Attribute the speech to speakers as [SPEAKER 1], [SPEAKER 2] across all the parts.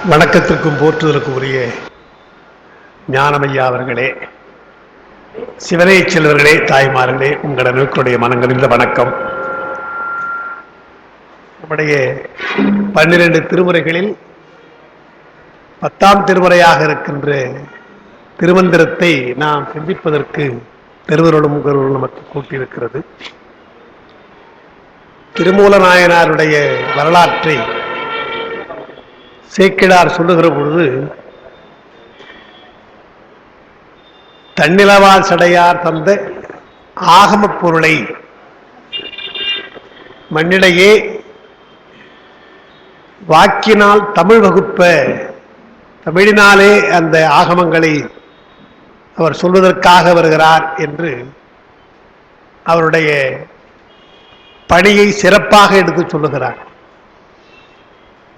[SPEAKER 1] வணக்கத்திற்கும் போற்றுதலுக்கும் உரிய ஞானமையா அவர்களே, சிவனை செல்வர்களே, தாய்மார்களே, உங்கள் அனைவருடைய மனங்களிந்த வணக்கம். நம்முடைய 12 திருமுறைகளில் 10ஆம் திருமுறையாக இருக்கின்ற திருமந்திரத்தை நாம் சிந்திப்பதற்கு திருவருளும் முகருளும் நமக்கு கூட்டியிருக்கிறது. திருமூல நாயனாருடைய வரலாற்றை சேக்கிழார் சொல்லுகிற பொழுது, தன்னிலவால் சடையார் தந்த ஆகமப் பொருளை மண்ணிடையே வாக்கினால் தமிழ் வகுப்ப, தமிழினாலே அந்த ஆகமங்களை அவர் சொல்வதற்காக வருகிறார் என்று அவருடைய பணியை சிறப்பாக எடுத்து சொல்லுகிறார்.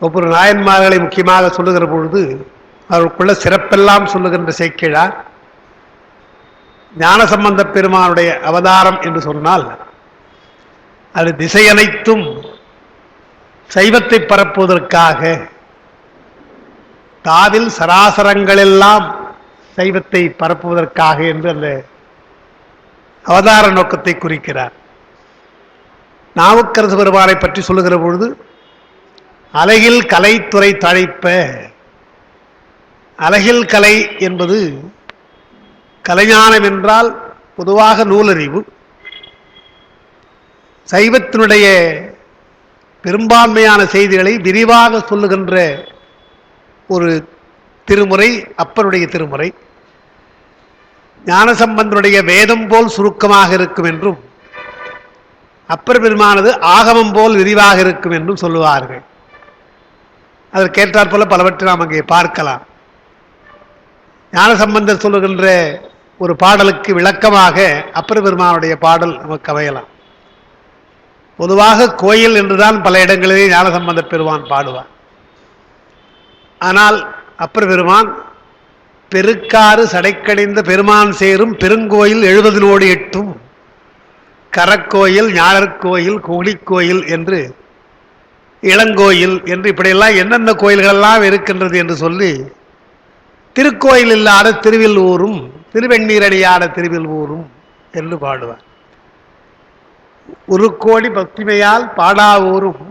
[SPEAKER 1] ஒவ்வொரு நாயன்மார்களை முக்கியமாக சொல்லுகிற பொழுது அவருக்குள்ள சிறப்பெல்லாம் சொல்லுகின்ற சேக்கிழார், ஞானசம்பந்த பெருமானுடைய அவதாரம் என்று சொன்னால் அது திசையனைத்தும் சைவத்தை பரப்புவதற்காக, தாவில் சராசரங்களெல்லாம் சைவத்தை பரப்புவதற்காக என்று அந்த அவதார நோக்கத்தை குறிக்கிறார். நாவுக்கரசு பெருமானை பற்றி சொல்லுகிற பொழுது, அலகில் கலைத்துறை தழைப்ப, அலகில் கலை என்பது கலைஞானம் என்றால் பொதுவாக நூலறிவு. சைவத்தினுடைய பெரும்பான்மையான செய்திகளை விரிவாக சொல்லுகின்ற ஒரு திருமுறை அப்பருடைய திருமுறை. ஞானசம்பந்தனுடைய வேதம் போல் சுருக்கமாக இருக்கும் என்றும், அப்பர் பெருமானது ஆகமம் போல் விரிவாக இருக்கும் என்றும் சொல்லுவார்கள். அதற்கேற்றாற் போல பலவற்றை நாம் அங்கே பார்க்கலாம். ஞானசம்பந்தர் சொல்லுகின்ற ஒரு பாடலுக்கு விளக்கமாக அப்பர் பெருமானுடைய பாடல் நமக்கு அமையலாம். பொதுவாக கோயில் என்றுதான் பல இடங்களிலே ஞானசம்பந்த பெருமான் பாடுவார். ஆனால் அப்பர் பெருமான் பெருக்காறு சடைக்கடைந்த பெருமான் சேரும் பெருங்கோயில் 70 8 கரக்கோயில், ஞாழற்கோயில், கோழிக்கோயில் என்று, இளங்கோயில் என்று இப்படியெல்லாம் என்னென்ன கோயில்களெல்லாம் இருக்கின்றது என்று சொல்லி, திருக்கோயில் இல்லாத திருவில்லூரும் திருவெண்ணீரடியாத திருவில்லூரும் என்று பாடுவார். ஒரு கோடி பக்திமையால் பாடாவூரும்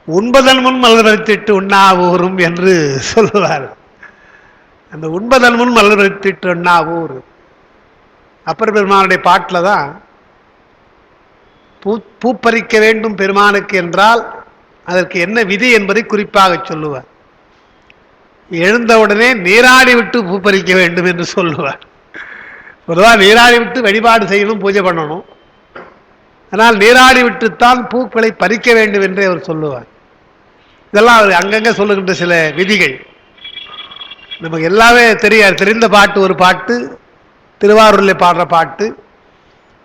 [SPEAKER 1] உண்பதன் முன் மலர்வரித்திட்டு உண்ணாவூரும் என்று சொல்லுவார். அந்த உண்பதன் முன் மலர்வரித்திட்டு உண்ணாவூர் அப்பர் பெருமானுடைய பாட்டில் தான் பூப்பறிக்க வேண்டும் பெருமானுக்கு என்றால் அதற்கு என்ன விதி என்பதை குறிப்பாக சொல்லுவார். எழுந்தவுடனே நீராடி விட்டு பூப்பறிக்க வேண்டும் என்று சொல்லுவார். பொதுவாக நீராடி விட்டு வழிபாடு செய்யணும், பூஜை பண்ணணும். ஆனால் நீராடி விட்டுத்தான் பூக்களை பறிக்க வேண்டும் என்று அவர் சொல்லுவார். இதெல்லாம் அவர் அங்கங்கே சொல்லுகின்ற சில விதிகள். நமக்கு எல்லாமே தெரிந்த பாட்டு ஒரு பாட்டு, திருவாரூரில் பாடுற பாட்டு,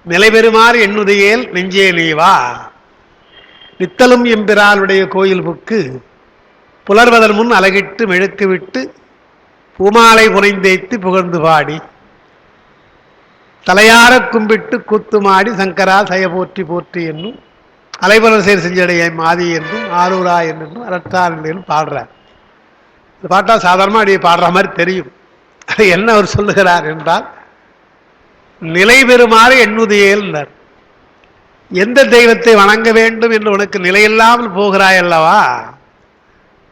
[SPEAKER 1] நிலைபெறுமாறு எண்ணுதையேல் நெஞ்சே நீவா, நித்தலும் எம்பிரானுடைய கோயில் புக்கு, புலர்வதன் முன் அலகிட்டு மெழுக்கு விட்டு பூமாலை புனைந்தேத்தி புகழ்ந்து பாடி, தலையார கும்பிட்டு கூத்துமாடி சங்கரா சய போற்றி போற்றி என்னும் அலைபலர் சேர் செஞ்சடைய மாதி என்றும் ஆரூரா என்றும் அரட்டார் என்றும் பாடுறார். இந்த பாட்டா சாதாரணமாக அப்படியே பாடுற மாதிரி தெரியும். அது என்ன அவர் சொல்லுகிறார் என்றால், நிலை பெறுமாறு எண்ணுதையேல், எந்த தெய்வத்தை வணங்க வேண்டும் என்று உனக்கு நிலையில்லாமல் போகிறாய் அல்லவா,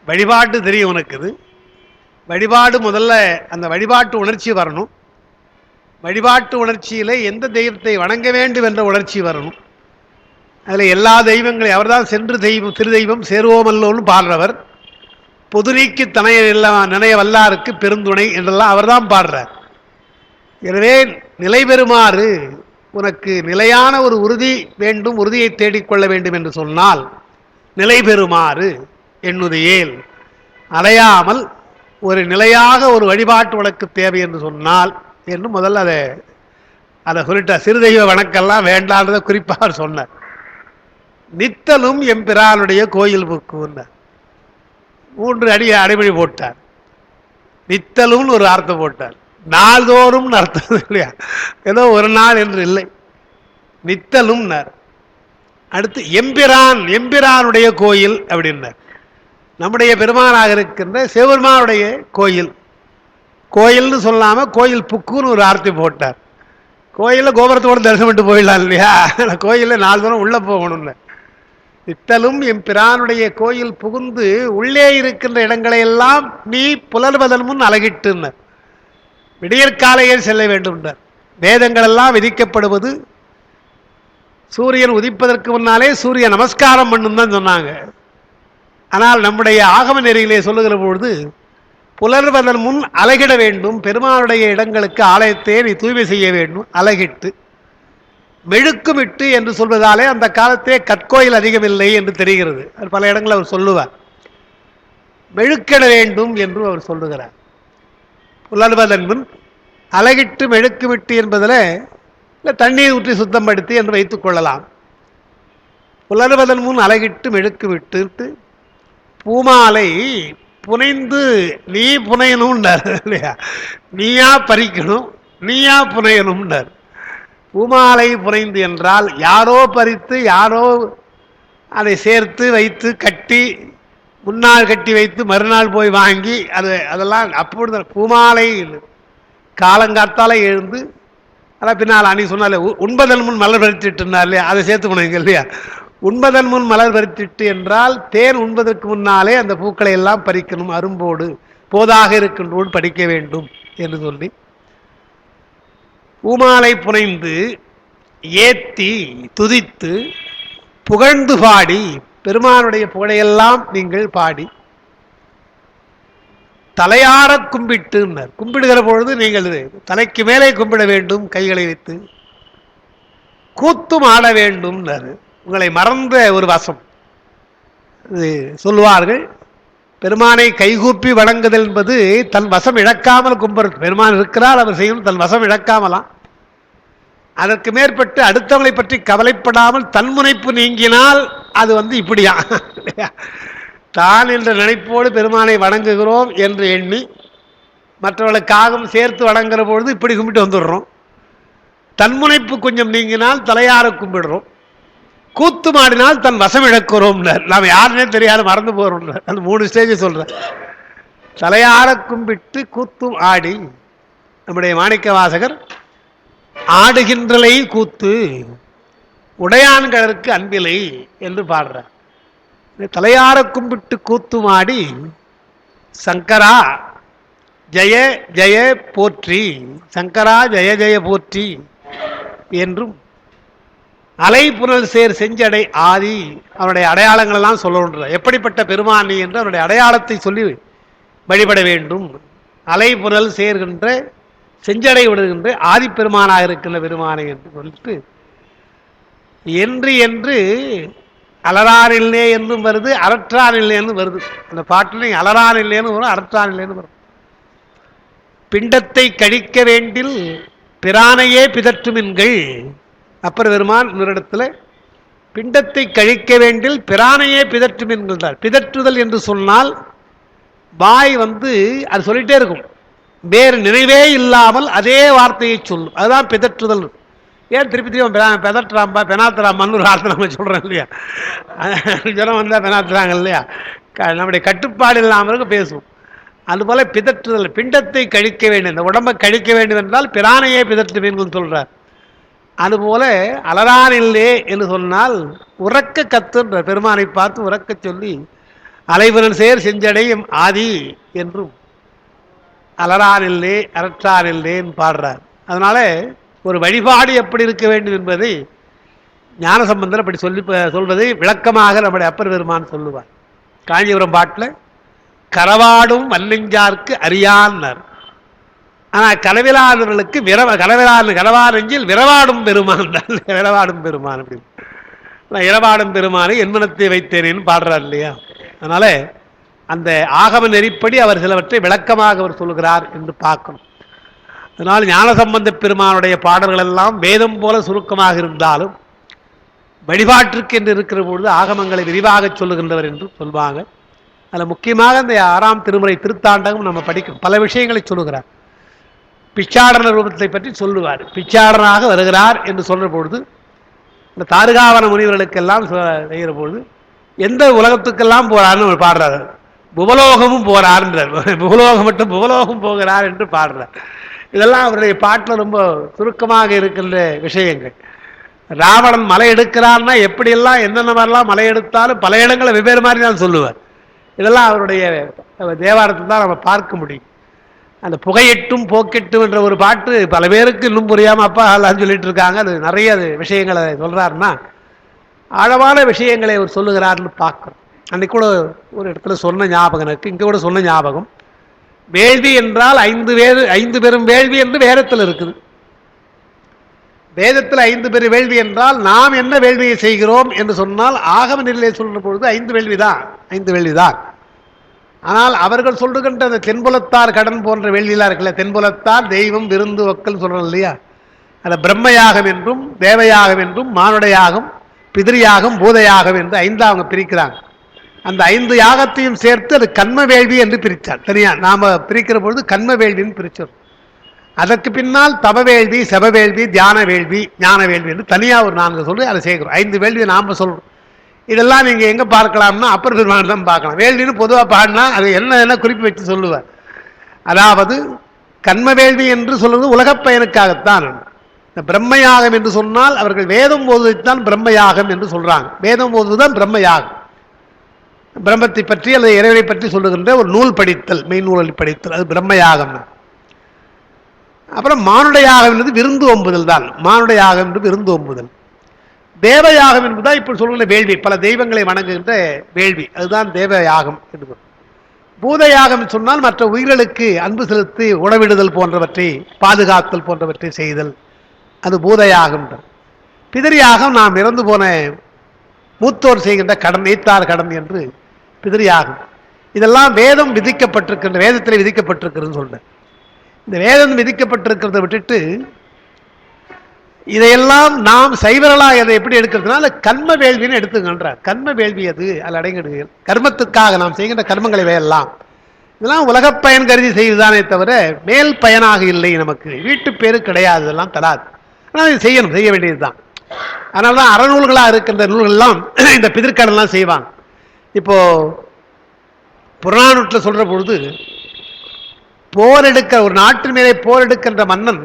[SPEAKER 1] வழிபாட்டு தெரியும் உனக்கு. இது வழிபாடு, முதல்ல அந்த வழிபாட்டு உணர்ச்சி வரணும். வழிபாட்டு உணர்ச்சியிலே எந்த தெய்வத்தை வணங்க வேண்டும் என்ற உணர்ச்சி வரணும். அதில் எல்லா தெய்வங்களையும் அவர்தான் சென்று தெய்வம் திரு தெய்வம் சேருவோமல்லோன்னு பாடுறவர். பொது நீக்கி தனைய நினைய வல்லாருக்கு பெருந்துணை என்றெல்லாம் அவர்தான் பாடுறார். எனவே நிலை பெறுமாறு, உனக்கு நிலையான ஒரு உறுதி வேண்டும், உறுதியை தேடிக்கொள்ள வேண்டும் என்று சொன்னால் நிலை பெறுமாறு எண்ணுதையேல், அலையாமல் ஒரு நிலையாக ஒரு வழிபாட்டு உனக்கு தேவை என்று சொன்னால் என்று முதல்ல அதை சொல்லிட்டார். சிறு தெய்வ வணக்கெல்லாம் வேண்டான்றதை குறிப்பாக சொன்னார். நித்தலும் எம்பிரானுடைய கோயில் புக்கு 3 அடி அடைமொழி போட்டார். நித்தலும் ஒரு அர்த்தம் போட்டார், நாள்தோறும் அர்த்தம் இல்லையா, ஏதோ ஒரு நாள் என்று இல்லை, நித்தலும். அடுத்து எம்பிரான், எம்பிரானுடைய கோயில் அப்படின்னார். நம்முடைய பெருமானாக இருக்கின்ற சிவபெருமானுடைய கோயில். கோயில்னு சொல்லாம கோயில் புக்குன்னு ஒரு வார்த்தை போட்டார். கோயிலில் கோபுரத்தோடு தரிசனம் பண்ணிட்டு போயிடலாம் இல்லையா? கோயிலில் 4 தூரம் உள்ள போகணும்னு. இத்தலும் என் பிரானுடைய கோயில் புகுந்து உள்ளே இருக்கின்ற இடங்களை எல்லாம் நீ புலர்வதன் முன் அழகிட்டுனர். விடியற்காலையில் செல்ல வேண்டும். வேதங்கள் எல்லாம் விதிக்கப்படுவது சூரியன் உதிப்பதற்கு முன்னாலே சூரிய நமஸ்காரம் பண்ணும் தான் சொன்னாங்க. ஆனால் நம்முடைய ஆகம நெறியிலே சொல்லுகிற பொழுது புலர்வதன் முன் அழகிட வேண்டும். பெருமானுடைய இடங்களுக்கு ஆலயத்தை நீ தூய்மை செய்ய வேண்டும். அழகிட்டு மெழுக்குமிட்டு என்று சொல்வதாலே அந்த காலத்தே கற்கோயில் அதிகமில்லை என்று தெரிகிறது. பல இடங்களில் அவர் சொல்லுவார். மெழுக்கிட வேண்டும் என்று அவர் சொல்லுகிறார். புலர்வதன் முன் அழகிட்டு மெழுக்குமிட்டு என்பதில் தண்ணீர் ஊற்றி சுத்தப்படுத்தி என்று வைத்துக் கொள்ளலாம். புலர்வதன் முன் அழகிட்டு மெழுக்கு விட்டு பூமாலை புனைந்து நீ புனையணும்னார் இல்லையா? நீயா பறிக்கணும், நீயா புனையணும்னார். பூமாலை புனைந்து என்றால் யாரோ பறித்து யாரோ அதை சேர்த்து வைத்து கட்டி முன்னாள் கட்டி வைத்து மறுநாள் போய் வாங்கி அதெல்லாம் அப்பொழுது பூமாலை காலங்காத்தால எழுந்து அதான் பின்னால் அன்னைக்கு சொன்னாலே உண்பதன் முன் மலர் பறித்திட்டுனார் இல்லையா? அதை சேர்த்து போனீங்க இல்லையா? உண்பதன் முன் மலர் பறித்திட்டு என்றால் தேன் உண்பதற்கு முன்னாலே அந்த பூக்களை எல்லாம் பறிக்கணும். அரும்போடு போதாக இருக்கின்றோடு படிக்க வேண்டும் என்று சொல்லி பூமாலை புனைந்து ஏத்தி துதித்து புகழ்ந்து பாடி பெருமானுடைய புகழையெல்லாம் நீங்கள் பாடி தலையார கும்பிட்டு கும்பிடுகிற பொழுது நீங்கள் தலைக்கு மேலே கும்பிட வேண்டும். கைகளை வைத்து கூத்தும் ஆட வேண்டும். உங்களை மறந்த ஒரு வசம் சொல்லுவார்கள். பெருமானை கைகூப்பி வணங்குதல் என்பது தன் வசம் இழக்காமல் கும்பிடுறது. பெருமான் இருக்கிறார், அவர் செய்யணும், தன் வசம் இழக்காமலாம். அதற்கு மேற்பட்டு அடுத்தவங்களை பற்றி கவலைப்படாமல் தன்முனைப்பு நீங்கினால் அது இப்படியா தான் என்ற நினைப்போடு பெருமானை வணங்குகிறோம் என்று எண்ணி மற்றவர்களுக்காகவும் சேர்த்து வணங்குற பொழுது இப்படி கும்பிட்டு வந்துடுறோம். தன்முனைப்பு கொஞ்சம் நீங்கினால் தலையார கும்பிடுறோம். கூத்து மாடினால் தன் வசம் இழக்கிறோம். நாம் யாருன்னே தெரியாது மறந்து போகிறோம். அந்த 3 ஸ்டேஜ் சொல்கிறேன். தலையார கும்பிட்டு கூத்தும் ஆடி நம்முடைய மாணிக்க வாசகர் ஆடுகின்றலை கூத்து உடையான்களுக்கு அன்பிலை என்று பாடுறார். தலையார கும்பிட்டு கூத்துமாடி சங்கரா ஜெய ஜெய போற்றி, சங்கரா ஜெய ஜெய போற்றி என்றும் அலை புனல் சேர் செஞ்சடை ஆதி அவனுடைய அடையாளங்கள் எல்லாம் சொல்லணுன்ற எப்படிப்பட்ட பெருமானி என்று அவனுடைய அடையாளத்தை சொல்லி வழிபட வேண்டும். அலை புனல் சேர்கின்ற செஞ்சடை விடுகின்ற ஆதி பெருமானாக இருக்கின்ற பெருமானை என்று சொல்லிட்டு என்று என்று அலறானில்லே என்றும் வருது, அரற்றானில்லேன்னு வருது. அந்த பாட்டில் அலறானில்லேன்னு வரும், அரற்றானில்லேன்னு வரும். பிண்டத்தை கழிக்க வேண்டில் பிரானையே பிதற்றுமின்கள். அப்பர் பெருமான் இன்னொரு இடத்துல பிண்டத்தை கழிக்க வேண்டில் பிரானையே பிதற்றுமின்கள். பிதற்றுதல் என்று சொன்னால் வாய் அது சொல்லிட்டே இருக்கும், வேறு நினைவே இல்லாமல் அதே வார்த்தையை சொல்லும். அதுதான் பிதற்றுதல். ஏன் திருப்பி திரும்ப பெதற்றாம்பா பெனாத்துறாம்பான்னு ஒரு வார்த்தை நம்ம சொல்கிறோம் இல்லையா? ஜனம் வந்தால் பெனாத்துறாங்க இல்லையா? நம்முடைய கட்டுப்பாடு இல்லாமல் பேசுவோம். அதுபோல் பிதற்றுதல், பிண்டத்தை கழிக்க வேண்டும், இந்த உடம்பை கழிக்க வேண்டும் என்றால் பிரானையே பிதற்று மீன்கள் சொல்கிறார். அதுபோல அலறானில்லே என்று சொன்னால் உறக்க கத்துன்ற பெருமானை பார்த்து உறக்க சொல்லி அலைவரன் சேர் செஞ்சடையும் ஆதி என்றும் அலறானில்லே அரற்றானில்லேன்னு பாடுறார். அதனால ஒரு வழிபாடு எப்படி இருக்க வேண்டும் என்பதை ஞானசம்பந்தர் அப்படி சொல்வதை விளக்கமாக நம்முடைய அப்பர் பெருமான் சொல்லுவார். காஞ்சிபுரம் பாட்டில் கரவாடும் வல்லெஞ்சார்க்கு அறியான்னார். ஆனால் கலவிலாதவர்களுக்கு கரவானெஞ்சில் விரவாடும் பெருமான், விரவாடும் பெருமான் அப்படின்னு இரவாடும் பெருமானை என்மனத்தை வைத்தேனேன்னு பாடுறார் இல்லையா? அதனால அந்த ஆகம நெறிப்படி அவர் சிலவற்றை விளக்கமாக அவர் சொல்கிறார் என்று பார்க்கணும். அதனால் ஞானசம்பந்த பெருமானுடைய பாடல்கள் எல்லாம் வேதம் போல சுருக்கமாக இருந்தாலும் வழிபாட்டிற்கு என்று இருக்கிற பொழுது ஆகமங்களை விரிவாக சொல்லுகின்றவர் என்று சொல்வாங்க. அதில் முக்கியமாக இந்த 6ஆம் திருமுறை திருத்தாண்டகம் நம்ம படிக்கணும். பல விஷயங்களை சொல்லுகிறார். பிச்சாடன ரூபத்தை பற்றி சொல்லுவார். பிச்சாடனாக வருகிறார் என்று சொல்கிற பொழுது இந்த தாருகாவன முனிவர்களுக்கெல்லாம் செய்கிற பொழுது எந்த உலகத்துக்கெல்லாம் போகிறான்னு பாடுறாரு. புவலோகமும் போறார்ன்றார். புவலோகம் மட்டும் புவலோகம் போகிறார் என்று பாடுறார். இதெல்லாம் அவருடைய பாட்டில் ரொம்ப சுருக்கமாக இருக்கின்ற விஷயங்கள். ராவணன் மலை எடுக்கிறார்னா எப்படியெல்லாம் என்னென்ன மாதிரிலாம் மலை எடுத்தாலும் பல இடங்களை வெவ்வேறு மாதிரி தான் சொல்லுவார். இதெல்லாம் அவருடைய தேவாரத்தில் தான் நம்ம பார்க்க முடியும். அந்த புகையெட்டும் போக்கெட்டும் என்ற ஒரு பாட்டு பல பேருக்கு இன்னும் புரியாமல் அப்பா எல்லாம் சொல்லிட்டு இருக்காங்க. அது நிறைய விஷயங்களை சொல்றாருன்னா ஆழமான விஷயங்களை அவர் சொல்லுகிறார்னு பார்க்குறோம். அன்னைக்கு கூட ஒரு இடத்துல சொன்ன ஞாபகம் எனக்கு, இங்கே கூட சொன்ன ஞாபகம். வேள்வி என்றால் 5 பெரும் வேள்வி என்று வேதத்தில் இருக்குது. வேதத்தில் 5 பெரும் வேள்வி என்றால் நாம் என்ன வேள்வியை செய்கிறோம் என்று சொன்னால் ஆகம நிலையை சொல்ற பொழுது 5 வேள்விதான். ஆனால் அவர்கள் சொல்லுகின்ற அந்த தென்புலத்தார் கடன் போன்ற வேள்வியெல்லாம் இருக்குல்ல, தென்புலத்தார் தெய்வம் விருந்து ஒக்கல் சொல்றோம் இல்லையா, அந்த பிரம்மயாகம் என்றும் தேவயாகம் என்றும் மானுடையாகம் பிதிரியாகம் பூதயாகம் என்று 5 அவங்க பிரிக்கிறாங்க. அந்த 5 யாகத்தையும் சேர்த்து அது கண்ம வேள்வி என்று பிரித்தார். தனியா நாம பிரிக்கிற பொழுது கண்ம வேள்வின்னு பிரிச்சோம். அதற்கு பின்னால் தப வேள்வி, செப வேள்வி, தியான வேள்வி, ஞான வேள்வி என்று தனியாக ஒரு 4 சொல்லி அதை சேர்க்கிறோம். 5 வேள்வியை நாம சொல்றோம். இதெல்லாம் நீங்க எங்க பார்க்கலாம்னா அப்பர் பெருமான் தான் பார்க்கலாம். வேள்வின்னு பொதுவாக பாடினா அது என்ன குறிப்பு வச்சு சொல்லுவார். அதாவது கண்ம வேள்வி என்று சொல்வது உலகப் பயனுக்காகத்தான். இந்த பிரம்மயாகம் என்று சொன்னால் அவர்கள் வேதம் போதுதான் பிரம்மயாகம் என்று சொல்றாங்க. வேதம் போதுதான் பிரம்மயாகம். பிரம்மத்தை பற்றி அல்லது இறைவனை பற்றி சொல்லுகின்ற ஒரு நூல் படித்தல், மெய்நூல் படித்தல், அது பிரம்மயாகம். அப்புறம் மானுடையாகம் என்பது விருந்து ஒம்புதல் தான். மானுடையாகம் என்று விருந்து ஒம்புதல். தேவயாகம் என்பதுதான் இப்ப சொல்லுகிற வேள்வி, பல தெய்வங்களை வணங்குகின்ற வேள்வி, அதுதான் தேவயாகம் என்று. பூதயாகம் சொன்னால் மற்ற உயிர்களுக்கு அன்பு செலுத்தி உணவிடுதல் போன்றவற்றை பாதுகாத்தல் போன்றவற்றை செய்தல், அது பூதயாகம். பிதிரியாகம் நாம் இறந்து போன மூத்தோர் செய்கின்ற கடன், நீத்தார் கடன் என்று பிதிரியாகும். இதெல்லாம் வேதம் விதிக்கப்பட்டிருக்கின்ற, வேதத்தில் விதிக்கப்பட்டிருக்கிறது சொல்றேன். இந்த வேதம் விதிக்கப்பட்டிருக்கிறத விட்டுட்டு இதையெல்லாம் நாம் சைவரலாக அதை எப்படி எடுக்கிறதுனால கர்ம வேள்வின்னு எடுத்துக்கின்றார். கர்ம வேள்வி அது அதில் அடங்கிடுது. கர்மத்துக்காக நாம் செய்கின்ற கர்மங்களை வேலாம். இதெல்லாம் உலகப் பயன் கருதி செய்வதுதானே தவிர மேல் பயனாக இல்லை. நமக்கு வீட்டு பேரு கிடையாது, இதெல்லாம் தராது. ஆனால் இது செய்யணும், செய்ய வேண்டியதுதான். அதனால தான் அறநூல்களாக இருக்கின்ற நூல்கள்லாம் இந்த பிதிர்க்கடன்லாம் செய்வாங்க. இப்போ புறநானூற்றில் சொல்ற பொழுது போர் எடுக்க, ஒரு நாட்டின் மேலே போர் எடுக்கின்ற மன்னன்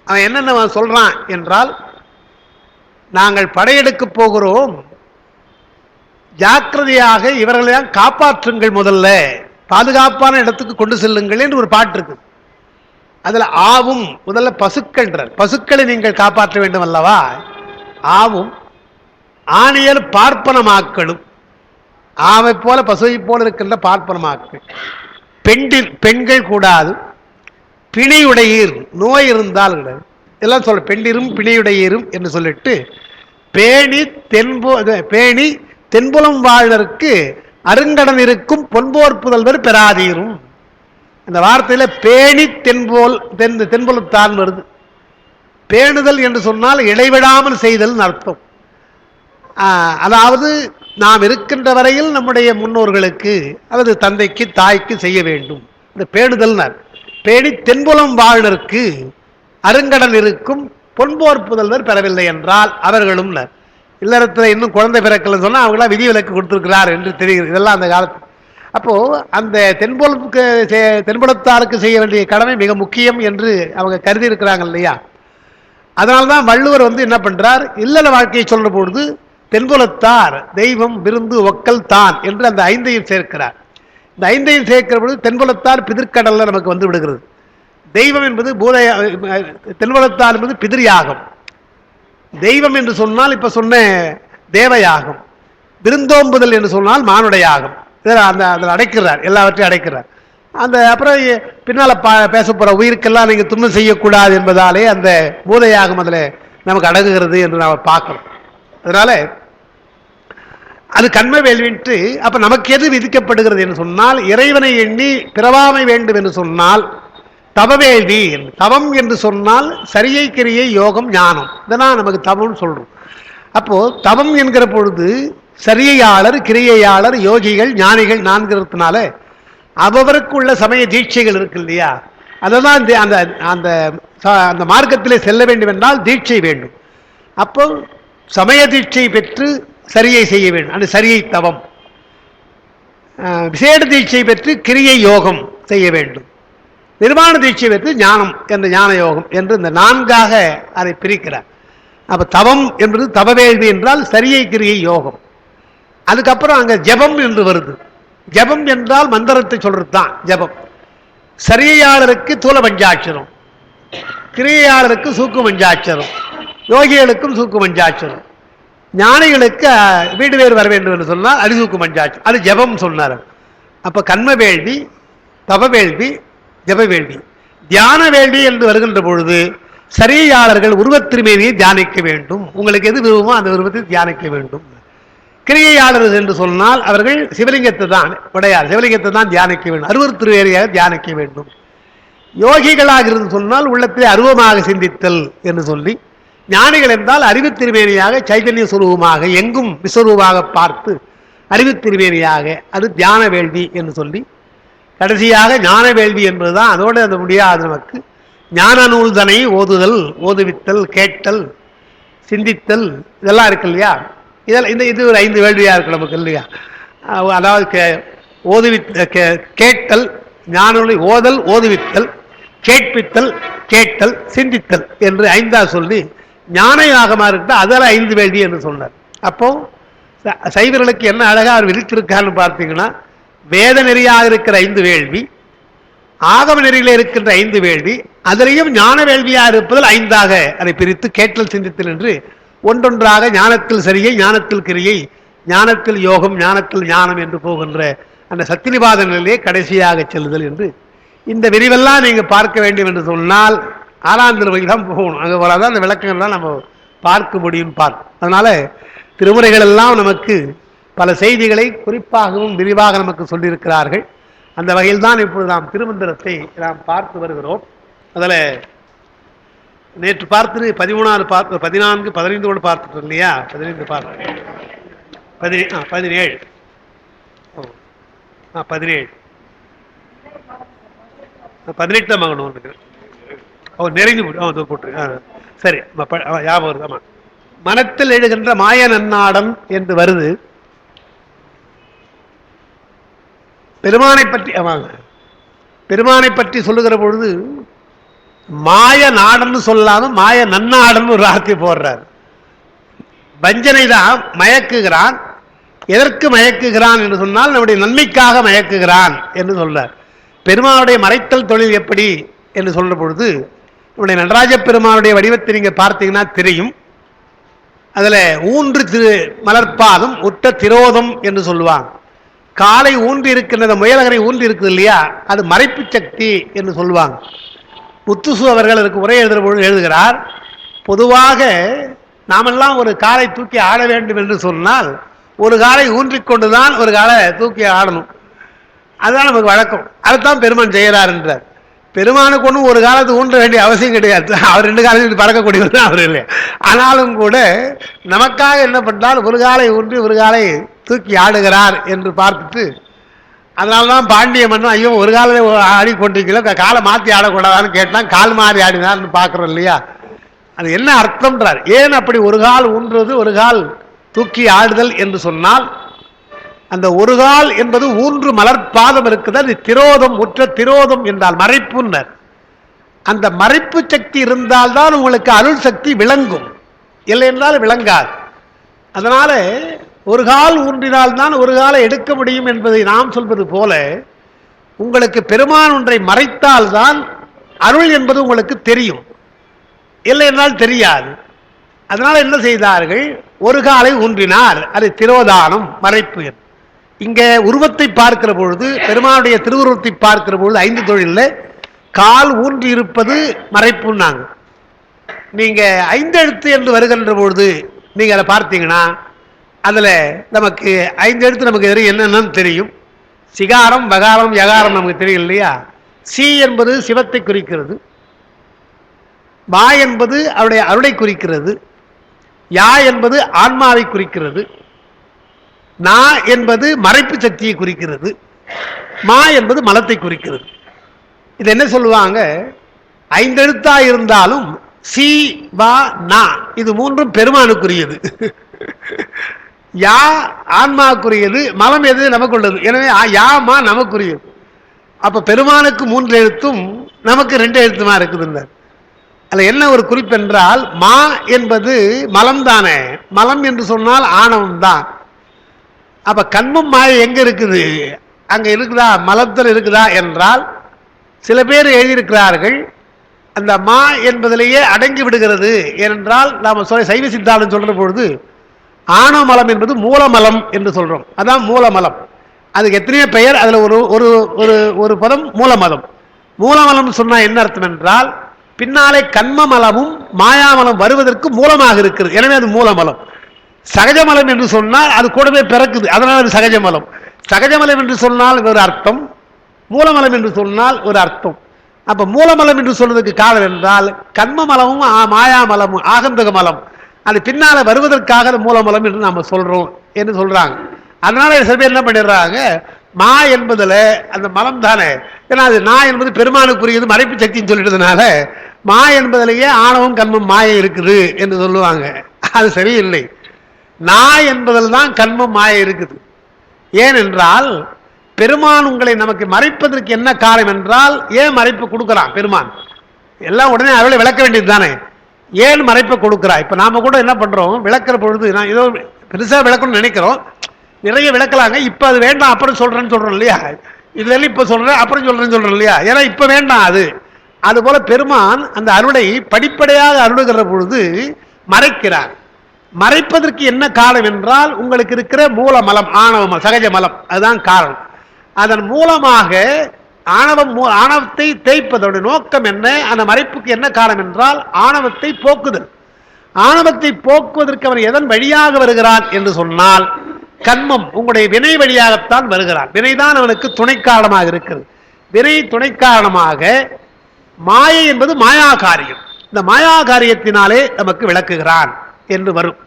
[SPEAKER 1] அவன் என்னென்ன சொல்றான் என்றால், நாங்கள் படையெடுக்க போகிறோம், ஜாக்கிரதையாக இவர்களையும் காப்பாற்றுங்கள், முதல்ல பாதுகாப்பான இடத்துக்கு கொண்டு செல்லுங்கள் என்று ஒரு பாட்டு இருக்கு. அதுல ஆவும் முதல்ல பசுக்கள்ன்றார். பசுக்களை நீங்கள் காப்பாற்ற வேண்டும் அல்லவா. ஆவும் ஆணியர் பார்ப்பனமாக்களும், ஆவை போல பசுவை போல இருக்கின்ற பார்ப்பனமாக்கள். பெண்கள் கூடாது. பிணியுடையீர், நோய் இருந்தால் இதெல்லாம் சொல்ல, பெண்டிரும் பிணியுடையீரும் என்று சொல்லிட்டு பேணி தென்புலம் வாழ்வதற்கு அருங்கடன் இருக்கும் பொன்போர் புதல்வர் பெறாதீரும். இந்த வார்த்தையில பேணி தென்புலத்தான் வருது. பேணுதல் என்று சொன்னால் இடைவிடாமல் செய்தல் அர்த்தம். அதாவது நாம் இருக்கின்ற வரையில் நம்முடைய முன்னோர்களுக்கு அல்லது தந்தைக்கு தாய்க்கு செய்ய வேண்டும். இந்த பேணுதல் பேணி தென்புலம் வாழ்வதற்கு அருங்கடன் இருக்கும் பொன்போர் புதல்வர் பெறவில்லை என்றால் அவர்களும் இல்லறத்தில் இன்னும் குழந்தை பிறக்கலன்னு சொன்னால் அவங்களாம் விதிவிலக்கு கொடுத்துருக்கிறார் என்று தெரிகிறது. இதெல்லாம் அந்த காலத்து. அப்போ அந்த தென்புலத்தாருக்கு செய்ய வேண்டிய கடமை மிக முக்கியம் என்று அவங்க கருதி இருக்கிறாங்க இல்லையா. அதனால்தான் வள்ளுவர் என்ன பண்றார், இல்லற வாழ்க்கையை சொல்ற பொழுது தென்புலத்தார் தெய்வம் விருந்து ஒக்கல் தான் என்று அந்த 5ஐயும் சேர்க்கிறார். இந்த 5ஐயும் சேர்க்கிற பொழுது தென்புலத்தார் பிதிர்க்கடல்ல நமக்கு வந்து விடுகிறது. தெய்வம் என்பது தென்புலத்தார் என்பது பிதிரியாகம். தெய்வம் என்று சொன்னால் இப்ப சொன்ன தேவயாகம். விருந்தோம்புதல் என்று சொன்னால் மானுடையாகம். அதில் அடைக்கிறார், எல்லாவற்றையும் அடைக்கிறார். அந்த அப்புறம் பின்னால பேச போற உயிருக்கெல்லாம் நீங்க துன்பம் செய்யக்கூடாது என்பதாலே அந்த பூதயாகம் அதில் நமக்கு அடங்குகிறது என்று நாம் பார்க்கிறோம். அதனால அது கண்ம வேள்வின்ட்டு. அப்ப நமக்கு எது விதிக்கப்படுகிறது என்று சொன்னால், இறைவனை எண்ணி பிறவாமை வேண்டும் என்று சொன்னால் தவ வேள்வி. தவம் என்று சொன்னால் சரியை கிரியை யோகம் ஞானம், இதெல்லாம் நமக்கு தவம்னு சொல்றோம். அப்போ தவம் என்கிற பொழுது சரியையாளர் கிரியையாளர் யோகிகள் ஞானிகள் 4னால அவருக்குள்ள சமய தீட்சைகள் இருக்கு இல்லையா. அதெல்லாம் அந்த மார்க்கத்திலே செல்ல வேண்டும் என்றால் தீட்சை வேண்டும். அப்போ சமய தீட்சை பெற்று சரியை செய்ய வேண்டும். அந்த சரியை தவம். விசேட தீட்சை பெற்று கிரியை யோகம் செய்ய வேண்டும். நிர்வாண தீட்சை பெற்று ஞானம் என்ற ஞான யோகம் என்று இந்த 4ஆக அதை பிரிக்கிறார். அப்ப தவம் என்பது தவவேள்வி என்றால் சரியை கிரியை யோகம். அதுக்கப்புறம் அங்க ஜபம் என்று வருது. ஜபம் என்றால் மந்திரத்தை சொல்றது தான் ஜபம். சரியையாளருக்கு தூல பஞ்சாட்சரம், கிரியையாளருக்கு சூக்கு பஞ்சாட்சரம், யோகிகளுக்கும் சூக்கு பஞ்சாட்சரம், ஞானிகளுக்கு வீடு வேறு வர வேண்டும் என்று சொன்னால் அரிசூக்கு பஞ்சாட்சரம். அது ஜபம் சொன்னார். அப்ப கண்ம வேள்வி, தவ வேள்வி, ஜப வேள்வி. தியான வேள்வி என்று வருகின்ற பொழுது சரியையாளர்கள் உருவத்திருமேனியை தியானிக்க வேண்டும். உங்களுக்கு எது விரும்பமோ அந்த விருப்பத்தை தியானிக்க வேண்டும். கிரியையாளர்கள் என்று சொன்னால் அவர்கள் சிவலிங்கத்தை தான் உடையார், சிவலிங்கத்தை தான் தியானிக்க வேண்டும், அருவர் திருவேரியாக தியானிக்க வேண்டும். யோகிகளாக இருந்து சொன்னால் உள்ளத்திலே அருவமாக சிந்தித்தல் என்று சொல்லி, ஞானிகள் என்றால் அறிவு திருமேனியாக சைதன்ய சுரூபமாக எங்கும் விஸ்வரூபமாக பார்த்து அறிவு திருமேனியாக, அது தியான வேள்வி என்று சொல்லி, கடைசியாக ஞான வேள்வி என்பதுதான். அதோடு அது முடியாது. நமக்கு ஞான நூல்தனை ஓதுதல், ஓதுவித்தல், கேட்டல், சிந்தித்தல், இதெல்லாம் இருக்கு இல்லையா? இதெல்லாம் இது ஒரு 5 வேள்வியா இருக்கு நமக்கு இல்லையா? அதாவது கேட்டல், ஞான நூலை ஓதல், ஓதுவித்தல், கேட்பித்தல், கேட்டல், சிந்தித்தல் என்று 5ஆ சொல்லி ஞான யாகமா இருக்கு. அதில் 5 வேள்வி என்று சொன்னார். அப்போ சைவர்களுக்கு என்ன அழகா அவர் விதித்திருக்காருன்னு பார்த்தீங்கன்னா, வேத நெறியாக இருக்கிற 5 வேள்வி, ஆகம நெறியில இருக்கின்ற 5 வேள்வி, அதிலையும் ஞான வேள்வியா இருப்பதில் 5ஆக அதை பிரித்து கேட்டல், சிந்தித்தல் என்று ஒன்றொன்றாக ஞானத்தில் சரியை, ஞானத்தில் கிரியை, ஞானத்தில் யோகம், ஞானத்தில் ஞானம் என்று போகின்ற அந்த சத்தினிபாத நிலையே கடைசியாக செல்லுதல் என்று இந்த விரிவெல்லாம் நீங்க பார்க்க வேண்டும் என்று சொன்னால் 6ஆம் திருமுறைக்கு தான் போகணும். அங்கே போலாதான் அந்த விளக்கங்கள்லாம் நம்ம பார்க்க முடியும். அதனால திருமுறைகள் எல்லாம் நமக்கு பல செய்திகளை குறிப்பாகவும் விரிவாக நமக்கு சொல்லியிருக்கிறார்கள். அந்த வகையில் தான் இப்பொழுது நாம் திருமந்திரத்தை நாம் பார்த்து வருகிறோம். அதில் நேற்று பார்த்து 13 பார்த்து 14, 15 பார்த்துட்டோம் இல்லையா? 15 பார்த்து 17 18 மகனும் நெருங்கி போட்டு சரி ஞாபகம் வருது. ஆமா, மனத்தில் எழுகின்ற மாய நன்னாடன் என்று வருது. பெருமானை பற்றி பெருமானை பற்றி சொல்லுகிற பொழுது மாய நாடன்னு சொல்லாம மாய நன்னாடன் ஒரு வார்த்தை போடுறார். வஞ்சனை தான் மயக்குகிறான். எதற்கு மயக்குகிறான் என்று சொன்னால் நம்முடைய நன்மைக்காக மயக்குகிறான் என்று சொல்றார். பெருமானுடைய மறைத்தல் தொழில் எப்படி என்று சொல்ற பொழுது நம்முடைய நடராஜ பெருமானுடைய வடிவத்தை நீங்க பார்த்தீங்கன்னா தெரியும். அதுல ஊன்று மலர்பாதம் உற்ற திரோதம் என்று சொல்லுவாங்க. காலை ஊன்றி இருக்கின்ற முயலகரை ஊன்றி இருக்குது இல்லையா, அது மறைப்பு சக்தி என்று சொல்லுவாங்க. முத்துசு அவர்கள் அதுக்கு உரை எழுதுகிற பொழுது எழுதுகிறார், பொதுவாக நாமெல்லாம் ஒரு காலை தூக்கி ஆட வேண்டும் என்று சொன்னால் ஒரு காலை ஊன்றிக்கொண்டுதான் ஒரு காலை தூக்கி ஆடணும். அதுதான் நமக்கு வழக்கம். அதுதான் பெருமான் செய்கிறார் என்றார். பெருமானுக்கு ஒன்றும் ஒரு காலத்து ஊன்ற வேண்டிய அவசியம் கிடையாது. அவர் 2 காலத்தில் பறக்கக்கூடியவர் தான் அவர் இல்லை. ஆனாலும் கூட நமக்காக என்ன பண்ணால் ஒரு காலை ஊன்றி ஒரு காலை தூக்கி ஆடுகிறார் என்று பார்த்துட்டு, அதனால்தான் பாண்டிய மன்னன் ஐயோ ஒரு காலை ஆடிக்கொண்டிருக்கல, காலை மாற்றி ஆடக்கூடாதான்னு கேட்டான். கால் மாறி ஆடினார்னு பார்க்குறோம் இல்லையா? அது என்ன அர்த்தம்ன்றார். ஏன் அப்படி ஒரு கால் ஊன்றது ஒரு கால் தூக்கி ஆடுதல் என்று சொன்னால், அந்த ஒரு கால் என்பது ஊன்று மலர்பாதம் இருக்குது. அது திரோதம், உற்ற திரோதம் என்றால் மறைப்புன்னர். அந்த மறைப்பு சக்தி இருந்தால்தான் உங்களுக்கு அருள் சக்தி விளங்கும், இல்லை என்றால் விளங்காது. அதனால ஒரு கால் ஊன்றினால்தான் ஒரு காலை எடுக்க முடியும் என்பதை நாம் சொல்வது போல, உங்களுக்கு பெருமான் ஒன்றை மறைத்தால்தான் அருள் என்பது உங்களுக்கு தெரியும், இல்லை என்றால் தெரியாது. அதனால என்ன செய்தார்கள், ஒரு காலை ஊன்றினார். அது திரோதானம், மறைப்பு. இங்க உருவத்தை பார்க்கிற பொழுது, பெருமானுடைய திருவுருவத்தை பார்க்கிற பொழுது 5 தொழில்ல கால் ஊன்றி இருப்பது மறைப்புன்னாங்க. நீங்க 5 எழுத்து என்று வருகின்ற பொழுது நீங்க அதை பார்த்தீங்கன்னா அதுல நமக்கு 5 எழுத்து நமக்கு என்னென்னு தெரியும். சிகாரம், வகாரம், யகாரம் நமக்கு தெரியும் இல்லையா? சி என்பது சிவத்தை குறிக்கிறது, மா என்பது அவருடைய அருளை குறிக்கிறது, யா என்பது ஆன்மாவை குறிக்கிறது, நா என்பது மறைப்பு சக்தியை குறிக்கிறது, மா என்பது மலத்தை குறிக்கிறது. இது என்ன சொல்லுவாங்க, 5 எழுத்தா இருந்தாலும் சி, வா, நா இது 3ம் பெருமானுக்குரியது. யா ஆன்மாக்குரியது, மலம் எது நமக்குள்ளது. எனவே யாமா நமக்குரியது. அப்ப பெருமானுக்கு 3 எழுத்தும் நமக்கு 2 எழுத்துமா இருக்குது. அதுல என்ன ஒரு குறிப்பு என்றால், மா என்பது மலம் தானே. மலம் என்று சொன்னால் ஆணவம் தான். அப்ப கண்மம் மாயை எங்க இருக்குது? அங்க இருக்குதா? மலத்தில் இருக்குதா என்றால், சில பேர் எழுதியிருக்கிறார்கள் அந்த மா என்பதிலேயே அடங்கி விடுகிறது. ஏனென்றால் நாம சைவ சித்தாந்தம் சொல்ற பொழுது ஆணவ மலம் என்பது மூலமலம் என்று சொல்றோம். அதான் மூலமலம். அதுக்கு எத்தனையோ பெயர். அதுல ஒரு ஒரு ஒரு ஒரு பதம் மூலமலம். மூலமலம் சொன்னா என்ன அர்த்தம் என்றால், பின்னாலே கண்மமலமும் மாயாமலம் வருவதற்கு மூலமாக இருக்கிறது. எனவே அது மூலமலம். சகஜமலம் என்று சொன்னால் அது கூடவே பிறக்குது, அதனால் அது சகஜமலம். சகஜமலம் என்று சொன்னால் ஒரு அர்த்தம், மூலமலம் என்று சொன்னால் ஒரு அர்த்தம். அப்ப மூலமலம் என்று சொல்வதற்கு காரணம் என்றால், கண்மமலமும் மாயாமலமும் ஆகந்தக மலம் அது பின்னால வருவதற்காக மூலமலம் என்று நாம சொல்றோம் என்று சொல்றாங்க. அதனால சில பேர் என்ன பண்ணிடுறாங்க, மா என்பதுல அந்த மலம் தானே. ஏன்னா அது நான் என்பது பெருமானுக்குரியது, மறைப்பு சக்தின்னு சொல்லிட்டதுனால மா என்பதிலேயே ஆணவம் கண்மம் மாயை இருக்குது என்று சொல்லுவாங்க. அது சரியில்லை. நான் என்பதில் தான் கண்மம் மாயை இருக்குது. ஏனென்றால் பெருமான் உங்களை நமக்கு மறைப்பதற்கு என்ன காரணம் என்றால், ஏன் மறைப்பு கொடுக்கிறான் பெருமான்? எல்லாம் உடனே அவளை விளக்க வேண்டியது தானே. ஏன் மறைப்பை கொடுக்கிறா? இப்ப நாம கூட என்ன பண்றோம், விளக்குற பொழுது நான் ஏதோ பெருசா விளக்கணும்னு நினைக்கிறோம், நிறைய விளக்கலாங்க. இப்ப அது வேண்டாம் அப்புறம் சொல்றேன்னு சொல்றோம் இல்லையா? இதுல இப்ப சொல்றேன் அப்புறம் சொல்றேன்னு இல்லையா? ஏன்னா இப்ப வேண்டாம் அது. அது போல பெருமான் அந்த அருளை படிப்படையாக அருளுகிற பொழுது மறைக்கிறார். மறைப்பதற்கு என்ன காரணம் என்றால், உங்களுக்கு இருக்கிற மூல மலம் ஆணவம் சகஜ மலம், அதுதான் காரணம். அதன் மூலமாக ஆணவத்தை தேய்ப்பதோட நோக்கம் என்ன? அந்த மறைப்புக்கு என்ன காரணம் என்றால் ஆணவத்தை போக்குதல். ஆணவத்தை போக்குவதற்கு அவன் எதன் வழியாக வருகிறான் என்று சொன்னால், கண்மம் உங்களுடைய வினை வழியாகத்தான் வருகிறான். வினைதான் அவனுக்கு துணை காரணமாக இருக்கிறது. வினை துணை காரணமாக மாயை என்பது மாயா காரியம். இந்த மாயா காரியத்தினாலே நமக்கு விளக்குகிறான் என்று வரும்.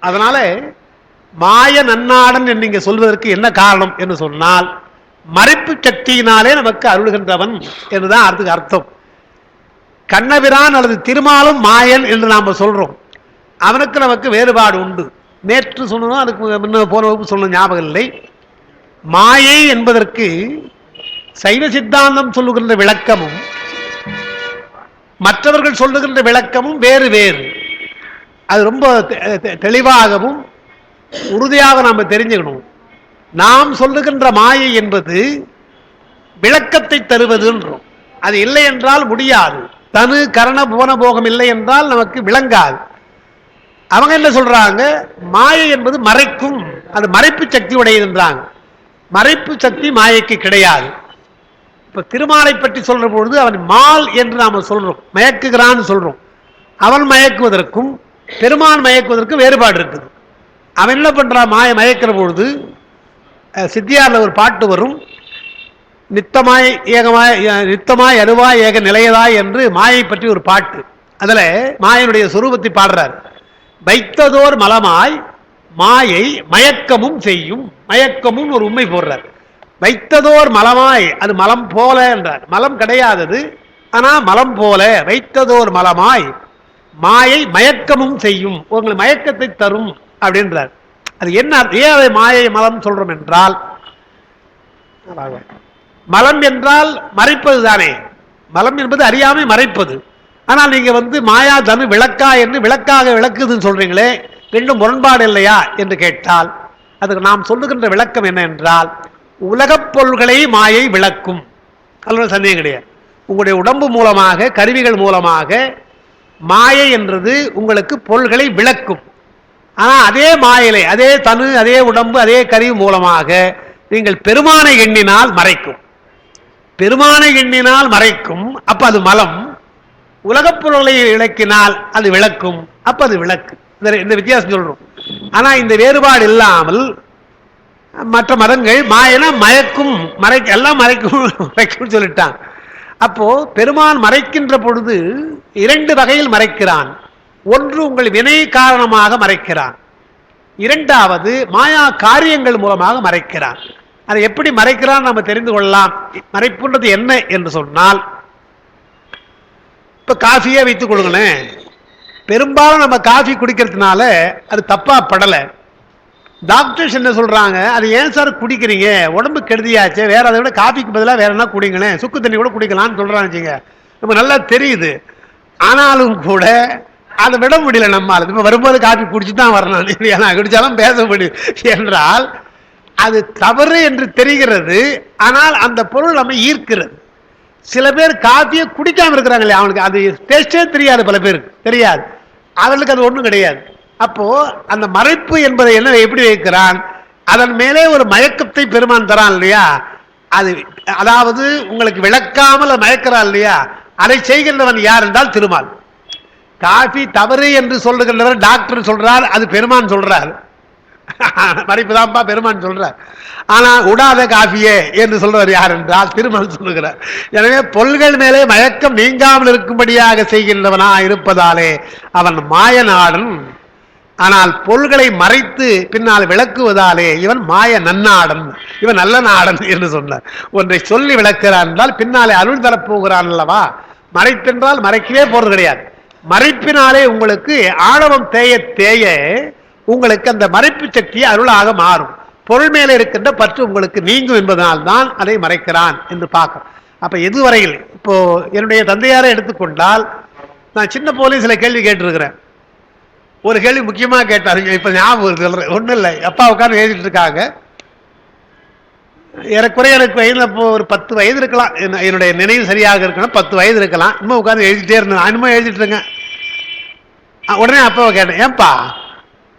[SPEAKER 1] அதனால மாய நன்னாடன் என்று இங்க சொல்வதற்கு என்ன காரணம் என்று சொன்னால், மறைப்பு சக்தியினாலே நமக்கு அருள்கின்றவன் என்றுதான் அதுக்கு அர்த்தம். கண்ணபிரான் அல்லது திருமாலும் மாயன் என்று நாம சொல்றோம். அவனுக்கு நமக்கு வேறுபாடு உண்டு. நேற்று சொன்னோம், அதுக்கு முன்ன போன வகுப்பு சொன்ன ஞாபகம் இல்லை. மாயை என்பதற்கு சைவ சித்தாந்தம் சொல்லுகின்ற விளக்கமும் மற்றவர்கள் சொல்லுகின்ற விளக்கமும் வேறு வேறு. அது ரொம்ப தெளிவாகவும் உறுதியாக நாம் தெரிஞ்சுக்கணும். நாம் சொல்லுகின்ற மாயை என்பது விளக்கத்தை தருவது என்றும், அது இல்லை என்றால் முடியாது. தனு கரண புவன போகம் இல்லை என்றால் நமக்கு விளங்காது. அவங்க என்ன சொல்றாங்க, மாயை என்பது மறைக்கும், அது மறைப்பு சக்தி உடையதுன்றாங்க. மறைப்பு சக்தி மாயைக்கு கிடையாது. இப்ப திருமாலை பற்றி சொல்ற பொழுது அவன் மால் என்று நாம சொல்றோம், மயக்குகிறான்னு சொல்றோம். அவன் மயக்குவதற்கும் பெருமான் மயக்குவதற்கும் வேறுபாடு இருக்குது. அவன் என்ன பண்றான், மாயை மயக்கிற பொழுது சித்தியார்ல ஒரு பாட்டு வரும், நித்தமாய் ஏகமாய் நித்தமாய் அருவாய் ஏக நிலையதாய் என்று மாயை பற்றி ஒரு பாட்டு. அதுல மாயனுடைய சொரூபத்தை பாடுறார். வைத்ததோர் மலமாய் மாயை மயக்கமும் செய்யும். மயக்கமும் ஒரு உண்மை போடுறார். வைத்ததோர் மலமாய், அது மலம் போல என்றார். மலம் கிடையாதது, ஆனா மலம் போல. வைத்ததோர் மலமாய் மாயை மயக்கமும் செய்யும், உங்களுக்கு மயக்கத்தை தரும் அப்படின்றார். அது என்ன, ஏன் அதை மாயை மலம் சொல்றோம் என்றால், மலம் என்றால் மறைப்பது தானே. மலம் என்பது அறியாமை மறைப்பது. ஆனால் நீங்க மாயா தனு விளக்கா என்று விளக்காக விளக்குதுன்னு சொல்றீங்களே, ரெண்டும் முரண்பாடு இல்லையா என்று கேட்டால், அதுக்கு நாம் சொல்லுகின்ற விளக்கம் என்ன என்றால், உலகப் பொருள்களை மாயை விளக்கும். அல்லது சந்தேகம் கிடையாது. உங்களுடைய உடம்பு மூலமாக, கருவிகள் மூலமாக மாயை என்றது உங்களுக்கு பொருள்களை விளக்கும். ஆனா அதே மாயிலை, அதே தனு, அதே உடம்பு, அதே கருவி மூலமாக நீங்கள் பெருமானை எண்ணினால் மறைக்கும். பெருமானை எண்ணினால் மறைக்கும், அப்ப அது மலம். உலகப் பொருளை விளக்கினால் அது விளக்கும், அப்ப அது விளக்கு. இந்த வித்தியாசம் சொல்றோம். ஆனா இந்த வேறுபாடு இல்லாமல் மற்ற மதங்கள் மாயனா மயக்கும், எல்லாம் மறைக்கும் சொல்லிட்டான். அப்போ பெருமான் மறைக்கின்ற பொழுது 2 வகையில் மறைக்கிறான். ஒன்று உங்கள் வினை காரணமாக மறைக்கிறான், இரண்டாவது மாயா காரியங்கள் மூலமாக மறைக்கிறான். அதை எப்படி மறைக்கிறான் நம்ம தெரிந்து கொள்ளலாம். மறைப்புன்றது என்ன என்று சொன்னால், இப்ப காஃபியே வைத்துக் கொள்ளுங்களேன். பெரும்பாலும் நம்ம காஃபி குடிக்கிறதுனால அது தப்பா படலை. டாக்டர்ஸ் என்ன சொல்றாங்க, அது ஏன் சார் குடிக்கிறீங்க, உடம்பு கெடுதியாச்சு, வேற அதை விட காபிக்கு பதிலாக வேற என்ன குடிங்களேன், சுக்கு தண்ணி கூட குடிக்கலாம்னு சொல்றாங்க. நம்ம நல்லா தெரியுது. ஆனாலும் கூட அதை விட முடியல நம்மால். இப்ப வரும்போது காபி குடிச்சு தான் வரணும், குடிச்சாலும் பேச முடியும் என்றால் அது தவறு என்று தெரிகிறது. ஆனால் அந்த பொருள் நம்ம ஈர்க்கிறது. சில பேர் காபியை குடிக்காம இருக்கிறாங்க இல்லையா, அவனுக்கு அது டேஸ்டே தெரியாது, பல பேருக்கு தெரியாது, அவர்களுக்கு அது ஒன்றும் கிடையாது. அப்போ அந்த மறைப்பு என்பதை என்ன எப்படி வைக்கிறான், அதன் மேலே ஒரு மயக்கத்தை பெருமான் தரான் இல்லையா, அது அதாவது உங்களுக்கு விளக்காமல் மயக்கிறான் இல்லையா, அதை செய்கின்றவன் யார் என்றால் திருமால். காபி தவறு என்று சொல்லுகின்றவர் டாக்டர் சொல்றார், அது பெருமான் சொல்றார். மறைப்புதான்ப்பா பெருமான் சொல்றார். ஆனா உடாத காபியே என்று சொல்றவர் யார் என்றால் திருமால் சொல்லுகிறார். எனவே பொருள்கள் மேலே மயக்கம் நீங்காமல் இருக்கும்படியாக செய்கின்றவனா இருப்பதாலே அவன் மாய நாடன். ஆனால் பொருள்களை மறைத்து பின்னால் விளக்குவதாலே இவன் மாய நன்னாடன், இவன் நல்ல நாடன் என்று சொன்னார். ஒன்றை சொல்லி விளக்கிறான் என்றால் பின்னாலே அருள் தரப்போகிறான் அல்லவா. மறைத்தென்றால் மறைக்கவே போறது கிடையாது. மறைப்பினாலே உங்களுக்கு ஆணவம் தேய தேய உங்களுக்கு அந்த மறைப்பு சக்தி அருளாக மாறும். பொருள் மேலே இருக்கின்ற பற்று உங்களுக்கு நீங்கும் என்பதனால் தான் அதை மறைக்கிறான் என்று பார்க்கிறோம். அப்ப எதுவரையில் இப்போ என்னுடைய தந்தையாரை எடுத்துக்கொண்டால், நான் சின்ன போலீஸ் சில கேள்வி கேட்டிருக்கிறேன். ஒரு கேள்வி முக்கியமாக கேட்டாருங்க, இப்ப ஞாபகம் சொல்றேன். ஒன்றும் இல்லை, அப்பா உட்காந்து எழுதிட்டு இருக்காங்க. ஏறக்குறைய எனக்கு வயதில் இப்போ ஒரு 10 வயது இருக்கலாம், என்னுடைய நினைவு சரியாக இருக்கணும், 10 வயது இருக்கலாம். இன்னும் உட்காந்து எழுதிட்டே இருந்தேன், இன்னமும் எழுதிட்டு இருக்கேன். உடனே அப்பாவை கேட்டேன், ஏன்பா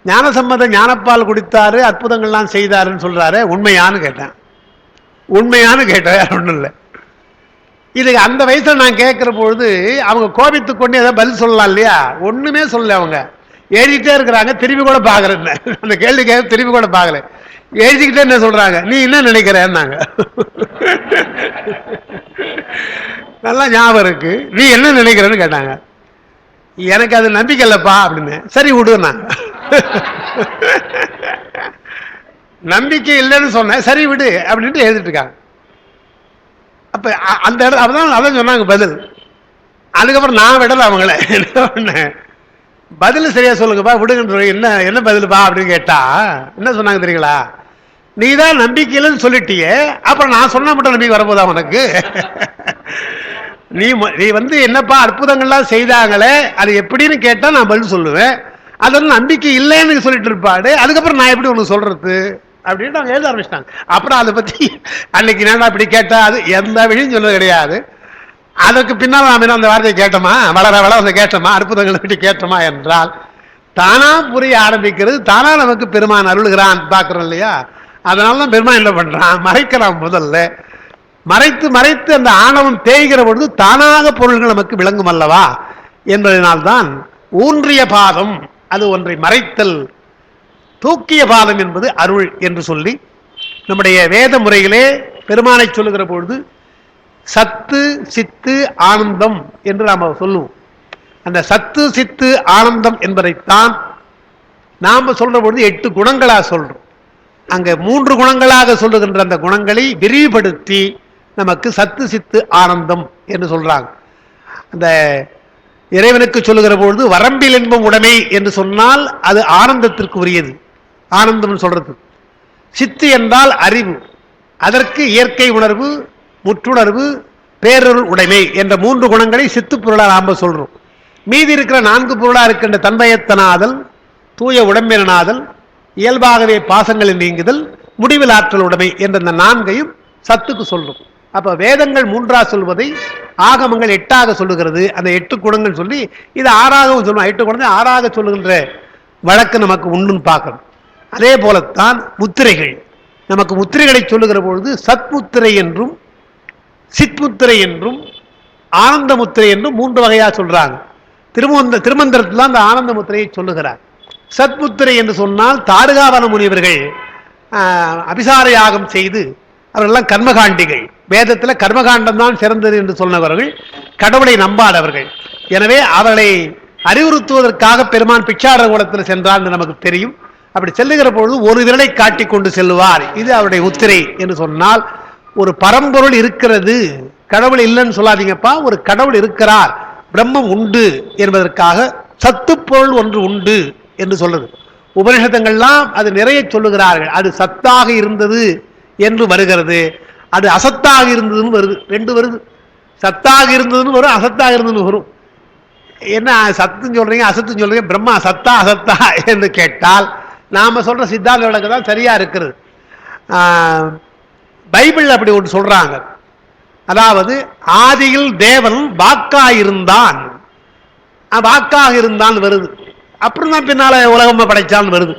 [SPEAKER 1] ஞானசம்பந்த ஞானப்பால் குடித்தாரு, அற்புதங்கள்லாம் செய்தாருன்னு சொல்றாரு, உண்மையானு கேட்டேன். உண்மையானு கேட்டேன், ஒன்றும் இல்லை. இதுக்கு அந்த வயசுல நான் கேட்கிற பொழுது அவங்க கோபித்து கொண்டு ஏதாவது பதில் சொல்லலாம் இல்லையா, ஒண்ணுமே சொல்லல. அவங்க எழுதிட்டே இருக்கிறாங்க, திரும்பி கூட பாக்குறேன். அந்த கேள்வி கேட்க திரும்பி கூட பாக்கல, எழுதிக்கிட்டே என்ன சொல்றாங்க, நீ என்ன நினைக்கிறேன்னாங்க. நல்லா ஞாபகம் இருக்கு. நீ என்ன நினைக்கிறேன்னு கேட்டாங்க. எனக்கு அது நம்பிக்கை இல்லப்பா அப்படின்னு. சரி விடுனாங்க. நம்பிக்கை இல்லைன்னு சொன்ன, சரி விடு அப்படின்ட்டு எழுதிட்டு இருக்காங்க. அப்ப அந்த இடம் அப்பதான் அதான் சொன்னாங்க பதில். அதுக்கப்புறம் நான் விடல அவங்கள. என்ன பதில் சரியா சொல்லுங்கப்பா, விடுங்க. என்ன என்ன பதிலுப்பா அப்படின்னு கேட்டா என்ன சொன்னாங்க தெரியுங்களா, நீ தான் நம்பிக்கையிலன்னு சொல்லிட்டியே, அப்புறம் நான் சொன்னா மட்டும் நம்பிக்கை வரப்போதா உனக்கு? நீ என்னப்பா அற்புதங்கள்லாம் செய்தாங்களே, அது எப்படின்னு கேட்டா நான் பதில் சொல்லுவேன். அதெல்லாம் நம்பிக்கை இல்லைன்னு சொல்லிட்டு இருப்பாடு, அதுக்கப்புறம் நான் எப்படி உனக்கு சொல்றது அப்படின்னு அவங்க எழுத ஆரம்பிச்சிட்டாங்க. அப்புறம் அதை பத்தி அன்னைக்கு நான் அப்படி கேட்டா அது எந்த வழியும் சொல்றது கிடையாது. அதற்கு பின்னால் நாம அந்த வார்த்தையை கேட்டோமா, வளர வளர கேட்டோமா, அற்புதங்களை பற்றி கேட்டோமா என்றால் தானா புரிய ஆரம்பிக்கிறது. தானா நமக்கு பெருமான் அருளுகிறான் பார்க்கிறோம் இல்லையா. அதனாலதான் பெருமான் என்ன பண்றான், மறைக்கிறான். முதல்ல மறைத்து மறைத்து அந்த ஆணவம் தேய்கிற பொழுது தானாக பொருள்கள் நமக்கு விளங்கும் அல்லவா என்பதனால்தான் ஊன்றிய பாதம், அது ஒன்றை மறைத்தல். தூக்கிய பாதம் என்பது அருள் என்று சொல்லி நம்முடைய வேத முறைகளே பெருமானை சொல்லுகிற பொழுது சத்து சித்து ஆனந்தம் என்று நாம சொல்லுவோம். அந்த சத்து சித்து ஆனந்தம் என்பதைத்தான் நாம சொல்ற பொழுது 8 குணங்களா சொல்றோம். அங்க 3 குணங்களாக சொல்லுகின்ற அந்த குணங்களை விரிவுபடுத்தி நமக்கு சத்து சித்து ஆனந்தம் என்று சொல்றாங்க. அந்த இறைவனுக்கு சொல்லுகிற பொழுது வரம்பில் இன்பம் உடைமை என்று சொன்னால் அது ஆனந்தத்திற்கு உரியது. ஆனந்தம் சொல்றது. சித்து என்றால் அறிவு, அதற்கு இயற்கை உணர்வு, முற்றுணர்வு, பேரருள் உடைமை என்ற 3 குணங்களை சித்து பொருளாக நாம சொல்றோம். மீதி இருக்கிற 4 பொருளா இருக்கின்ற தன்மயத்தனாதல், தூய உடம்பினாதல், இயல்பாகவே பாசங்களில் நீங்குதல், முடிவில் ஆற்றல் உடைமை என்ற இந்த 4ஐயும் சத்துக்கு சொல்றோம். அப்ப வேதங்கள் 3ஆ சொல்வதை ஆகமங்கள் 8ஆக சொல்லுகிறது. அந்த 8 குணங்கள் சொல்லி இது 6ஆகவும் சொல்லுவோம். 8 குணத்தை 6ஆக சொல்லுகின்ற வழக்கு நமக்கு உண்டுன்னு பார்க்கணும். அதே போலத்தான் முத்திரைகள். நமக்கு முத்திரைகளை சொல்லுகிற பொழுது சத்முத்திரை என்றும் சித்முத்திரை என்றும் ஆனந்த முத்திரை என்றும் 3 வகையா சொல்றாங்க. திருமந்திரத்தில் அந்த ஆனந்த முத்திரையை சொல்லுகிறார். சத்முத்திரை என்று சொன்னால் தாருகாவன முனிவர்கள் அபிசார யாகம் செய்து அவர்களெல்லாம் கர்மகாண்டிகள். வேதத்தில் கர்மகாண்டம் தான் சிறந்தது என்று சொன்னவர்கள், கடவுளை நம்பாதவர்கள். எனவே அவர்களை அறிவுறுத்துவதற்காக பெருமான் பிச்சார குலத்தில் சென்றார் என்று நமக்கு தெரியும். அப்படி செல்லுகிற பொழுது ஒரு விரலை காட்டி கொண்டு செல்லுவார். இது அவருடைய முத்திரை என்று சொன்னால் ஒரு பரம்பொருள் இருக்கிறது, கடவுள் இல்லைன்னு சொல்லாதீங்கப்பா, ஒரு கடவுள் இருக்கிறார், பிரம்மம் உண்டு என்பதற்காக சத்து பொருள் ஒன்று உண்டு என்று சொல்றது. உபனிஷதங்கள்லாம் அது நிறைய சொல்லுகிறார்கள். அது சத்தாக இருந்தது என்று வருகிறது, அது அசத்தாக இருந்ததுன்னு வருது, ரெண்டு வருது. சத்தாக இருந்ததுன்னு வரும், அசத்தாக இருந்ததுன்னு வரும். என்ன சத்துன்னு சொல்றீங்க, அசத்துன்னு சொல்றீங்க, பிரம்மா சத்தா அசத்தா என்று கேட்டால் நாம சொல்ற சித்தாந்த விளக்கம் தான் சரியா இருக்கிறது. பைபிள் அப்படி ஒன்று சொல்றாங்க. அதாவது ஆதியில் தேவன் வாக்காயிருந்தான், வாக்காக இருந்தான் வருது, அப்புறம் தான் பின்னால உலகமா படைச்சான் வருது.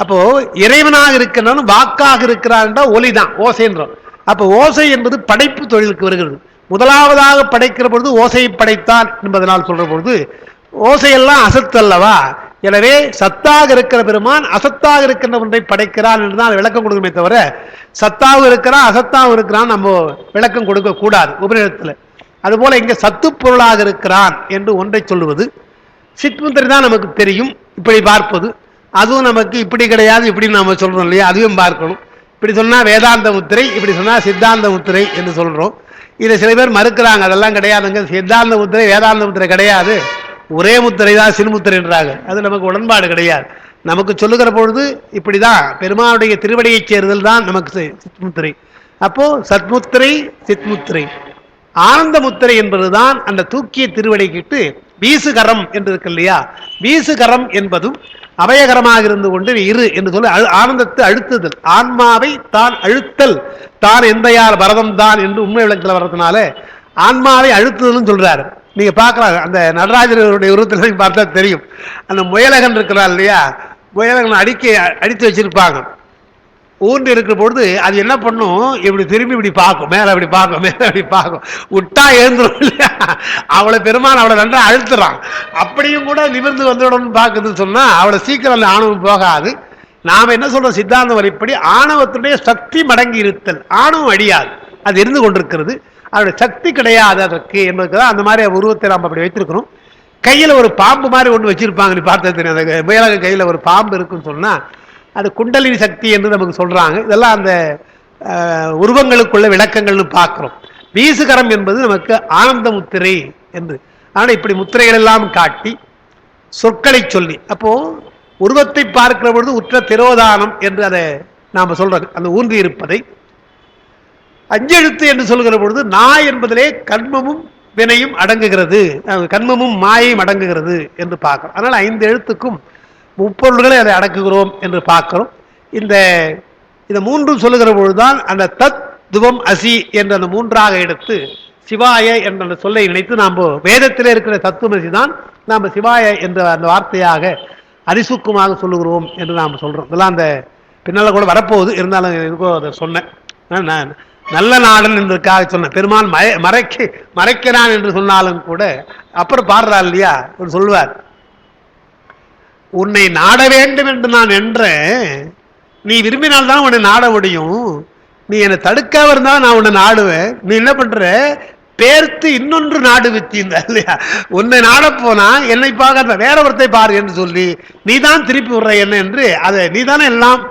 [SPEAKER 1] அப்போ இறைவனாக இருக்கிறான், வாக்காக இருக்கிறான் என்றால் ஒலிதான், ஓசைன்றோம். அப்போ ஓசை என்பது படைப்பு தொழிலுக்கு வருகிறது. முதலாவதாக படைக்கிற பொழுது ஓசையை படைத்தான் என்பதனால் சொல்ற பொழுது ஓசையெல்லாம் அசத்து அல்லவா. எனவே சத்தாக இருக்கிற பெருமான் அசத்தாக இருக்கின்ற ஒன்றை படைக்கிறான் என்றுதான் விளக்கம் கொடுக்குமே தவிர சத்தாக இருக்கிறான் அசத்தாக இருக்கிறான் நம்ம விளக்கம் கொடுக்க கூடாது உபநிடத்தில். அதுபோல இங்க சத்து பொருளாக இருக்கிறான் என்று ஒன்றை சொல்லுவது சித்முத்திரை தான் நமக்கு தெரியும். இப்படி பார்ப்பது அதுவும் நமக்கு இப்படி கிடையாது, இப்படி நாம சொல்றோம் இல்லையா, அதுவும் பார்க்கணும். இப்படி சொன்னா வேதாந்த முத்திரை, இப்படி சொன்னா சித்தாந்த முத்திரை என்று சொல்றோம். இதை சில பேர் மறுக்கிறாங்க, அதெல்லாம் கிடையாதுங்க, சித்தாந்த முத்திரை வேதாந்த முத்திரை கிடையாது, ஒரே முத்திரை தான் சிறுமுத்திரைன்றாங்க. அது நமக்கு உடன்பாடு கிடையாது. நமக்கு சொல்லுகிற பொழுது இப்படிதான் பெருமானுடைய திருவடியை சேருதல் தான் நமக்கு சித்முத்திரை. அப்போ சத்முத்திரை சித்முத்திரை. ஆனந்த முத்திரை என்பதுதான் அந்த தூக்கிய திருவடை கிட்டு வீசுகரம் என்று இருக்கு இல்லையா, வீசுகரம் என்பதும் அபயகரமாக இருந்து கொண்டு இரு என்று சொல்லி ஆனந்தத்தை அழுத்துதல், ஆன்மாவை தான் அழுத்தல், தான் எந்த யார் பரதம் தான் என்று உண்மை விளக்கத்தில் வர்றதுனால ஆன்மாவை அழுத்துதல்னு சொல்றாரு. நீங்க பார்க்கலாம் அந்த நடராஜருடைய உருவத்தில் பார்த்தா தெரியும். அந்த முயலகன் இருக்கிறார் இல்லையா, முயலகன் அடித்து வச்சிருப்பாங்க. ஊன்று இருக்கிற பொழுது அது என்ன பண்ணும், இப்படி திரும்பி இப்படி பார்க்கும், மேல அப்படி பார்க்கும், மேல அப்படி பார்க்கும், விட்டா எழுந்துடும் இல்லையா. அவளை பெருமான் அவளை நன்றா அழுத்துறான். அப்படியும் கூட நிமிர்ந்து வந்துடணும்னு பார்க்குதுன்னு சொன்னா அவளை சீக்கிரம் ஆணவம் போகாது. நாம என்ன சொல்றோம், சித்தாந்த வரைப்படி ஆணவத்துடைய சக்தி மடங்கி இருத்தல், ஆணவம் அழியாது, அது இருந்து கொண்டிருக்கிறது, அதோட சக்தி கிடையாது அதற்கு என்பதுதான் அந்த மாதிரி உருவத்தை நாம் அப்படி வைத்திருக்கிறோம். கையில ஒரு பாம்பு மாதிரி ஒன்று வச்சிருப்பாங்க, நீ பார்த்தா தெரியும். அந்த முயலக கையில ஒரு பாம்பு இருக்குன்னு சொன்னா அது குண்டலினி சக்தி என்று நமக்கு சொல்றாங்க. இதெல்லாம் அந்த உருவங்களுக்குள்ள விளக்கங்கள்னு பார்க்கிறோம். வீசுகரம் என்பது நமக்கு ஆனந்த முத்திரை என்று. ஆனால் இப்படி முத்திரைகள் எல்லாம் காட்டி சொற்களை சொல்லி, அப்போ உருவத்தை பார்க்கிற பொழுது உற்ற திரோதானம் என்று அதை நாம சொல்றது, அந்த ஊன்றி இருப்பதை அஞ்செழுத்து என்று சொல்கிற பொழுது நாய் என்பதிலே கண்மமும் வினையும் அடங்குகிறது, கண்மமும் மாயையும் அடங்குகிறது என்று பார்க்கிறோம். அதனால் 5 எழுத்துக்கும் முப்பொருள்களை அதை அடக்குகிறோம் என்று பார்க்கிறோம். இந்த மூன்றும் சொல்லுகிற பொழுதுதான் அந்த தத்துவம் அசி என்ற அந்த மூன்றாக எடுத்து சிவாய என்ற அந்த சொல்லை நினைத்து நாம் வேதத்திலே இருக்கிற தத்துவமசி தான் நாம் சிவாய என்ற அந்த வார்த்தையாக அதிசுக்குமாக சொல்லுகிறோம் என்று நாம் சொல்றோம். இதெல்லாம் அந்த பின்னால கூட வரப்போகுது, இருந்தாலும் எனக்கோ அதை சொன்னேன். நான் நல்ல நாடன் என்பதற்காக சொன்னேன். பெருமான் மறைக்கிறான் என்று சொன்னாலும் கூட அப்புறம் பாடுறா இல்லையா, சொல்லுவார், உன்னை நாட வேண்டும் என்று நான் என்ற, நீ விரும்பினால்தான் உன்னை நாட முடியும், நீ என்னை தடுக்காம இருந்தா நான் உன்னை நாடுவேன், நீ என்ன பண்ற பேர்த்து இன்னொன்று நாடு வித்திருந்த இல்லையா, உன்னை நாட போனா என்னை பார்க்க வேற ஒருத்தை பாரு என்று சொல்லி நீ தான் திருப்பி விடுற என்ன என்று, அதை நீ தானே எல்லாம்,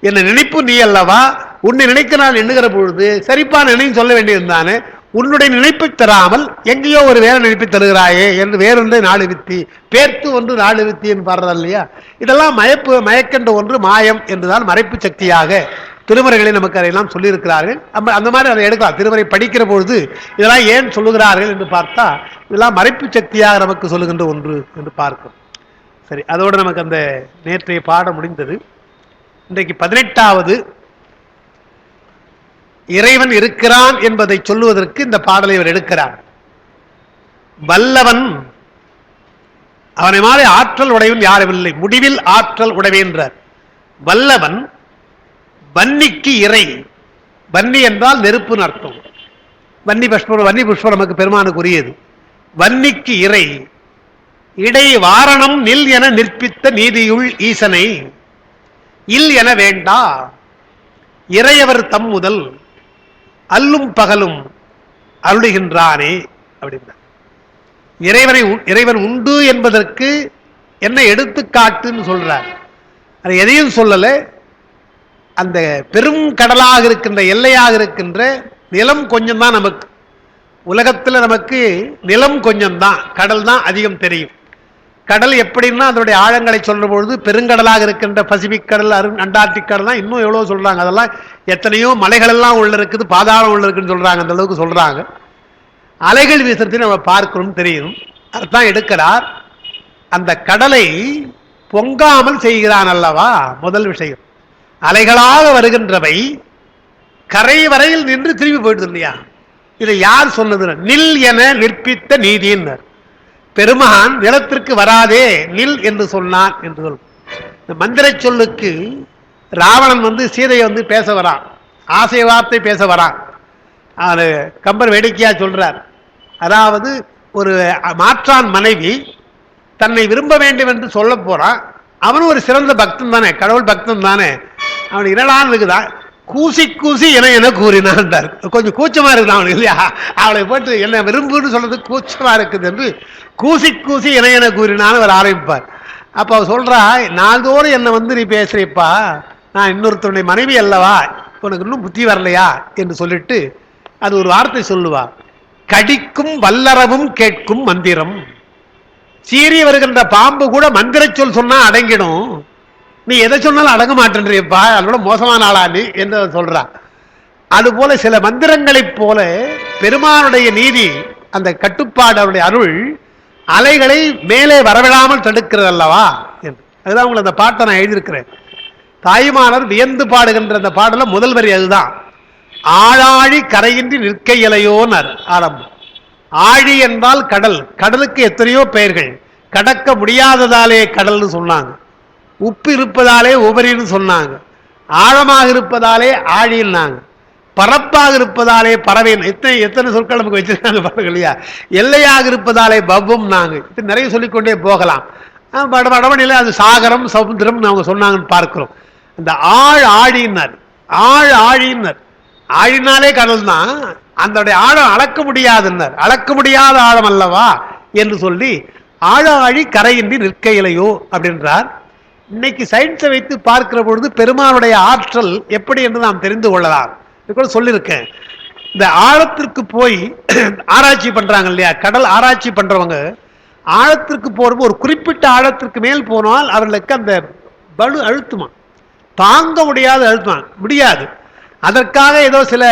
[SPEAKER 1] என்னை நினைப்பு நீ அல்லவா, உன்னை நினைக்க நான் எண்ணுகிற பொழுது சரிப்பா நினைவு சொல்ல வேண்டியிருந்தானே, உன்னுடைய நினைப்பை தராமல் எங்கேயோ ஒரு வேற நினைப்பை தருகிறாயே என்று வேறொன்றை நாடு வித்தி, பேர்த்து ஒன்று நாடு வித்தி என்று பாடுறது இல்லையா. இதெல்லாம் மயக்கென்ற ஒன்று மாயம் என்றுதான் மறைப்பு சக்தியாக திருமறைகளை நமக்கு அதையெல்லாம் சொல்லியிருக்கிறார்கள். அந்த மாதிரி அதை எடுக்கலாம். திருமறை படிக்கிற பொழுது இதெல்லாம் ஏன் சொல்லுகிறார்கள் என்று பார்த்தா இதெல்லாம் மறைப்பு சக்தியாக நமக்கு சொல்லுகின்ற ஒன்று என்று பார்க்கும். சரி, அதோடு நமக்கு அந்த நேற்றைய பாடம் முடிந்தது. இன்றைக்கு 18வது இறைவன் இருக்கிறான் என்பதை சொல்லுவதற்கு இந்த பாடலை இவர் எடுக்கிறார். வல்லவன், அவனை மாதிரி ஆற்றல் உடையவன் யாரும் இல்லை, முடிவில் ஆற்றல் உடையவென்றார். வல்லவன் வன்னிக்கு இறை, வன்னி என்றால் நெருப்புன்னு அர்த்தம். வன்னி புஷ்பம் நமக்கு பெருமானுக்கு உரியது. வன்னிக்கு இறை, இடை வாரணம் நில் என நிற்பித்த நீதியுள் ஈசனை இல் என வேண்டா, இறையவர் தம் முதல் அல்லும் பகலும் அருளுகின்றானே அப்படின்னா, இறைவன் உண்டு என்பதற்கு என்ன எடுத்துக்காட்டுன்னு சொல்றார். அது எதையும் சொல்லல. அந்த பெரும் கடலாக இருக்கின்ற, எல்லையாக இருக்கின்ற நிலம் கொஞ்சம் தான் நமக்கு, உலகத்தில் நமக்கு நிலம் கொஞ்சம் தான், கடல் தான் அதிகம் தெரியும். கடல் எப்படின்னா அதனுடைய ஆழங்களை சொல்ற பொழுது பெருங்கடலாக இருக்கின்ற பசிபிக் கடல், அண்டார்டிக் கடல் தான் இன்னும் எவ்வளவு சொல்றாங்க. அதெல்லாம் எத்தனையோ மலைகள் எல்லாம் உள்ள இருக்குது, பாதாளம் உள்ள இருக்குன்னு சொல்றாங்க. அந்த அளவுக்கு சொல்றாங்க. அலைகள் வீசுறதையும் நம்ம பார்க்கணும், தெரியும். அதுதான் எடுக்கிறார். அந்த கடலை பொங்காமல் செய்கிறான் அல்லவா முதல் விஷயம். அலைகளாக வருகின்றவை கரை வரையில் நின்று திரும்பி போயிடுது இல்லையா? இதை யார் சொன்னது? நில் என நிற்பித்த நீதியினர். பெருமான் நிலத்திற்கு வராதே நில் என்று சொன்னான் என்று சொல். இந்த மந்திர சொல்லுக்கு ராவணன் சீதையை பேச வரான், ஆசை வார்த்தை பேச வரான். அது கம்பர் வேடிக்கையா சொல்றார். அதாவது ஒரு மாற்றான் மனைவி தன்னை விரும்ப வேண்டும் என்று சொல்ல போறான். அவனும் ஒரு சிறந்த பக்தன் தானே, கடவுள் பக்தன் தானே. அவனுக்கு இரண்டான் இருக்குதா, கூசி கூசி என கூறினான். கொஞ்சம் கூச்சமா இருக்குது அவனுக்கு இல்லையா? அவளை போட்டு என்ன விரும்புன்னு சொல்றது கூச்சமா இருக்குது என்று கூசி கூசி என கூறினான்னு அவர் ஆரம்பிப்பார். அப்ப அவர் சொல்றா, நாள்தோறும் என்னை நீ பேசுறப்பா, நான் இன்னொருத்தருடைய மனைவி அல்லவா, உனக்கு இன்னும் புத்தி வரலையா என்று சொல்லிட்டு அது ஒரு வார்த்தை சொல்லுவா, கடிக்கும் வல்லறவும் கேட்கும் மந்திரம். சீறி வருகின்ற பாம்பு கூட மந்திர சொல் சொன்னா அடங்கிடும், நீ எதை சொன்னாலும் அடங்க மாட்டேன்றியப்பா, அதோட மோசமான ஆளா நீ என்று சொல்றா. அதுபோல சில மந்திரங்களைப் போல பெருமானுடைய நீதி, அந்த கட்டுப்பாடு, அவருடைய அருள் அலைகளை மேலே வரவிடாமல் தடுக்கிறது அல்லவா என்று. அதுதான் உங்களை அந்த பாட்டை நான் எழுதியிருக்கிறேன். தாய்மானர் வியந்து பாடுகின்ற அந்த பாடல முதல் வரி அதுதான். ஆழாழி கரையின்றி நிற்க இலையோனர் ஆரம்பம். ஆழி என்றால் கடல், கடலுக்கு எத்தனையோ பெயர்கள். கடக்க முடியாததாலே கடல்னு சொன்னாங்க, உப்பு இருப்பதாலே உபரின்னு சொன்னாங்க, ஆழமாக இருப்பதாலே ஆழின்னாங்க, பரப்பாக இருப்பதாலே பறவைன். எத்தனை சொற்கள் நமக்கு வச்சிருக்காங்க பாருங்க இல்லையா? எல்லையாக இருப்பதாலே பவ்வும் நாங்க. இது நிறைய சொல்லிக்கொண்டே போகலாம். வடமணியில அது சாகரம் சமுத்திரம் அவங்க சொன்னாங்கன்னு பார்க்கிறோம். இந்த ஆழியினர், ஆழியினர், ஆழினாலே கடல் தான். அந்த ஆழம் அளக்க முடியாதுன்னர், அளக்க முடியாத ஆழம் அல்லவா என்று சொல்லி ஆழி கரையின்றி நிற்கையிலையோ அப்படின்றார். இன்னைக்கு சயின்ஸை வைத்து பார்க்கிற பொழுது பெருமானுடைய ஆற்றல் எப்படி என்று நாம் தெரிந்து கொள்ளலாம். சொல்லியிருக்கேன். இந்த ஆழத்திற்கு போய் ஆராய்ச்சி பண்றாங்க இல்லையா, கடல் ஆராய்ச்சி பண்றவங்க ஆழத்திற்கு போறப்போ ஒரு குறிப்பிட்ட ஆழத்திற்கு மேல் போனால் அவர்களுக்கு அந்த பலு அழுத்துமா, தாங்க முடியாது, அழுத்துமா முடியாது. அதற்காக ஏதோ சில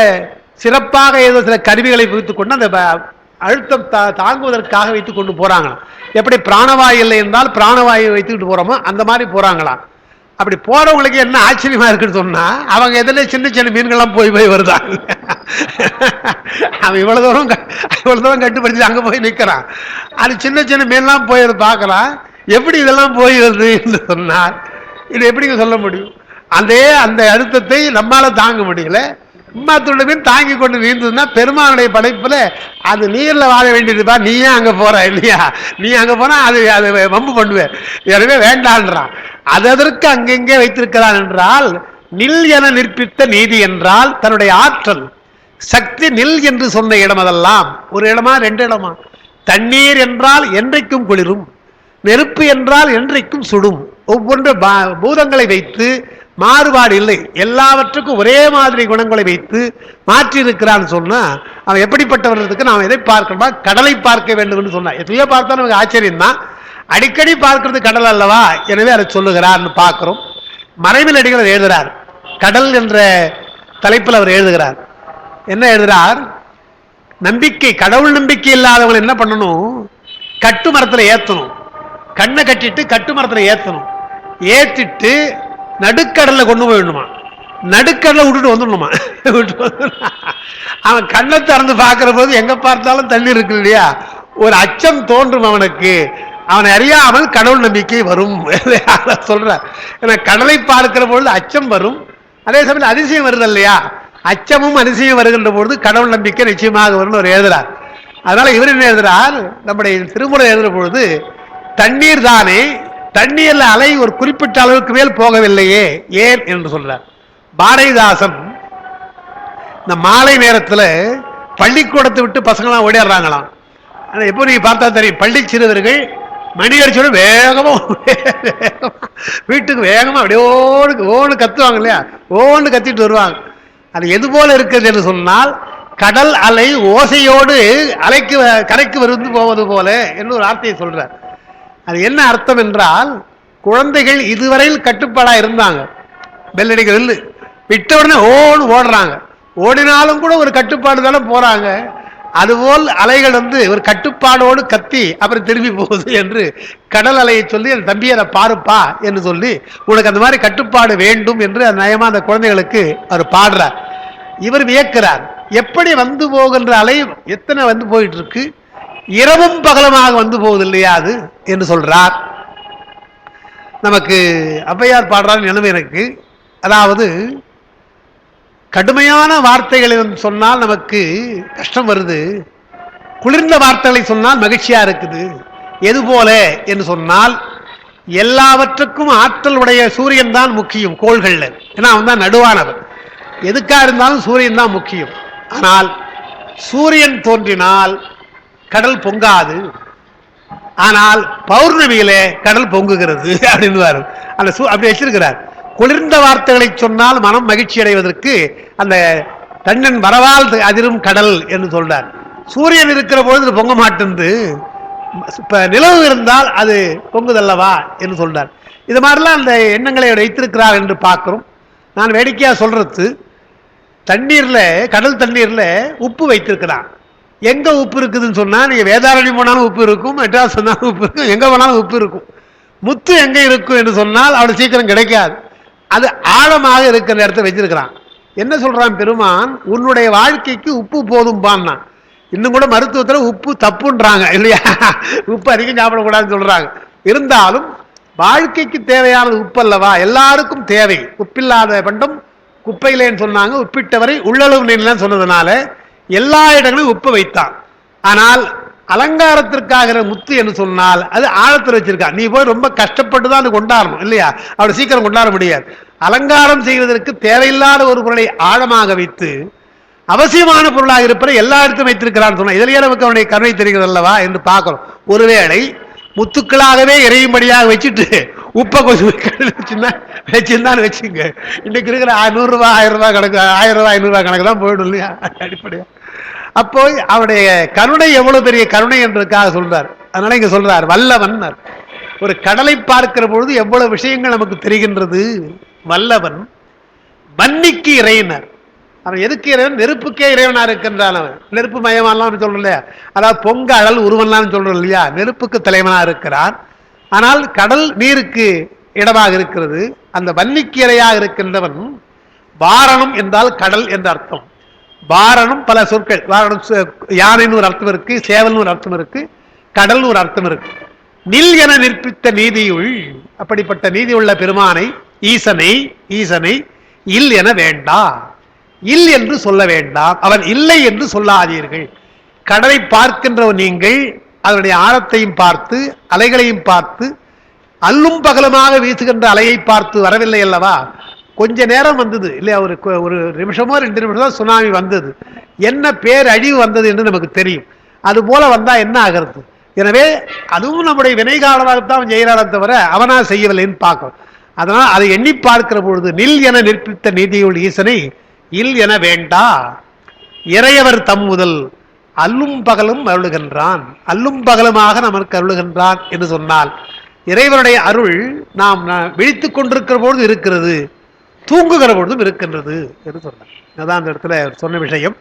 [SPEAKER 1] சிறப்பாக ஏதோ சில கருவிகளை வைத்துக் கொண்டு அந்த அழுத்தம் தாங்குவதற்காக வைத்துக் கொண்டு போறாங்க. எப்படி பிராணவாயு இல்லை என்றால் பிராணவாயு வைத்துக்கிட்டு போறோமோ அந்த மாதிரி போறாங்களாம். அப்படி போறவங்களுக்கு என்ன ஆச்சரியமா இருக்குன்னு சொன்னா, அவங்க எதுல சின்ன சின்ன மீன்கள்லாம் போய் வருதாங்க. அவன் இவ்வளவு தூரம் கட்டுப்படுத்தி அங்க போய் நிற்கிறான். அது சின்ன சின்ன மீன்லாம் போய் பார்க்கலாம். எப்படி இதெல்லாம் போய் வருது என்று சொன்னால் இது எப்படிங்க சொல்ல முடியும்? அந்த அழுத்தத்தை நம்மால தாங்க முடியல. உம்மாத்துள்ள மீன் தாங்கி கொண்டு நீந்ததுன்னா பெருமானுடைய படைப்புல அது நீர்ல வாழ வேண்டியதுப்பா, நீ ஏன் அங்க போற இல்லையா? நீ அங்க போனா அது வம்பு பண்ணுவேன், எனவே வேண்டான்றான். அதற்கு அங்கெங்கே வைத்திருக்கிறான் என்றால், நில் என நிற்பித்த நீதி என்றால் தன்னுடைய ஆற்றல் சக்தி. நில் என்று சொன்ன இடம் அதெல்லாம் ஒரு இடமா ரெண்டு இடமா? தண்ணீர் என்றால் என்றைக்கும் குளிரும், நெருப்பு என்றால் என்றைக்கும் சுடும். ஒவ்வொன்று பூதங்களை வைத்து மாறுபாடு இல்லை, எல்லாவற்றுக்கும் ஒரே மாதிரி குணங்களை வைத்து மாற்றி இருக்கிறான்னு சொன்னா அவன் எப்படிப்பட்டவர்களுக்கு நாம் எதை பார்க்கணுமா? கடலை பார்க்க வேண்டும் என்று சொன்னா. எதையோ பார்த்தா நமக்கு ஆச்சரியம் தான். அடிக்கடி பார்க்கிறது கடல் அல்லவா, எனவே அதை சொல்லுகிறார்னு பார்க்கிறோம். மறைவில் அடிகள் எழுதுகிறார், கடல் என்ற தலைப்பில் அவர் எழுதுகிறார். என்ன எழுதுகிறார்? நம்பிக்கை, கடவுள் நம்பிக்கை இல்லாதவங்க என்ன பண்ணணும்? கட்டு மரத்துல ஏத்தணும், கண்ணை கட்டிட்டு கட்டு மரத்துல ஏத்தணும், ஏத்திட்டு நடுக்கடல்ல கொண்டு போயிடணுமா, நடுக்கடலை விட்டுட்டு வந்துடணுமா. அவன் கண்ணை திறந்து பார்க்கிற போது எங்க பார்த்தாலும் தண்ணி இருக்கு இல்லையா, ஒரு அச்சம் தோன்றும் அவனுக்கு. அவனை அறியாமல் கடவுள் நம்பிக்கை வரும் சொல்ற. கடலை பார்க்கிற பொழுது அச்சம் வரும், அதே சமயம் அதிசயம் வருது இல்லையா? அச்சமும் அதிசயம் வருகின்ற பொழுது கடவுள் நம்பிக்கை நிச்சயமாக வரும்னு அவர் எழுதுறார். அதனால இவர் என்ன எழுதுறார்? நம்முடைய திருமுறை எழுதுற பொழுது தண்ணீர் தானே, தண்ணீர்ல அலை ஒரு குறிப்பிட்ட அளவுக்கு மேல் போகவில்லையே ஏன் என்று சொல்றார். பாரதிதாசன் இந்த மாலை நேரத்தில் பள்ளிக்கூடத்தை விட்டு பசங்களாம் ஓடிடுறாங்களாம். எப்போ நீங்க பார்த்தா தெரியும், பள்ளி சிறுவர்கள் மணி அடிச்சோட வேகமா வீட்டுக்கு வேகமா அப்படியே ஓடு கத்துவாங்க இல்லையா, ஓன்னு கத்திட்டு வருவாங்க. அது எது போல இருக்குது என்று சொன்னால், கடல் அலை ஓசையோடு கரைக்கு வருவது போவது போல என்று ஒரு வார்த்தையை சொல்றார். அது என்ன அர்த்தம் என்றால், குழந்தைகள் இதுவரையில் கட்டுப்பாடா இருந்தாங்க. பெல்லடிக்கிறது விட்ட உடனே ஓடுறாங்க. ஓடினாலும் கூட ஒரு கட்டுப்பாடு தானே போறாங்க. அதுபோல் அலைகள் ஒரு கட்டுப்பாடோடு கத்தி அப்புறம் திரும்பி போகுது என்று கடல் அலையை சொல்லி அந்த தம்பி அதை பாருப்பா என்று சொல்லி, உனக்கு அந்த மாதிரி கட்டுப்பாடு வேண்டும் என்று அந்த நயமா அந்த குழந்தைகளுக்கு அவர் பாடுறார். இவர் வியக்கிறார், எப்படி வந்து போகின்ற அலை எத்தனை வந்து போயிட்டு இருக்கு, இரவும் பகலமாக வந்து போகுது இல்லையா அது என்று சொல்றார். நமக்கு ஔவையார் பாடுறார் நிலைமை எனக்கு. அதாவது கடுமையான வார்த்தைகளை சொன்னால் நமக்கு கஷ்டம் வருது, குளிர்ந்த வார்த்தைகளை சொன்னால் மகிழ்ச்சியா இருக்குது. எது போல என்று சொன்னால், எல்லாவற்றுக்கும் ஆற்றல் உடைய சூரியன் தான் முக்கியம் கோள்கள்ல. ஏன்னா அவன் தான் நடுவானவர். எதுக்கா இருந்தாலும் சூரியன் தான் முக்கியம். ஆனால் சூரியன் தோன்றினால் கடல் பொங்காது, ஆனால் பௌர்ணமியில கடல் பொங்குகிறது அப்படின்னு அந்த அப்படி வச்சிருக்கிறார். குளிர்ந்த வார்த்தைகளை சொன்னால் மனம் மகிழ்ச்சி அடைவதற்கு அந்த தன்னன் வரவால் அதிரும் கடல் என்று சொல்றார். சூரியன் இருக்கிற பொழுது பொங்க மாட்டேந்து, இப்ப நிலவு இருந்தால் அது பொங்குதல்லவா என்று சொல்றார். இது மாதிரிலாம் அந்த எண்ணங்களை வைத்திருக்கிறார் என்று பார்க்கிறோம். நான் வேடிக்கையா சொல்றது, தண்ணீர்ல கடல் தண்ணீர்ல உப்பு வைத்திருக்கிறான். எங்க உப்பு இருக்குதுன்னு சொன்னா, நீங்க வேதாரண்யம் போனாலும் உப்பு இருக்கும், மெட்ராஸ் சொன்னாலும் உப்பு இருக்கும், எங்க போனாலும் உப்பு இருக்கும். முத்து எங்க இருக்கும் என்று சொன்னால் அவ்வளவு சீக்கிரம் கிடைக்காது. அது ஆழமாக இருக்கிற இடத்த வச்சிருக்கிறான். என்ன சொல்றான் பெருமான், உன்னுடைய வாழ்க்கைக்கு உப்பு போதும் பான்னா. இன்னும் கூட மருத்துவத்தில் உப்பு தப்புன்றாங்க இல்லையா, உப்பு அதிகம் சாப்பிடக்கூடாதுன்னு சொல்றாங்க. இருந்தாலும் வாழ்க்கைக்கு தேவையானது உப்பு அல்லவா, எல்லாருக்கும் தேவை. உப்பில்லாத பண்டம் குப்பையிலேன்னு சொன்னாங்க, உப்பிட்டவரை உள்ளளவு நீர்லாம் சொன்னதுனால எல்லா இடங்களும் உப்பு வைத்தான். ஆனால் அலங்காரத்திற்காக முத்து என்று சொன்னால் அது ஆழத்தில் வச்சிருக்கா. நீ போய் ரொம்ப கஷ்டப்பட்டு தான் கொண்டாடணும் இல்லையா, அவளை சீக்கிரம் கொண்டாட முடியாது. அலங்காரம் செய்வதற்கு தேவையில்லாத ஒரு பொருளை ஆழமாக வைத்து அவசியமான பொருளாக இருப்பதை எல்லா இடத்தையும் வைத்திருக்கிறான்னு சொன்னா, இதிலேயே நமக்கு அவனுடைய கருணை தெரிகிறது அல்லவா என்று பார்க்கிறோம். ஒருவேளை முத்துக்களாகவே இறையும்படியாக வச்சுட்டு உப்பை கொஞ்சம் வச்சிருந்தான்னு வச்சுங்க, இன்னைக்கு இருக்கிற 100 ரூபாய் 1000 ரூபாய் கணக்கு, 1000 ரூபாய் 500 ரூபாய் கணக்கு தான் போயிடும் இல்லையா அடிப்படையா. அப்போ அவருடைய கருணை எவ்வளவு பெரிய கருணை என்றதுக்காக சொல்றார். அதனால இங்க சொல்றார் வல்லவன். ஒரு கடலை பார்க்கிற பொழுது எவ்வளவு விஷயங்கள் நமக்கு தெரிகின்றது. வல்லவன் வன்னிக்கு இறையினர். அவன் எதுக்கு இறைவன், நெருப்புக்கே இறைவனா இருக்கின்றான். அவன் நெருப்பு மயமானலாம் சொல்றோம் இல்லையா, அதாவது பொங்க அழல் உருவன்லாம் சொல்றோம் இல்லையா, நெருப்புக்கு தலைவனா இருக்கிறான். ஆனால் கடல் நீருக்கு இடமாக இருக்கிறது. அந்த வன்னிக்கு இறையாக இருக்கின்றவன். வாரணம் என்றால் கடல் என்ற அர்த்தம். வாரணம் பல சொற்கள், வாரணம் யானைன்னு ஒரு அர்த்தம் இருக்கு, சேவல்னு ஒரு அர்த்தம் இருக்கு, கடல்னு ஒரு அர்த்தம் இருக்கு. நில் என நிற்பித்த நீதியுள், அப்படிப்பட்ட நீதி உள்ள பெருமானை, ஈசனை இல் என வேண்டா, இல் என்று சொல்ல வேண்டாம், அவன் இல்லை என்று சொல்லாதீர்கள். கடலை பார்க்கின்ற நீங்கள் அதனுடைய ஆழத்தையும் பார்த்து அலைகளையும் பார்த்து அல்லும் பகலுமாக வீசுகின்ற அலையை பார்த்து வரவில்லை அல்லவா. கொஞ்ச நேரம் வந்தது இல்லையா, ஒரு நிமிஷமோ 2 நிமிஷம் தான் சுனாமி வந்தது. என்ன பேரழிவு வந்தது என்று நமக்கு தெரியும். அது போல வந்தா என்ன ஆகிறது. எனவே அதுவும் நம்முடைய வினை காலமாகத்தான் செய்யறானே தவிர அவனா செய்யவில்லைன்னு பார்க்கிறோம். அதனால் அதை எண்ணி பார்க்கிற பொழுது நில் என நிற்பித்த நீதியுள் ஈசனை இல் என வேண்டா, இறையவர் தம் முதல் அல்லும் பகலும் அருளுகின்றான், அல்லும் பகலுமாக நமக்கு அருளுகின்றான் என்று சொன்னால், இறைவனுடைய அருள் நாம் விழித்துக் கொண்டிருக்கிற பொழுது இருக்கிறது, தூங்குகிற பொழுதும் இருக்கின்றது என்று சொன்னார். அதான் அந்த இடத்துல சொன்ன விஷயம்.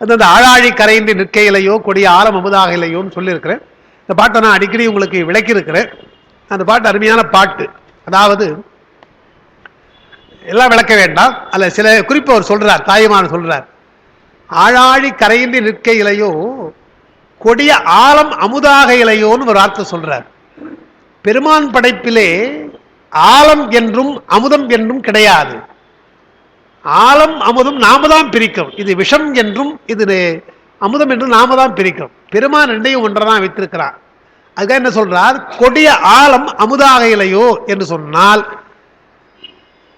[SPEAKER 1] அந்த ஆழாழி கரையின்றி நிற்கையிலையோ கொடிய ஆழம் அமுதாக இல்லையோன்னு சொல்லியிருக்கிறேன். இந்த பாட்டை நான் அடிக்கடி உங்களுக்கு விளக்கியிருக்கிறேன். அந்த பாட்டு அருமையான பாட்டு. அதாவது எல்லாம் விளக்க வேண்டாம், அல்ல சில குறிப்பு அவர் சொல்றார், தாயுமான சொல்றார். ஆழாழி கரையின்றி நிற்கையிலையோ கொடிய ஆழம் அமுதாக இலையோன்னு ஒரு வார்த்தை சொல்றார். பெருமான் படைப்பிலே ஆழம் என்றும் அமுதம் என்றும் கிடையாது. ஆழம் அமுதம் நாம தான் பிரிக்கும். இது விஷம் என்றும் இது அமுதம் என்றும் நாம தான் பிரிக்கும். பெருமான் ரெண்டையும் ஒன்றதான் வைத்திருக்கிறார். அதுக்காக என்ன சொல்றார், கொடிய ஆழம் அமுதாக இலையோ என்று சொன்னால்,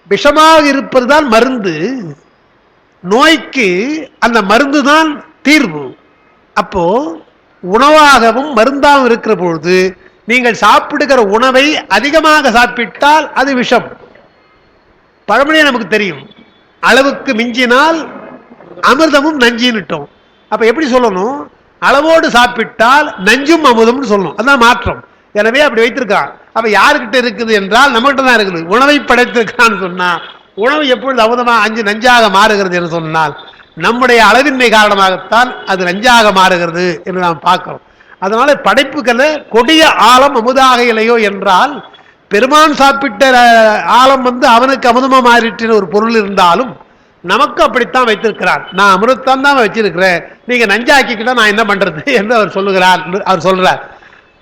[SPEAKER 1] விஷமாக இருப்பது தான் மருந்து, நோய்க்கு அந்த மருந்து தான் தீர்வு. அப்போ உணவாகவும் மருந்தாகவும் இருக்கிற பொழுது நீங்கள் சாப்பிடுகிற உணவை அதிகமாக சாப்பிட்டால் அது விஷம். பழமொழியே நமக்கு தெரியும், அளவுக்கு மிஞ்சினால் அமிர்தமும் நஞ்சின்னுட்டோம். அப்ப எப்படி சொல்லணும், அளவோடு சாப்பிட்டால் நஞ்சும் அமுதம்னு சொல்லணும். அதான் மாற்றம். எனவே அப்படி வைத்திருக்கான். அப்ப யாருக்கிட்ட இருக்குது என்றால் நம்மகிட்ட தான் இருக்குது. உணவை படைத்திருக்கான்னு சொன்னா உணவு எப்பொழுது அமுதமா நஞ்சாக மாறுகிறது என்று சொன்னால் நம்முடைய அளவின்மை காரணமாகத்தான் அது நஞ்சாக மாறுகிறது என்று நாம் பார்க்கிறோம். அதனால படைப்புகளை கொடிய ஆழம் அமுதாக இல்லையோ என்றால் பெருமான் சாப்பிட்ட ஆழம் அவனுக்கு அமுதமா மாறிட்டு ஒரு பொருள் இருந்தாலும் நமக்கு அப்படித்தான் வைத்திருக்கிறார். நான் அமிர்தத்தான் தான் வச்சிருக்கிறேன், நீங்க நஞ்சாக்கிக்கிட்டா நான் என்ன பண்றது என்று அவர் சொல்லுகிறார். அவர் சொல்றார்.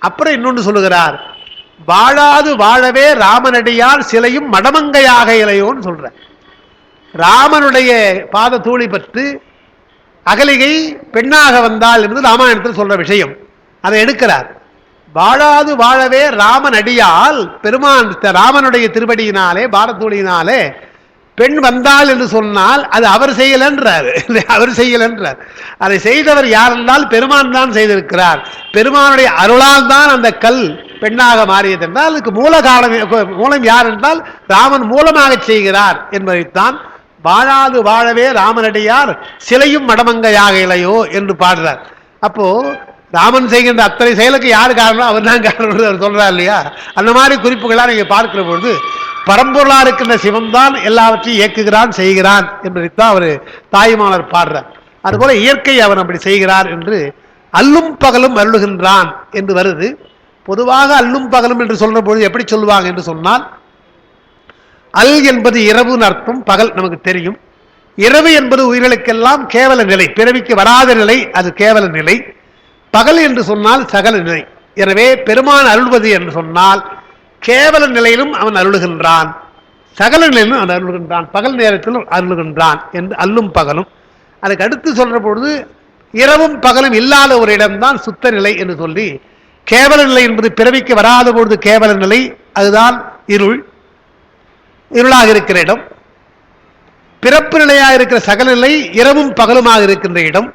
[SPEAKER 1] அப்புறம் இன்னொன்று சொல்லுகிறார், வாழாது வாழவே ராமனடியார் சிலையும் மடமங்கையாக இலையோன்னு சொல்ற. ராமனுடைய பாத தூளி பற்று அகலிகை பெண்ணாக வந்தால் என்பது ராமாயணத்தில் சொல்ற விஷயம். அதை எடுக்கிறார். வாழாது வாழவே ராமன் அடியால் பெருமான் ராமனுடைய திருவடியினாலே பாரதூளியினாலே பெண் வந்தாள் என்று சொன்னால் அது அவர் செய்யலன்றார். அவர் செய்யலன்றார். அதை செய்தவர் யார் என்றால் பெருமான் தான் செய்திருக்கிறார். பெருமானுடைய அருளால் தான் அந்த கல் பெண்ணாக மாறியது என்றால் அதுக்கு மூலம் யார் என்றால் ராமன் மூலமாக செய்கிறார் என்பதைத்தான் வாழாது வாழவே ராமனடியார் சிலையும் மடமங்கையாக இல்லையோ என்று பாடுறார். அப்போ ராமன் செய்கின்ற அத்தனை செயலுக்கு யார் காரணம்? அவர் தான் காரணம் அவர் சொல்றார் இல்லையா? அந்த மாதிரி குறிப்புகளாக நீங்க பார்க்கிற பொழுது பரம்பொருளா இருக்கின்ற சிவன் தான் எல்லாவற்றையும் இயக்குகிறான் செய்கிறான் என்பதைத்தான் அவர் தாய்மானர் பாடுறார். அதுபோல இயற்கை அவன் அப்படி செய்கிறார் என்று அல்லும் பகலும் அருளுகின்றான் என்று வருது. பொதுவாக அல்லும் பகலும் என்று சொல்ற பொழுது எப்படி சொல்லுவாங்க என்று சொன்னால், அல் என்பது இரவுன்னு அர்த்தம், பகல் நமக்கு தெரியும். இரவு என்பது உயிர்களுக்கெல்லாம் கேவல நிலை, பிறவிக்கு வராத நிலை, அது கேவல நிலை. பகல் என்று சொன்னால் சகல நிலை. எனவே பெருமான் அருள்வது என்று சொன்னால் கேவல நிலையிலும் அவன் அருளுகின்றான், சகல நிலையிலும் அவன் அருளுகின்றான், பகல் நேரத்திலும் அருளுகின்றான் என்று அல்லும் பகலும். அதுக்கு அடுத்து சொல்ற பொழுது இரவும் பகலும் இல்லாத ஒரு இடம்தான் சுத்த நிலை என்று சொல்லி, கேவல நிலை என்பது பிறவிக்கு வராத பொழுது கேவல நிலை, அதுதான் இருளாக இருக்கிற இடம். பிறப்பு நிலையாக இருக்கிற சகல நிலை இரவும் பகலுமாக இருக்கின்ற இடம்.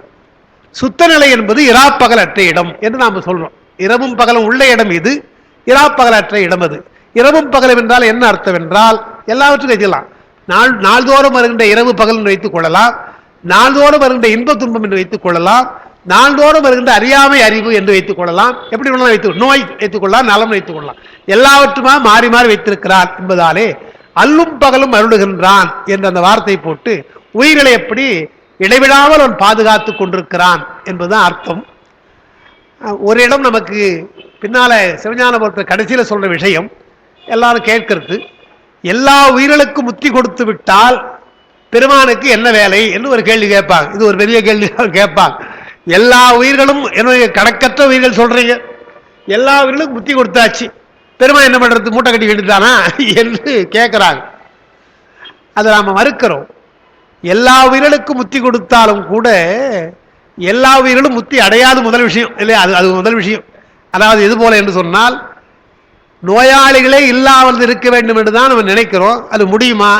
[SPEAKER 1] சுத்த நிலை என்பது இராப்பகலற்ற இடம் என்று நாம் சொல்றோம். இரவும் பகலும் உள்ள இடம் இது, இராப்பகலற்ற இடம் அது. இரவும் பகலும் என்றால் என்ன அர்த்தம் என்றால் எல்லாவற்றையும் வைக்கலாம். நாள்தோறும் வருகின்ற இரவு பகல் என்று வைத்துக் கொள்ளலாம், நாள்தோறும் வருகின்ற இன்ப துன்பம் என்று வைத்துக் கொள்ளலாம், நாள்தோறும் வருகின்ற அறியாமை அறிவு என்று வைத்துக் கொள்ளலாம். எப்படி வேணாலும் நோய் வைத்துக் கொள்ளலாம், நலம் வைத்துக் கொள்ளலாம். எல்லாவற்றுமா மாறி மாறி வைத்திருக்கிறான் என்பதாலே அல்லும் பகலும் அருளுகின்றான் என்ற அந்த வார்த்தை போட்டு உயிர்களை எப்படி இடைவிடாமல் அவன் பாதுகாத்து கொண்டிருக்கிறான் என்பதுதான் அர்த்தம். ஒரு இடம் நமக்கு பின்னால சிவஞான போர்த்த கடைசியில சொல்ற விஷயம் எல்லாரும் கேட்கிறது, எல்லா உயிர்களுக்கும் முத்தி கொடுத்து விட்டால் பெருமானுக்கு என்ன வேலை என்று ஒரு கேள்வி கேட்பாங்க. இது ஒரு பெரிய கேள்வி கேட்பாங்க. எல்லா உயிர்களும் என்னுடைய கணக்கற்ற உயிர்கள் சொல்றீங்க, எல்லா உயிர்களுக்கும் முத்தி கொடுத்தாச்சு, பெருமான் என்ன பண்றது, மூட்டை கட்டி வேண்டியதானா என்று கேட்கிறாங்க. அதை நாம மறுக்கிறோம். எல்லா உயிர்களுக்கும் முத்தி கொடுத்தாலும் கூட எல்லா உயிர்களும் முத்தி அடையாது முதல் விஷயம் இல்லையா? அது முதல் விஷயம். அதாவது எது போல என்று சொன்னால், நோயாளிகளே இல்லாமல் இருக்க வேண்டும் என்று தான் நம்ம நினைக்கிறோம். அது முடியுமா?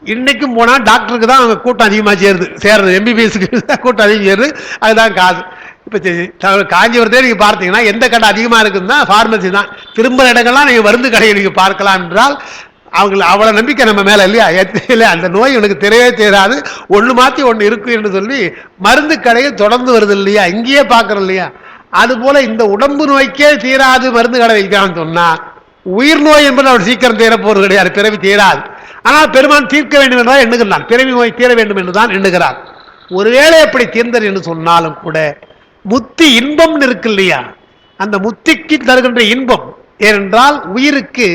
[SPEAKER 1] இன்னைக்கும் போனா டாக்டருக்கு தான் அவங்க கூட்டம் அதிகமாக சேர்றது, எம்பிபிஎஸ்க்கு கூட்டம் அதிகம் சேருது, அதுதான் காசு. இப்போ காஞ்சிபுரத்தே நீங்க பார்த்தீங்கன்னா எந்த கடை அதிகமாக இருக்குதுன்னா ஃபார்மசி தான். திரும்ப இடங்கள்லாம் நீங்க மருந்து கடையை நீங்க பார்க்கலாம் என்றால் அவங்களை அவ்வளவு நம்பிக்கை நம்ம மேல இல்லையா? இல்லை, அந்த நோய் உனக்கு தெரியவே தெரியாது, ஒன்று மாற்றி ஒன்று இருக்கு என்று சொல்லி மருந்து கடையில் தொடர்ந்து வருது இல்லையா? இங்கேயே பார்க்கறோம் இல்லையா? அது போல இந்த உடம்பு நோய்க்கே தீராது மருந்து கடை வைக்கிறான்னு சொன்னா, உயிர் நோய் என்பது அவர் சீக்கிரம் தீர போறது கிடையாது, பிறவி தீராது. ஆனால் பெருமான் தீர்க்க வேண்டும் என்றால் எண்ணுகிறான், பிறவி நோய் தீர வேண்டும் என்றுதான் எண்ணுகிறார். ஒருவேளை எப்படி தீர்ந்தர் என்று சொன்னாலும் கூட முத்தி இன்பம் இருக்கு இல்லையா? அந்த முத்திக்கு தருகின்ற இன்பம், ஏனென்றால் உயிருக்கு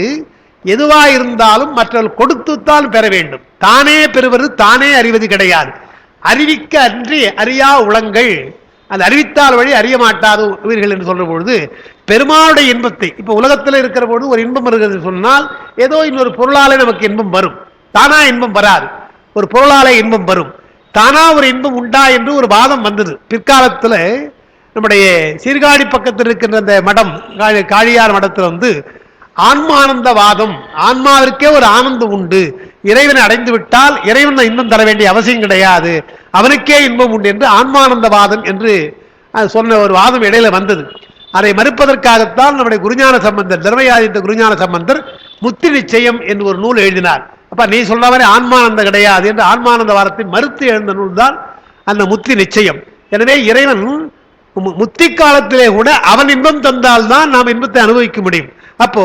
[SPEAKER 1] எதுவா இருந்தாலும் மற்றவர்கள் கொடுத்துத்தான் பெற வேண்டும். தானே பெறுவது தானே அறிவது கிடையாது. அறிவிக்க அன்றி அறியா உளங்கள், அது அறிவித்தால் வழி அறிய மாட்டாது உயிர்கள் என்று சொல்ற பொழுது பெருமானுடைய இன்பத்தை, இப்ப உலகத்தில் இருக்கிற பொழுது ஒரு இன்பம் இருக்கிறது சொன்னால் ஏதோ இன்னொரு பொருளாலே நமக்கு இன்பம் வரும், தானா இன்பம் வராது. ஒரு பொருளாலே இன்பம் வரும், தானா ஒரு இன்பம் உண்டா என்று ஒரு வாதம் வந்தது பிற்காலத்துல. நம்முடைய சீர்காழி பக்கத்தில் இருக்கின்ற அந்த மடம், காளியார் மடத்தில் ஆன்மானந்த வாதம், ஆன்மாவிற்கே ஒரு ஆனந்தம் உண்டு, இறைவனை அடைந்து விட்டால் இறைவன் இன்பம் தர வேண்டிய அவசியம் கிடையாது, அவனுக்கே இன்பம் உண்டு என்று ஆன்மானந்தவாதம் என்று சொன்ன ஒரு வாதம் இடையில வந்தது. அதை மறுப்பதற்காகத்தான் நம்முடைய குருஞான சம்பந்தர், தர்மயாதித்த குருஞான சம்பந்தர் முத்தி நிச்சயம் என்று ஒரு நூல் எழுதினார். அப்ப நீ சொல்ற மாதிரி ஆன்மானந்தம் கிடையாது என்று ஆன்மானந்த வாதத்தை மறுத்து எழுந்த நூல் தான் அந்த முத்தி நிச்சயம். எனவே இறைவன் முத்தி காலத்திலே கூட அவன் இன்பம் தந்தால்தான் நாம் இன்பத்தை அனுபவிக்க முடியும். அப்போ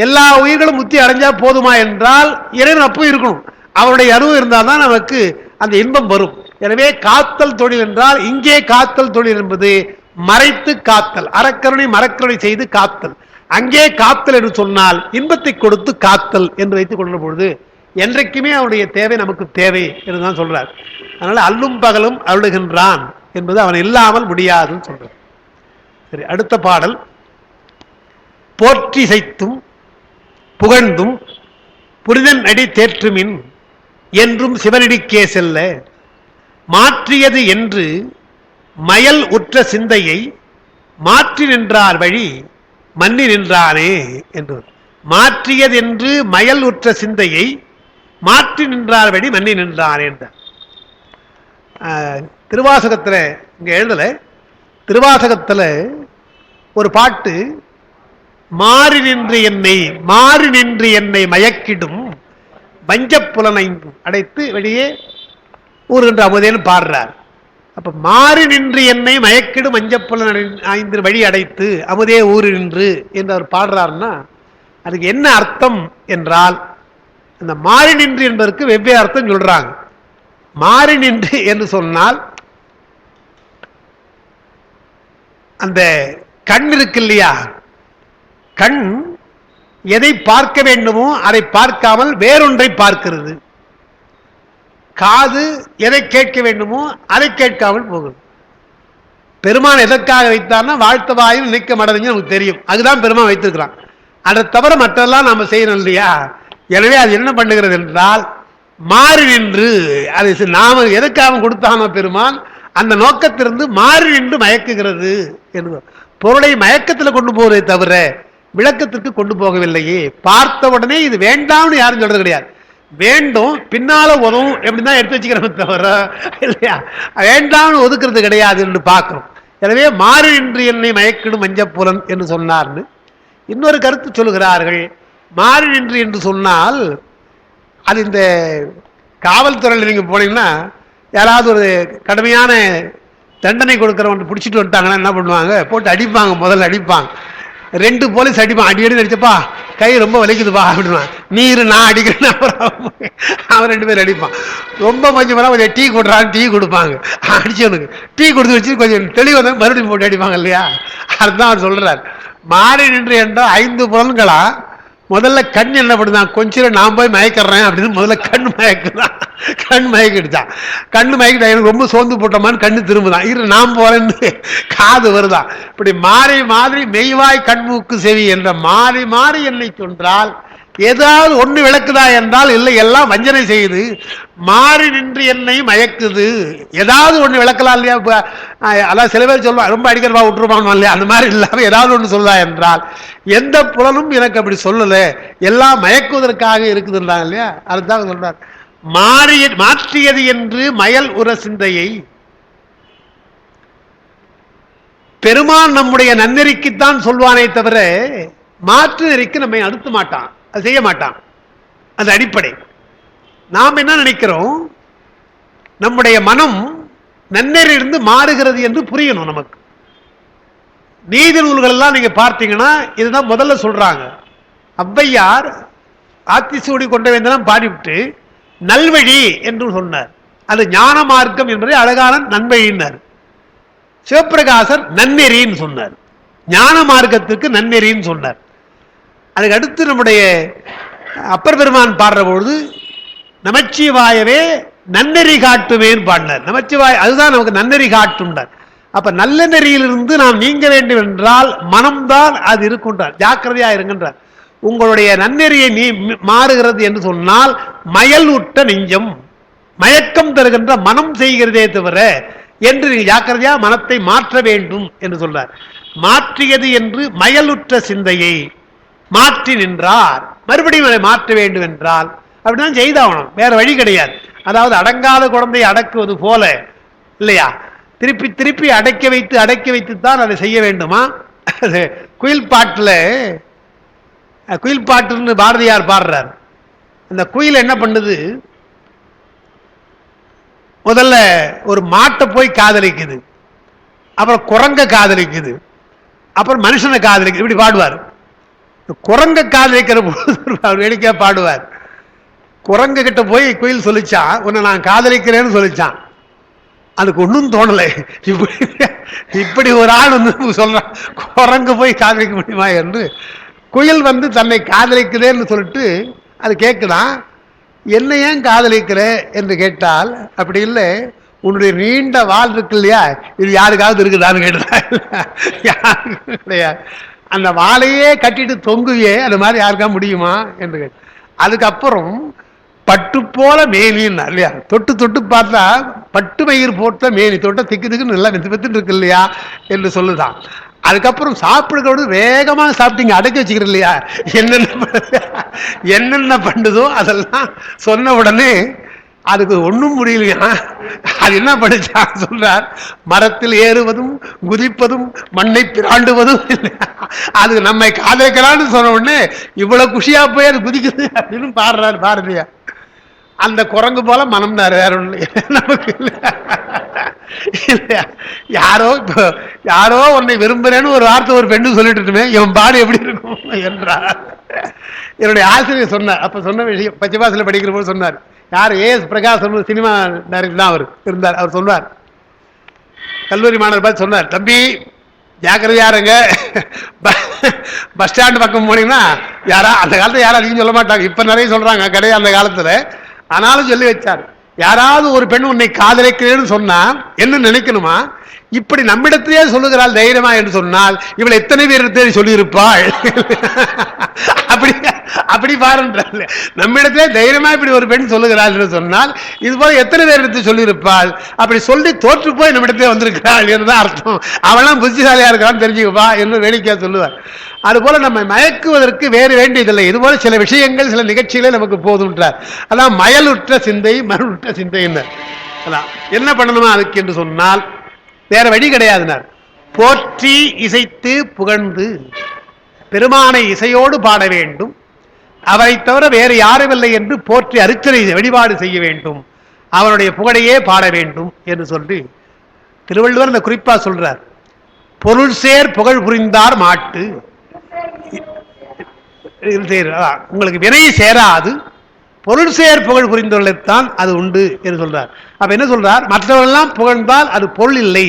[SPEAKER 1] எல்லா உயிர்களும் முத்தி அடைஞ்சா போதுமா என்றால் இறைவன் அப்போ இருக்கணும், அவருடைய அனுபவம் இருந்தால்தான் நமக்கு அந்த இன்பம் வரும். எனவே காத்தல் தொழில் என்றால் இங்கே காத்தல் தொழில் என்பது மறைத்து காத்தல், அறக்கருணை மரக்கருணை செய்து காத்தல். அங்கே காத்தல் என்று சொன்னால் இன்பத்தை கொடுத்து காத்தல் என்று வைத்துக் கொள்ளும் பொழுது என்றைக்குமே அவனுடைய தேவை நமக்கு தேவை என்றுதான் சொல்றார். அதனால அல்லும் பகலும் அருளுகின்றான் என்பது அவன் இல்லாமல் முடியாதுன்னு சொல்றார். சரி, அடுத்த பாடல். போற்றி செய்தும் புகழ்ந்தும் புரிதன் அடி தேற்றுமின் என்றும் சிவனடிக்கே செல்ல மாற்றியது என்று மயல் உற்ற சிந்தையை மாற்றி நின்றார் வழி மன்னி நின்றானே என்று. மாற்றியது என்று மயல் உற்ற சிந்தையை மாற்றி நின்றார் வழி மன்னி நின்றானே என்றார். திருவாசகத்தில் இங்க எழுதல, திருவாசகத்தில் ஒரு பாட்டு, மாறி நின்று என்னை மயக்கிடும் வஞ்சப்புலனை அடைத்து வெளியே ஊருகின்ற அமுதேன்னு பாடுறார். அப்ப மாறி நின்று என்னை மயக்கிடும் வஞ்சப்புலன் 5 வழி அடைத்து அமுதே ஊரு நின்று என்று அவர் பாடுறாருன்னா அதுக்கு என்ன அர்த்தம் என்றால், அந்த மாறி நின்று என்பதற்கு வெவ்வேறு அர்த்தம் சொல்றாங்க. மாறி நின்று என்று சொன்னால் அந்த கண் இருக்கு இல்லையா, கண் எதை பார்க்க வேண்டுமோ அதை பார்க்காமல் வேறொன்றை பார்க்கிறது. காது எதை கேட்க வேண்டுமோ அதை கேட்காமல் போகுது. பெருமான் எதற்காக வைத்தார்னா வாழ்த்த வாயும் நினைக்க மாட்டதுன்னு நமக்கு தெரியும், அதுதான் பெருமான் வைத்திருக்கிறான். அதை தவிர மற்றெல்லாம் நாம செய்யணும் இல்லையா. எனவே அது என்ன பண்ணுகிறது என்றால் மாறி நின்று, அது நாம எதற்காக கொடுத்தானோ பெருமான் அந்த நோக்கத்திலிருந்து மாறி நின்று மயக்குகிறது என்று. பொருளை மயக்கத்தில் கொண்டு போவதை தவிர விளக்கத்திற்கு கொண்டு போகவில்லையே. பார்த்த உடனே இது வேண்டாம்னு யாரும் சொல்றது கிடையாது. வேண்டும் பின்னால உதவும் எப்படிதான் எடுத்து வச்சுக்கிறோமே தவிர இல்லையா, வேண்டாம்னு ஒதுக்குறது கிடையாது என்று பார்க்கிறோம். எனவே மாறி நின்று என்னை மயக்கிடும் மஞ்சப்புலன் என்று சொன்னார்னு இன்னொரு கருத்து சொல்லுகிறார்கள். மாறி நின்று என்று சொன்னால் அது இந்த காவல்துறையில் நீங்க போனீங்கன்னா யாராவது ஒரு கடுமையான தண்டனை கொடுக்கிறவன் பிடிச்சிட்டு வந்துட்டாங்கன்னா என்ன பண்ணுவாங்க, போட்டு அடிப்பாங்க. முதல்ல அடிப்பாங்க, 2 போலீஸ் அடிப்பான். அடி அடிச்சப்பா கை ரொம்ப வலிக்குதுப்பா அப்படின்வான். நீரு நான் அடிக்கிறேன், அவன் 2 பேரும் அடிப்பான். ரொம்ப கொஞ்சம் கொஞ்சம் டீ கொடுறான்னு டீ கொடுப்பாங்க. அடிச்சவனுக்கு டீ கொடுத்து வச்சு கொஞ்சம் தெளிவு வந்து மறுபடியும் போட்டு அடிப்பாங்க இல்லையா. அதுதான் அவர் சொல்றார். மாறி நின்று என்றால் 5 புலன்களா முதல்ல கண் என்ன பண்ணுதான், கொஞ்சம் நான் போய் மயக்கிறேன் அப்படின்னு முதல்ல கண் மயக்குதான். கண் மயக்கிடுச்சான். கண்ணு மயக்கிட்டா எனக்கு ரொம்ப சோர்ந்து போட்டோமான்னு கண்ணு திரும்புதான். இரு நான் போறேன்னு காது வருதான். இப்படி மாறி மாதிரி மெய்வாய் கண்மூக்கு செவி என்ற மாறி மாறி என்னை சொன்னால் ஏதாவது ஒண்ணு விளக்குதா என்றால் இல்லை, எல்லாம் வஞ்சனை செய்யுது. மாறி நின்று என்னை மயக்குது. ஏதாவது ஒண்ணு விளக்கலாம் இல்லையா. அதான் சில பேர் சொல்லுவாங்க ரொம்ப அடிக்கிறவா விட்டுருப்பாங்க இல்லையா, அந்த மாதிரி இல்லாம ஏதாவது ஒண்ணு சொல்லுதா என்றால் எந்த புலனும் எனக்கு அப்படி சொல்லல, எல்லாம் மயக்குவதற்காக இருக்குதுன்றாங்க இல்லையா. அதுதான் சொல்றார். மாற்றியது என்று மயல் உர சிந்தையை. பெருமான் நம்முடைய நன்னெறிக்குத்தான் சொல்வானே தவிர மாற்று நெறிக்கு நம்மை அனுத்த மாட்டான், அது செய்ய மாட்டான். அது அடிப்படை. நாம் என்ன நினைக்கிறோம், நம்முடைய மனம் நன்னெறியிலிருந்து மாறுகிறது என்று புரியணும் நமக்கு. நீதி நூல்கள் எல்லாம் நீங்க பார்த்தீங்கன்னா இதுதான் முதல்ல சொல்றாங்க. ஔவையார் ஆத்திசூடி கொண்ட வேந்தெல்லாம் பாடிவிட்டு நல்வழி என்று சொன்னார். அது ஞான மார்க்கம் என்பதை அழகான நன்வழியினார். சிவபிரகாசர் நன்னெறின்னு சொன்னார், ஞான மார்க்கத்திற்கு நன்னெறின்னு சொன்னார். அதுக்கு அடுத்து நம்முடைய அப்பர் பெருமான் பாடுற பொழுது நமச்சிவாயவே நன்னெறி காட்டுவேன் பாடினார். நமச்சிவாய் அதுதான் நமக்கு நன்னெறி காட்டுண்டார். அப்ப நல்ல நெறியிலிருந்து நாம் நீங்க வேண்டும் என்றால் மனம்தான் அது இருக்குன்றார். ஜாக்கிரதையா இருக்கின்றார். உங்களுடைய நன்னெறியை நீ மாறுகிறது என்று சொன்னால் மயல் உற்ற நெஞ்சம், மயக்கம் தருகின்ற மனம் செய்கிறதே தவிர என்று நீங்க ஜாக்கிரதையா மனத்தை மாற்ற வேண்டும் என்று சொல்றார். மாற்றியது என்று மயலுற்ற சிந்தையை மாற்றி நின்றார். மறுபடியும் அதை மாற்ற வேண்டும் என்றால் அப்படிதான் செய்தாகணும், வேற வழி கிடையாது. அதாவது அடங்காத குழந்தையை அடக்குவது போல இல்லையா, திருப்பி திருப்பி அடக்கி வைத்து தான் அதை செய்ய வேண்டுமா. குயில் பாட்டுன்னு பாரதியார் பாடுறார். அந்த குயில் என்ன பண்ணுது, முதல்ல ஒரு மாட்டை போய் காதலிக்குது. அப்புறம் குரங்க காதலிக்குது, அப்புறம் மனுஷனை காதலிக்குது. இப்படி பாடுவார். குரங்க காதலிக்கிற போது வேடிக்கையா பாடுவார். குரங்கு கிட்ட போய் குயில் சொல்லிச்சான், உன்னை நான் காதலிக்கிறேன்னு சொல்லிச்சான். அதுக்கு ஒன்றும் தோணலை. இப்படி ஒரு ஆள் வந்து சொல்றான், குரங்கு போய் காதலிக்க முடியுமா என்று. குயில் வந்து தன்னை காதலிக்கிறேன்னு சொல்லிட்டு அது கேட்குதான், என்ன ஏன் காதலிக்கிற என்று கேட்டால், அப்படி இல்லை, உன்னுடைய நீண்ட வால் இருக்கு இல்லையா, இது யாருக்காவது இருக்குதான்னு கேட்டா, கிடையாது, அந்த வாழையே கட்டிட்டு தொங்குவியே, அது மாதிரி யாருக்கா முடியுமா என்று கேட்ட. அதுக்கப்புறம் பட்டு போல மேனின்னு இல்லையா, தொட்டு தொட்டு பார்த்தா பட்டு மயிர் போட்ட மேனி, தொட்ட திக்கு திக்குன்னு நல்லா வெத்து வெத்துன்னு இருக்கு இல்லையா என்று சொல்லுதான். அதுக்கப்புறம் சாப்பிடுறது வேகமாக சாப்பிட்டீங்க, அடக்கி வச்சுக்கிற இல்லையா, என்னென்ன பண்ணுதோ அதெல்லாம் சொன்ன உடனே அதுக்கு ஒன்றும் முடியலையா. அது என்ன படிச்சா சொல்றார், மரத்தில் ஏறுவதும் குதிப்பதும் மண்ணை பிராண்டுவதும். அது நம்மை காதலிக்கலான்னு சொன்ன உடனே இவ்வளவு குஷியா போய் அது குதிக்குது அப்படின்னு பாடுறாரு பாரதியார். அந்த குரங்கு போல மனம்னாரு, வேற ஒண்ணு நமக்கு இல்லையா. யாரோ யாரோ உன்னை விரும்புறேன்னு ஒரு வார்த்தை ஒரு பெண்ணு சொல்லிட்டுமே, இவன் பாடு எப்படி இருக்கும் என்றார். என்னுடைய ஆசிரியர் சொன்னார், அப்ப சொன்ன விஷயம் பச்சைபாசில படிக்கிற போது சொன்னார். யார்? ஏஎஸ் பிரகாசம், சினிமா டைரக்டர் தான் அவர் இருந்தார். அவர் சொன்னார், கல்லூரி மாணவர் பார்த்து சொன்னார், தம்பி ஜாக்கிரதையா இருங்க, பஸ் ஸ்டாண்டு பக்கம் போனீங்கன்னா யாரா, அந்த காலத்துல யாரும் அதிகம் சொல்ல மாட்டாங்க, இப்ப நிறைய சொல்றாங்க, கிடையாது அந்த காலத்துல. ஆனாலும் சொல்லி வச்சார், யாராவது ஒரு பெண் உன்னை காதலிக்கிறேன்னு சொன்னா என்ன நினைக்கணுமா, இப்படி நம்மிடத்திலே சொல்லுகிறாள் தைரியமா என்று சொன்னால் இவள் எத்தனை பேரிடத்தை சொல்லியிருப்பாள். அப்படி அப்படி பாருன்ற, நம்மிடத்திலே தைரியமா இப்படி ஒரு பெண் சொல்லுகிறாள் என்று சொன்னால் இது போல எத்தனை பேரிடத்தை சொல்லியிருப்பாள். அப்படி சொல்லி தோற்று போய் நம்மிடத்திலே வந்திருக்கிறாள் என்றுதான் அர்த்தம். அவெல்லாம் புத்திசாலியா இருக்கிறான்னு தெரிஞ்சுக்கப்பா என்று வேடிக்கையா சொல்லுவார். அதுபோல நம்மை மயக்குவதற்கு வேறு வேண்டியதில்லை. இதுபோல சில விஷயங்கள் சில நிகழ்ச்சிகளே நமக்கு போதுன்றார். அதான் மயலுற்ற சிந்தை மருளுற்ற சிந்தை. என்ன பண்ணணுமா அதுக்கு என்று சொன்னால் வேற வழி கிடையாதுனார். போற்றி இசைத்து புகழ்ந்து பெருமானை இசையோடு பாட வேண்டும், அவரை தவிர வேறு யாரும் இல்லை என்று போற்றி அர்ச்சனை வழிபாடு செய்ய வேண்டும், அவனுடைய புகழையே பாட வேண்டும் என்று சொல்லி திருவள்ளுவர் இந்த குறிப்பா சொல்றார். பொருள் சேர் புகழ் புரிந்தார் மாட்டு, உங்களுக்கு வினை சேராது, பொருள் சேர் புகழ் புரிந்தவர்களைத்தான் அது உண்டு என்று சொல்றார். அப்ப என்ன சொல்றார், மற்றவர்களெல்லாம் புகழ்ந்தால் அது பொருள் இல்லை.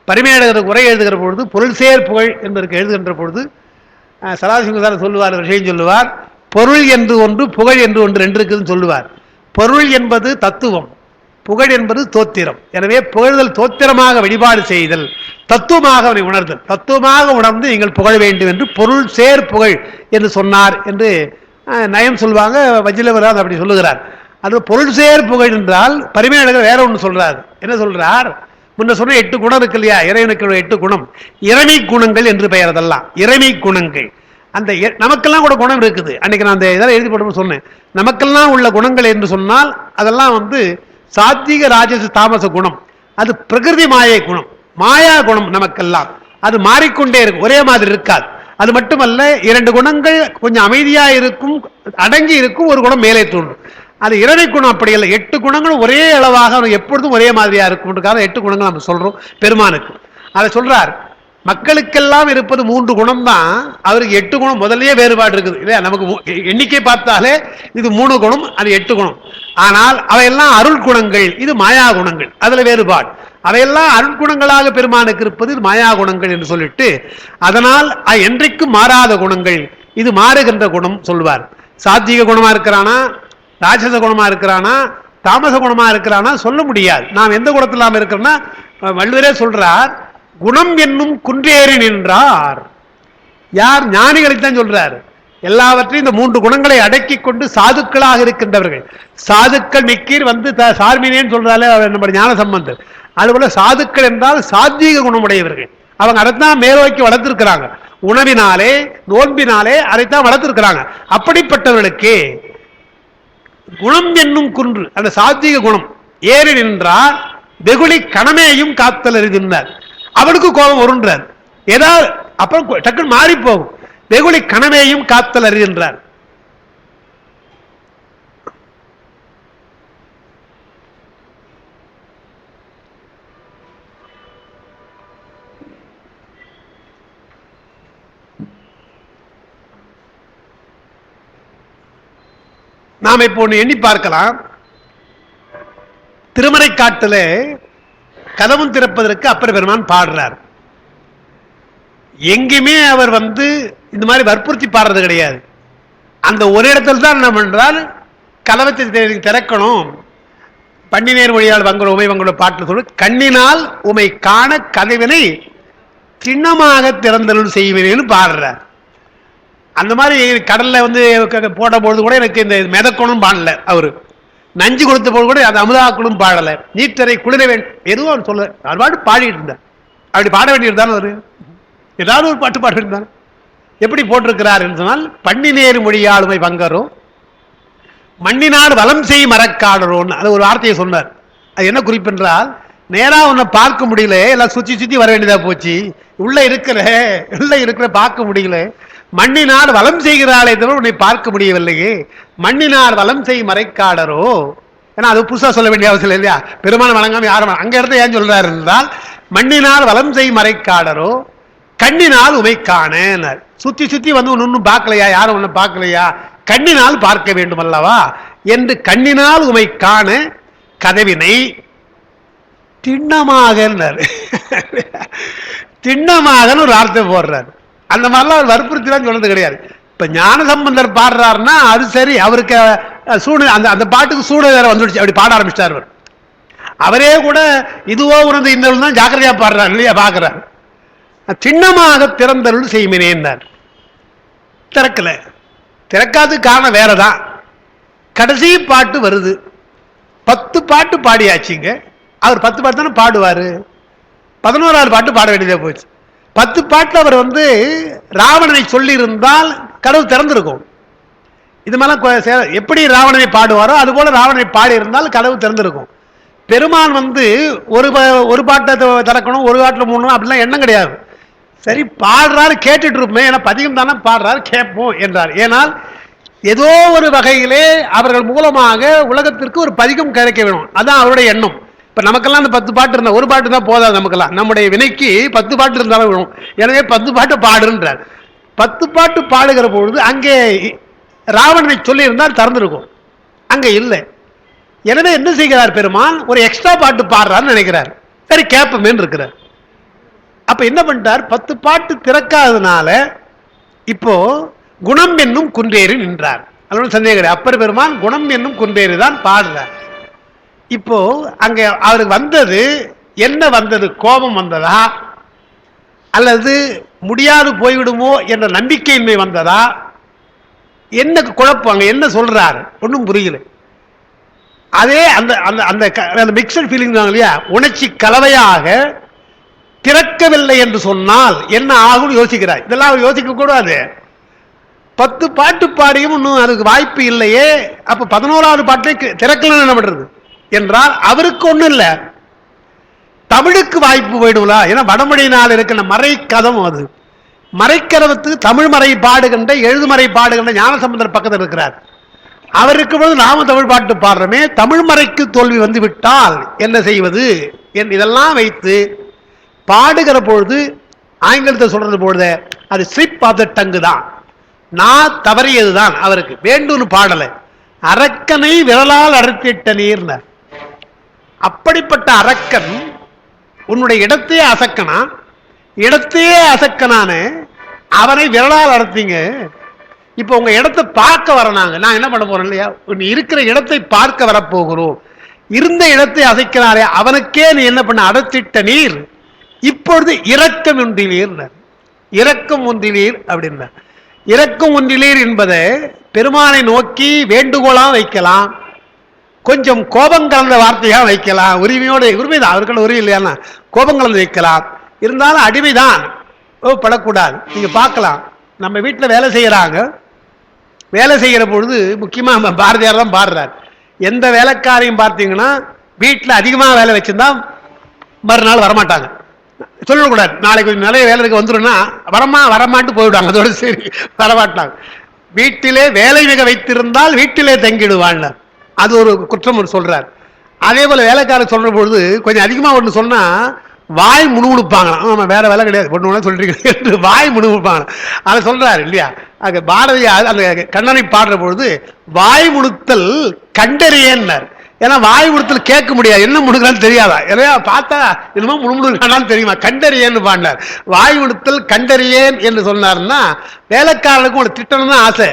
[SPEAKER 1] பரிமையாடுகிற உரை எழுதுகிற பொழுது பொருள் சேர் புகழ் என்பதற்கு எழுதுகின்ற பொழுது சதாசிவம் சொல்லுவார், விஷயம் சொல்லுவார், பொருள் என்று ஒன்று புகழ் என்று ஒன்று ரெண்டு இருக்குதுன்னு சொல்லுவார். பொருள் என்பது தத்துவம், புகழ் என்பது தோத்திரம். எனவே புகழ்தல் தோத்திரமாக வழிபாடு செய்தல், தத்துவமாக அவனை உணர்தல், தத்துவமாக உணர்ந்து நீங்கள் புகழ வேண்டும் என்று பொருள் சேர் புகழ் என்று சொன்னார் என்று நயம் சொல்லுவாங்க. வஜ்ஜிலவராது அப்படி சொல்லுகிறார். அது பொருள் சேர் புகழ் என்றால் பரிமையாளர்கள் வேற ஒன்று சொல்றார். என்ன சொல்றார், முன்ன சொன்ன 8 குணம் இருக்கு இல்லையா, இறைவனுக்கு 8 குணம், இறைமை குணங்கள் என்று பெயர். அதெல்லாம் இறைமை குணங்கள். அந்த நமக்கெல்லாம் கூட குணம் இருக்குது. அன்னைக்கு நான் அந்த இதெல்லாம் எழுதி போட்டு சொன்னேன், நமக்கெல்லாம் உள்ள குணங்கள் என்று சொன்னால் அதெல்லாம் வந்து சாத்விக ராஜச தாமச குணம், அது பிரகிருதி மாயை குணம், மாயா குணம் நமக்கெல்லாம். அது மாறிக்கொண்டே இருக்கும், ஒரே மாதிரி இருக்காது. அது மட்டுமல்ல, 2 குணங்கள் கொஞ்சம் அமைதியா இருக்கும், அடங்கி இருக்கும், ஒரு குணம் மேலே தோன்றும். அது இறை குணம் அப்படி இல்லை. 8 குணங்களும் ஒரே அளவாக எப்பொழுதும் ஒரே மாதிரியா இருக்கும். 8 குணங்கள் நம்ம சொல்றோம் பெருமானுக்கு. அதை சொல்றார், மக்களுக்கெல்லாம் இருப்பது 3 குணம் தான், அவருக்கு 8 குணம் முதல்லயே வேறுபாடு இருக்குது இல்லையா. நமக்கு எண்ணிக்கை பார்த்தாலே இது 3 குணம், அது 8 குணம். ஆனால் அவையெல்லாம் அருள் குணங்கள், இது மாயா குணங்கள், அதுல வேறுபாடு. அவையெல்லாம் அருட்குணங்களாக பெருமானுக்கு இருப்பது மாயா குணங்கள் என்று சொல்லிட்டு, அதனால் என்றைக்கும் மாறாத குணங்கள், இது மாறுகின்ற குணம் சொல்வார். சாத்வீக குணமா இருக்கிறானா, ராட்சச குணமா இருக்கிறானா, தாமச குணமா இருக்கிறானா சொல்ல முடியாது. நாம் எந்த குணத்தில் நாம் இருக்கிறோம்னா, வள்ளுவரே சொல்றார், குணம் என்னும் குன்றேறி நின்றார். யார்? ஞானிகளைத்தான் சொல்றார். எல்லாவற்றையும் இந்த 3 குணங்களை அடக்கி கொண்டு சாதுக்களாக இருக்கின்றவர்கள். சாதுக்கள் மிக்கீர் வந்து சார்மினேன்னு சொல்றாலே நம்ம ஞான சம்பந்தர். அதுபோல சாதுக்கள் என்றால் சாத்வீக குணமுடையவர்கள். அவங்க அதைத்தான் மேலோக்கி வளர்த்திருக்கிறாங்க, உணவினாலே நோன்பினாலே அதைத்தான் வளர்த்திருக்கிறாங்க. அப்படிப்பட்டவர்களுக்கு குணம் என்னும் குன்று, அந்த சாத்வீக குணம் ஏறி நின்றார். வெகுளி கணமேயும் காத்தல் அறிந்தார். அவனுக்கு கோபம் வருன்றார், ஏதாவது அப்புறம் டக்குன்னு மாறி போகும். வெகுளி கணமேயும் காத்தல் அறிகின்றார். நாம் இப்போ ஒன்று எண்ணி பார்க்கலாம். திருமறைக்காட்டில் கதவும் திறப்பதற்கு அப்பர் பெருமான் பாடுறார். எங்கேயுமே அவர் இந்த மாதிரி வற்புறுத்தி பாடுறது கிடையாது. அந்த ஒரு இடத்துல தான் என்ன பண்றால், கதவத்தை திறக்கணும், பன்னினேர் மொழியால் வங்குற உமை வங்குற பாட்டு சொல்லு, கண்ணினால் உமை காண கதவினை சின்னமாக திறந்தருள் செய்வேன்னு பாடுறார். அந்த மாதிரி கடல்ல போட பொழுது கூட எனக்கு இந்த மிதக்கணும் பாடல, அவரு நஞ்சு கொடுத்த போது கூட அது அமுதாக்கணும் பாடல, நீட்டரை குளிர வேண்டும் எதுவும் அவர் சொல்ல, அவர் பாட்டு பாடிட்டு இருந்தார். அப்படி பாட வேண்டியிருந்தாலும் அவரு ஏதாவது ஒரு பாட்டு பாட வேண்டியிருந்தாலும் எப்படி போட்டிருக்கிறார் என்று சொன்னால், பன்னினேறு மொழியாளுமை பங்கரோ மண்ணினாடு வலம் செய் மரக்காடரோன்னு அது ஒரு வார்த்தையை சொன்னார். அது என்ன குறிப்பென்றால், நேரா உன்னை பார்க்க முடியல, எல்லாம் சுற்றி சுற்றி வர வேண்டியதா போச்சு, உள்ள இருக்கிற பார்க்க முடியல, மண்ணினார் வலம் செய்கிறாளே தவிர உன்னை பார்க்க முடியவில்லையே, மண்ணினார் வலம் செய் மறைக்காடரோ. ஏன்னா அது புதுசா சொல்ல வேண்டிய அவசியம் இல்லையா, பெருமான வழங்காம யாரும் அங்க இடத்த ஏன் சொல்றாரு என்றால், மண்ணினார் வலம் செய் மறைக்காடரோ கண்ணினால் உமை காண. சுத்தி சுத்தி ஒன்னும் பார்க்கலையா, யாரும் ஒன்னும் பார்க்கலையா, கண்ணினால் பார்க்க வேண்டும் அல்லவா என்று கண்ணினால் உமை காண கதவினை திண்ணமாக திண்ணமாக ஒரு வார்த்தை போடுறாரு. அந்த மாதிரிலாம் அவர் வற்புறுத்தி தான் சொன்னது கிடையாது. இப்ப ஞானசம்பந்தர் பாடுறாருன்னா அது சரி, அவருக்கு சூடு அந்த பாட்டுக்கு சூடு வேற வந்துடுச்சு, அப்படி பாட ஆரம்பிச்சிட்டார். அவரே கூட இதுவோ உணர்ந்து இந்த தான் ஜாக்கிரதையா பாடுறாரு இல்லையா, பாக்குறாரு. சின்னமாக திறந்தருள் செய்மினேன்னார். திறக்கல, திறக்காது காரணம் வேறதான். கடைசி பாட்டு வருது, 10 பாட்டு பாடியாச்சுங்க. அவர் 10 பாட்டு தானே பாடுவாரு, 11வது பாட்டு பாட வேண்டியதே போச்சு. 10 பாட்டுல அவர் ராவணனை சொல்லி இருந்தால் கடவுள் திறந்திருக்கும். இது மாதிரிலாம் எப்படி ராவணனை பாடுவாரோ அது போல ராவணனை பாடி இருந்தால் கடவுள் திறந்திருக்கும். பெருமான் ஒரு பாட்டை திறக்கணும், ஒரு பாட்டில் மூடணும் அப்படிலாம் எண்ணம் கிடையாது. சரி பாடுறாரு, கேட்டுட்டு இருப்போமே, ஏன்னா பதிகம் தானே பாடுறாரு, கேட்போம் என்றார். ஏனால் ஏதோ ஒரு வகையிலே அவர்கள் மூலமாக உலகத்திற்கு ஒரு பதிகம் கிடைக்க வேணும், அதான் அவருடைய எண்ணம். இப்ப நமக்கெல்லாம் அந்த 10 பாட்டு இருந்தா, ஒரு பாட்டு தான் போதாது நமக்கெல்லாம், நம்முடைய வினைக்கு 10 பாட்டு இருந்தாலும் வேணும். எனவே 10 பாட்டு பாடுன்றார். 10 பாட்டு பாடுகிற பொழுது அங்கே ராவணனை சொல்லி இருந்தால் திறந்திருக்கும், அங்க இல்லை. எனவே என்ன செய்கிறார் பெருமான், ஒரு எக்ஸ்ட்ரா பாட்டு பாடுறான்னு நினைக்கிறார். சரி கேட்பமேன்னு இருக்கிறார். அப்ப என்ன பண்ணிட்டார், 10 பாட்டு திறக்காததுனால இப்போ குணம் என்னும் குன்றேறி நின்றார். அதோட சந்தேகம், அப்பர் பெருமான் குணம் என்னும் குன்றேறி தான் பாடுறார். இப்போ அங்க அவருக்கு என்ன வந்தது, கோபம் வந்ததா அல்லது முடியாது போய்விடுமோ என்ற நம்பிக்கையின்மை வந்ததா, என்ன குழப்பம், அங்க என்ன சொல்றாரு ஒன்றும் புரியல. அதே அந்த மிக்சட் ஃபீலிங் இல்லையா, உணர்ச்சி கலவையாக திறக்கவில்லை என்று சொன்னால் என்ன ஆகும் யோசிக்கிறார். இதெல்லாம் அவர் யோசிக்க கூடாது. 10 பாட்டு பாடியும் இன்னும் அதுக்கு வாய்ப்பு இல்லையே, அப்ப 11வது பாட்டை திறக்கலன்னு என்ன பண்றது என்றால் அவருக்கு ஒண்ணும் இல்லை, தமிழுக்கு வாய்ப்பு போயிடுங்களா. ஏன்னா வடமொழியினால் இருக்கிற மறைக்கதம், அது மறைக்கதவத்துக்கு தமிழ் மறை பாடுகின்ற எழுதுமறை பாடுகின்ற ஞானசம்பந்தர் பக்கத்தில் இருக்கிறார். அவர் இருக்கும்போது நாம தமிழ் பாட்டு பாடுறோமே, தமிழ் மறைக்கு தோல்வி வந்து விட்டால் என்ன செய்வது, இதெல்லாம் வைத்து பாடுகிற பொழுது ஆங்கிலத்தை சொல்றது பொழுது அது ஸ்லிப் ஆஃப் த டங்கு தான், நான் தவறியதுதான். அவருக்கு வேண்டும்னு பாடல, அரக்கனை விரலால் அறுத்திட்ட நீர். அப்படிப்பட்ட அரக்கன் உன்னுடைய இடத்தையே அசக்கனா, இடத்தையே அசக்கனான அவனை விரலால் அறுத்தீங்க. இப்ப உங்க இடத்தை பார்க்க வரனாங்க, நான் என்ன பண்ண போறேன் இல்லையா, இருக்கிற இடத்தை பார்க்க வரப்போகிறோம். இருந்த இடத்தை அசைக்கிறாரே அவனுக்கே நீ என்ன பண்ண, அடைத்திட்ட நீர். இப்பொழுது இரக்கம் ஒன்றிலீர், இரக்கம் ஒன்றிலீர் அப்படின்னா, இரக்கம் ஒன்றிலீர் என்பதை பெருமானை நோக்கி வேண்டுகோளா வைக்கலாம், கொஞ்சம் கோபம் கலந்த வார்த்தையா வைக்கலாம், உரிமைதான், அவர்கள் உரிமை இல்லையா, கோபம் கலந்து வைக்கலாம். இருந்தாலும் அடிமைதான் படக்கூடாது. நீங்க பார்க்கலாம், நம்ம வீட்டில் வேலை செய்யறாங்க, வேலை செய்கிற பொழுது முக்கியமா பாரதியார் தான் பாடுறார், எந்த வேலைக்காரையும் பார்த்தீங்கன்னா வீட்டில் அதிகமாக வேலை வச்சிருந்தா மறுநாள் வரமாட்டாங்க. சொல்லக்கூடாது, நாளைக்கு கொஞ்சம் நிறைய வேலைக்கு வந்துடும்னா வரமாட்டு போய்விடுவாங்க, அதோட சரி வரமாட்டாங்க. வீட்டிலே வேலை மிக வைத்திருந்தால் வீட்டிலே தங்கிடுவான், அது ஒரு குற்றம் சொல்றார். அதே போல வேலைக்காரர் சொல்ற பொழுது கொஞ்சம் அதிகமா ஒன்று சொன்னா வாய் முணுமுணுப்பாங்களாம், ஆமா வேற வேலை கிடையாது ஒன்று சொல்றீங்க என்று வாய் முணுமுணுப்பாங்களாம், அதை சொல்றாரு இல்லையா. அங்க பாரதியார் அந்த கண்ணனை பாடுற பொழுது வாய் முணுத்தல் கண்டறியன்னார். ஏன்னா வாய் முணுத்தல் கேட்க முடியாது, என்ன முணுக்கிறான்னு தெரியாதா, ஏன்னா பார்த்தா என்னமோ முணுமுணுக்கிறான்னு தெரியுமா, கண்டறியன்னு பாடினார். வாய் முணுத்தல் கண்டறியேன் என்று சொன்னார்னா வேலைக்காரனுக்கும் ஒரு திட்டணும் தான் ஆசை,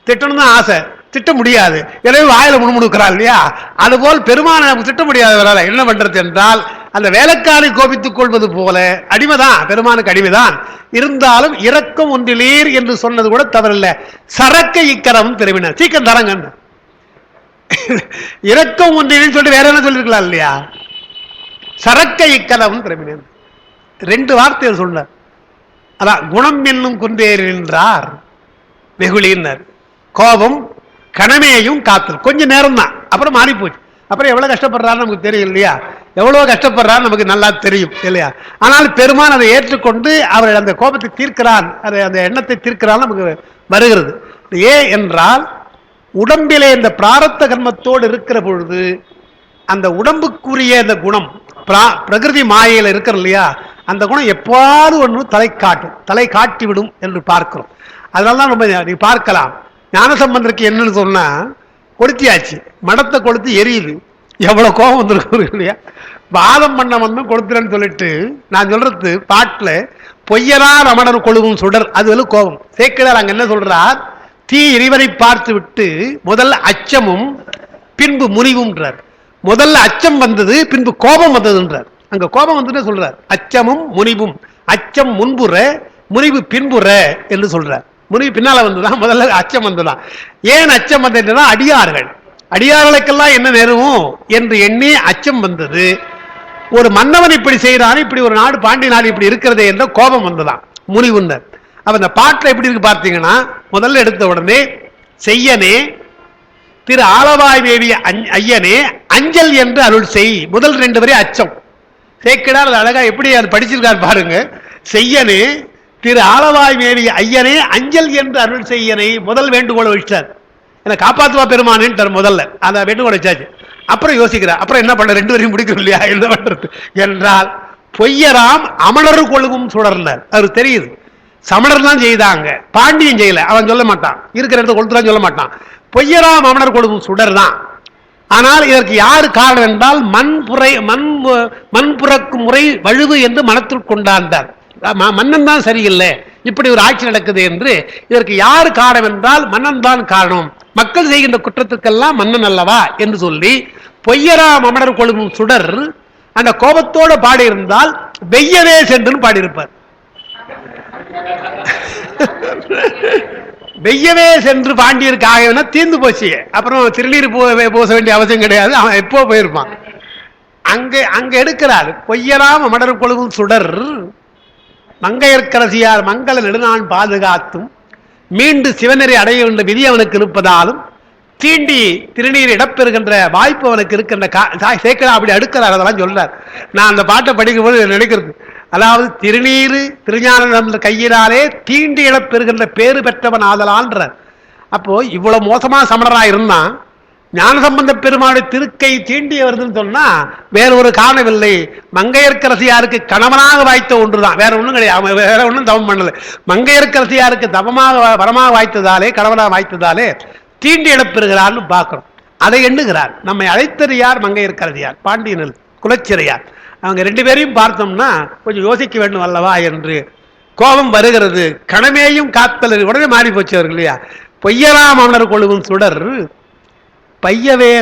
[SPEAKER 1] திட்டணும் தான் ஆசை, திட்ட முடியாது, எனவே வாயில முணுமுணுக்கிறார் இல்லையா. அதுபோல் பெருமானை நமக்கு திட்ட முடியாதவரால் என்ன பண்றது என்றால் அந்த வேலைக்காரை கோபித்துக் கொள்வது போல அடிமைதான், பெருமானுக்கு அடிமைதான். இருந்தாலும் இரக்கம் ஒன்றிலீர் என்று சொன்னது கூட தவறில்லை. சரக்க இக்கரம் திரும்பினார், சீக்கிரம் தரங்க. இரக்கம் ஒன்றிலின்னு சொல்லிட்டு வேற என்ன சொல்லிருக்கலாம் இல்லையா. சரக்க இக்கரம் திரும்பினார், ரெண்டு வார்த்தையை சொன்னார். அதான் குணம் என்னும் குன்றேறி நின்றார் வெகுளின்னார். கோபம் கணமேயும் காத்தல் கொஞ்ச நேரம் தான், அப்புறம் மாறி போச்சு. அப்புறம் எவ்வளவு கஷ்டப்படுறாரு நமக்கு தெரியும் இல்லையா, எவ்வளவு கஷ்டப்படுறாரு நமக்கு நல்லா தெரியும் இல்லையா. ஆனால் பெருமான் அதை ஏற்றுக்கொண்டு அவர் அந்த கோபத்தை தீர்க்கிறான், அந்த எண்ணத்தை தீர்க்கிறான் நமக்கு வருகிறது. ஏன் என்றால் உடம்பிலே இந்த பிராரத்த கர்மத்தோடு இருக்கிற பொழுது அந்த உடம்புக்குரிய இந்த குணம் பிரகிருதி மாயையில் இருக்கிற இல்லையா, அந்த குணம் எப்பாவது ஒன்று தலை காட்டி விடும் என்று பார்க்கிறோம். அதனால்தான் நம்ம நீ பார்க்கலாம், ஞானசம்பந்தருக்கு என்னன்னு சொன்னா கொளுத்தியாச்சு, மடத்தை கொளுத்து எரியுது, எவ்வளவு கோபம் வந்துருக்கு இல்லையா. வாதம் பண்ண வந்து கொளுத்துறேன்னு சொல்லிட்டு நான் சொல்றது பாட்டுல பொய்யரா ரமணர் கொழுவும் சுடர், அது கோபம். சேக்கிழார் அங்க என்ன சொல்றார், தீ இறைவனை பார்த்து விட்டு முதல்ல அச்சமும் பின்பு முறிவும்ன்றார். முதல்ல அச்சம் வந்தது, பின்பு கோபம் வந்ததுன்றார். அங்க கோபம் வந்து சொல்றார் அச்சமும் முனிவும், அச்சம் முன்புற முனிவு பின்புற என்று சொல்றார். முனிவு பின்னால வந்துதான், முதல்ல அச்சம் வந்துதான். ஏன் அச்சம் வந்ததுன்னா அடியார்களுக்கெல்லாம் என்ன நேருவோம் என்று எண்ணி அச்சம் வந்தது. ஒரு மன்னவன் இப்படி செய்யறான், இப்படி ஒரு நாடு பாண்டிய நாடு இப்படி இருக்கிறதே என்ற கோபம் வந்துதான் முனிவுன்னர். அப்ப இந்த பாட்டுல எப்படி இருக்கு பார்த்தீங்கன்னா, முதல்ல எடுத்த உடனே செய்யனே திரு ஆலவாய் மேவி ஐயனே அஞ்சல் என்று அருள் செய், முதல் ரெண்டு வரை அச்சம். சேக்கிடார் அது அழகா எப்படி அது படிச்சிருக்கார் பாருங்க. செய்யனே திரு ஆலவாய் மேவி ஐயனே அஞ்சல் என்று அருள் செய்யனை முதல் வேண்டுகோளை வச்சார். என்ன காப்பாத்துவா பெருமானேன்னு முதல்ல அந்த வேண்டுகோளை வச்சாச்சு. அப்புறம் யோசிக்கிறார், அப்புறம் என்ன பண்ண, ரெண்டு வரையும் முடிக்கும் இல்லையா, என்ன பண்றது என்றால் பொய்யராம் அமணர் கொழுவும் சுடர்னார். அவருக்கு தெரியுது சமணர் தான் செய்தாங்க, பாண்டியன் செய்யல, அவன் சொல்ல மாட்டான், இருக்கிற இடத்த கொளுத்துறான்னு சொல்ல மாட்டான். பொய்யராம் அமணர் கொழுவும் சுடர் தான். ஆனால் இதற்கு யாரு காரணம் என்றால் மண்புறக்கும் முறை வழுவு என்று மனத்தில் கொண்டாண்டார். மன்னன் தான் சரியில்லை, இப்படி ஒரு ஆட்சி நடக்குது என்று. இதற்கு யாரு காரணம் என்றால் மன்னன் தான் காரணம், மக்கள் செய்கின்ற குற்றத்துக்கெல்லாம் மன்னன் அல்லவா என்று சொல்லி பொய்யராம் அமணர் கொழுவும் சுடர் அந்த கோபத்தோட பாடி இருந்தால் வெய்யவே சென்று பாடியிருப்பார். வெய்யவே சென்று பாண்டியருக்காக தீர்ந்து போச்சு, அப்புறம் திருநீர் பூச வேண்டிய அவசியம் கிடையாது, அவன் எப்போ போயிருப்பான். அங்க எடுக்கிறார் பொய்யராம் அமணர் கொழுவும் சுடர் மங்கையர்க்கரசியார் மங்கள நெடுநான் பாதுகாத்தும் மீண்டு சிவநெறி அடைய வேண்ட விதி அவனுக்கு இருப்பதாலும் தீண்டி திருநீர் இடப்பெறுகின்ற வாய்ப்பு அவனுக்கு இருக்கின்ற சேக்கடா அப்படி அடுக்கிறார். அதெல்லாம் சொல்றார். நான் அந்த பாட்டை படிக்கும் போது நினைக்கிறது, அதாவது திருநீர் திருஞான கையினாலே தீண்டி இடப்பெறுகின்ற பேறு பெற்றவன் ஆதலான்றார். அப்போ இவ்வளவு மோசமா சமணராக இருந்தான், ஞானசம்பந்த பெருமாளுடைய திருக்கை தீண்டிய வருதுன்னு சொன்னா வேற ஒரு காரணம் இல்லை, மங்கையர்க்கரசியாருக்கு கணவனாக வாய்த்த ஒன்றுதான், வேற ஒன்றும் கிடையாது, வேற ஒன்றும் தவம் பண்ணல. மங்கையர்க்கரசியாருக்கு வரமாக வாய்த்ததாலே, கணவனாக வாய்த்ததாலே தீண்டி இழப்பெறுகிறார்னு பார்க்கிறோம். அதை எண்ணுகிறார். நம்மை அழைத்தது யார்? மங்கையர்க்கரசியார், பாண்டியனில் குலச்சிறையார். அவங்க ரெண்டு பேரையும் பார்த்தோம்னா கொஞ்சம் யோசிக்க வேண்டும் அல்லவா என்று கோபம் வருகிறது. கணமேயும் காத்தல் உடனே மாறி போச்சு அவர்கள் இல்லையா. பொய்யராம் அமணர் கொழுவும் சுடர் பையவே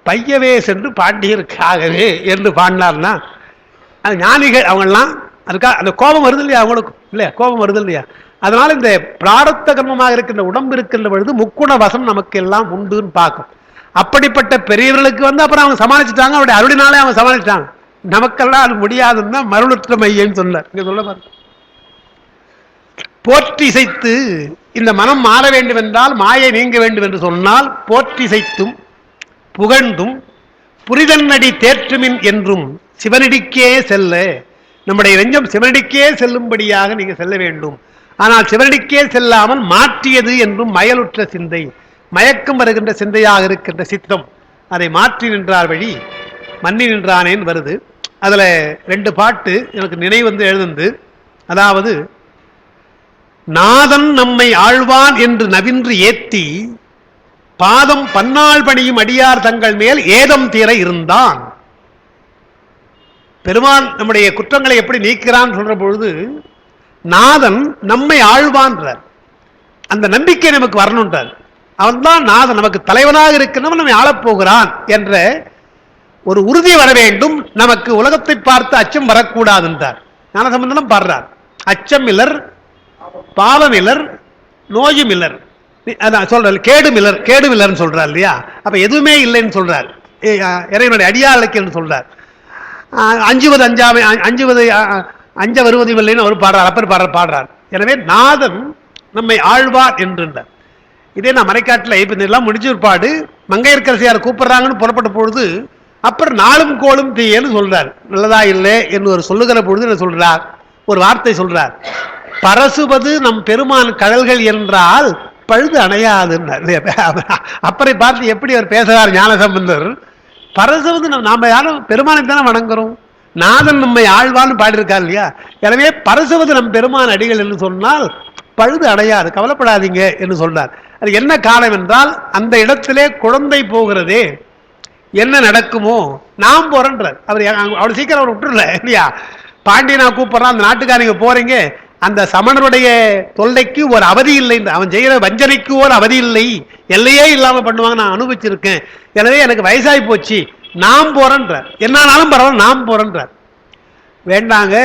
[SPEAKER 1] பையவே சென்று பாண்டியருக்காகவே என்று பாடினார்னா அது ஞானிகள் அவங்கெல்லாம் அதுக்காக அந்த கோபம் வருது இல்லையா, அவங்களுக்கு இல்லையா கோபம் வருது இல்லையா. அதனால இந்த பிராரத்த கர்மமாக இருக்கின்ற உடம்பு இருக்கின்ற பொழுது முக்குண வசம் நமக்கு எல்லாம் உண்டுன்னு பார்க்கும். அப்படிப்பட்ட பெரியவர்களுக்கு அப்புறம் அவங்க சமாளிச்சுட்டாங்க, அவருடைய அருளினாலே அவங்க சமாளிச்சிட்டாங்க. நமக்கெல்லாம் அது முடியாதுன்னு தான் மருளற்ற மையன்னு சொன்னார். இங்க சொல்ல பாருங்க, போற்றி இசைத்து இந்த மனம் மாற வேண்டும் என்றால் மாயை நீங்க வேண்டும் என்று சொன்னால் போற்றி இசைத்தும் புகழ்ந்தும் புரிதன்னடி தேற்றுமின் என்றும் சிவனடிக்கே செல்ல, நம்முடைய நெஞ்சம் சிவனடிக்கே செல்லும்படியாக நீங்க செல்ல வேண்டும். ஆனால் சிவனடிக்கே செல்லாமல் மாற்றியது என்றும் மயலுற்ற சிந்தை, மயக்கம் வருகின்ற சிந்தையாக இருக்கின்ற சித்தம், அதை மாற்றி நின்றார் வழி மன்னி நின்றானேன்னு வருது. அதுல ரெண்டு பாட்டு எனக்கு நினைவு எழுதுந்து. அதாவது நாதன் நம்மை ஆழ்வான் என்று நவின்று ஏத்தி பாதம் பன்னாள் பணியும் அடியார் தங்கள் மேல் ஏதம் தீர இருந்தான். பெருமான் நம்முடைய குற்றங்களை எப்படி நீக்கிறான் சொல்ற பொழுது நாதன் நம்மை ஆழ்வான்றார். அந்த நம்பிக்கை நமக்கு வரணுன்றார். அவன் தான் நாதன், நமக்கு தலைவனாக இருக்கிறவன் நம்மை ஆளப்போகிறான் என்ற ஒரு உறுதி வர வேண்டும். நமக்கு உலகத்தை பார்த்து அச்சம் வரக்கூடாது என்றார். ஞானசம்பந்தனும் பாடுறார். அச்சம் இல்லர், பாவம் இல்லர், நோயும் இல்லர், சொல்ற கேடுமில்லர், கேடுமில்லர்னு சொல்றார் இல்லையா? அப்ப எதுவுமே இல்லைன்னு சொல்றார். இறைவனுடைய அடியாளுக்கு என்று சொல்றார். அஞ்சுவது அஞ்சாமை, அஞ்சுவது அஞ்ச வருவதும் இல்லைன்னு அவர் பாடுறார். அப்பர் பாடுறார். எனவே நாதன் நம்மை ஆழ்வார் என்றார். இதே நான் மறைக்காட்டில் இப்ப இதெல்லாம் முடிஞ்ச ஒருபாடு மங்கையர்க்கரசியார் கூப்பிடுறாங்கன்னு புறப்பட்ட பொழுது அப்புறம் நாளும் கோளும் தீயன்னு சொல்றார். நல்லதா இல்லை என்று ஒரு சொல்லுகிற பொழுது என்ன சொல்றார்? ஒரு வார்த்தை சொல்றார். பரசுவது நம் பெருமான் கடல்கள் என்றால் பழுது அணையாது. அப்பரை பார்த்து எப்படி அவர் பேசுறார் ஞானசம்பந்தர்? பரசுவது நாம யாரும் பெருமானை தானே வணங்குறோம். நாதன் நம்மை ஆழ்வான்னு பாடியிருக்கார் இல்லையா? எனவே பரசுவது நம் பெருமான் அடிகள் என்று சொன்னால் பழுது அடையாது, கவலைப்படாதீங்க என்று சொல்றார். அது என்ன காரணம் என்றால் அந்த இடத்திலே குழந்தை போகிறதே, என்ன நடக்குமோ நாம் போறன்றார். அவர் அவ்வளவு சீக்கிரம் அவர் விட்டுருல இல்லையா? பாண்டியனா கூப்பிடுறான், அந்த நாட்டுக்காரங்க போறீங்க, அந்த சமணருடைய தொல்லைக்கு ஒரு அவதி இல்லை, அவன் செய்கிற வஞ்சனைக்கு ஒரு அவதி இல்லை, எல்லையே இல்லாம பண்ணுவாங்க, நான் அனுபவிச்சிருக்கேன், எனவே எனக்கு வயசாகி போச்சு, நாம் போறேன்றார். என்னாலும் பரவாயில்ல நாம் போறேன்றார். வேண்டாங்க,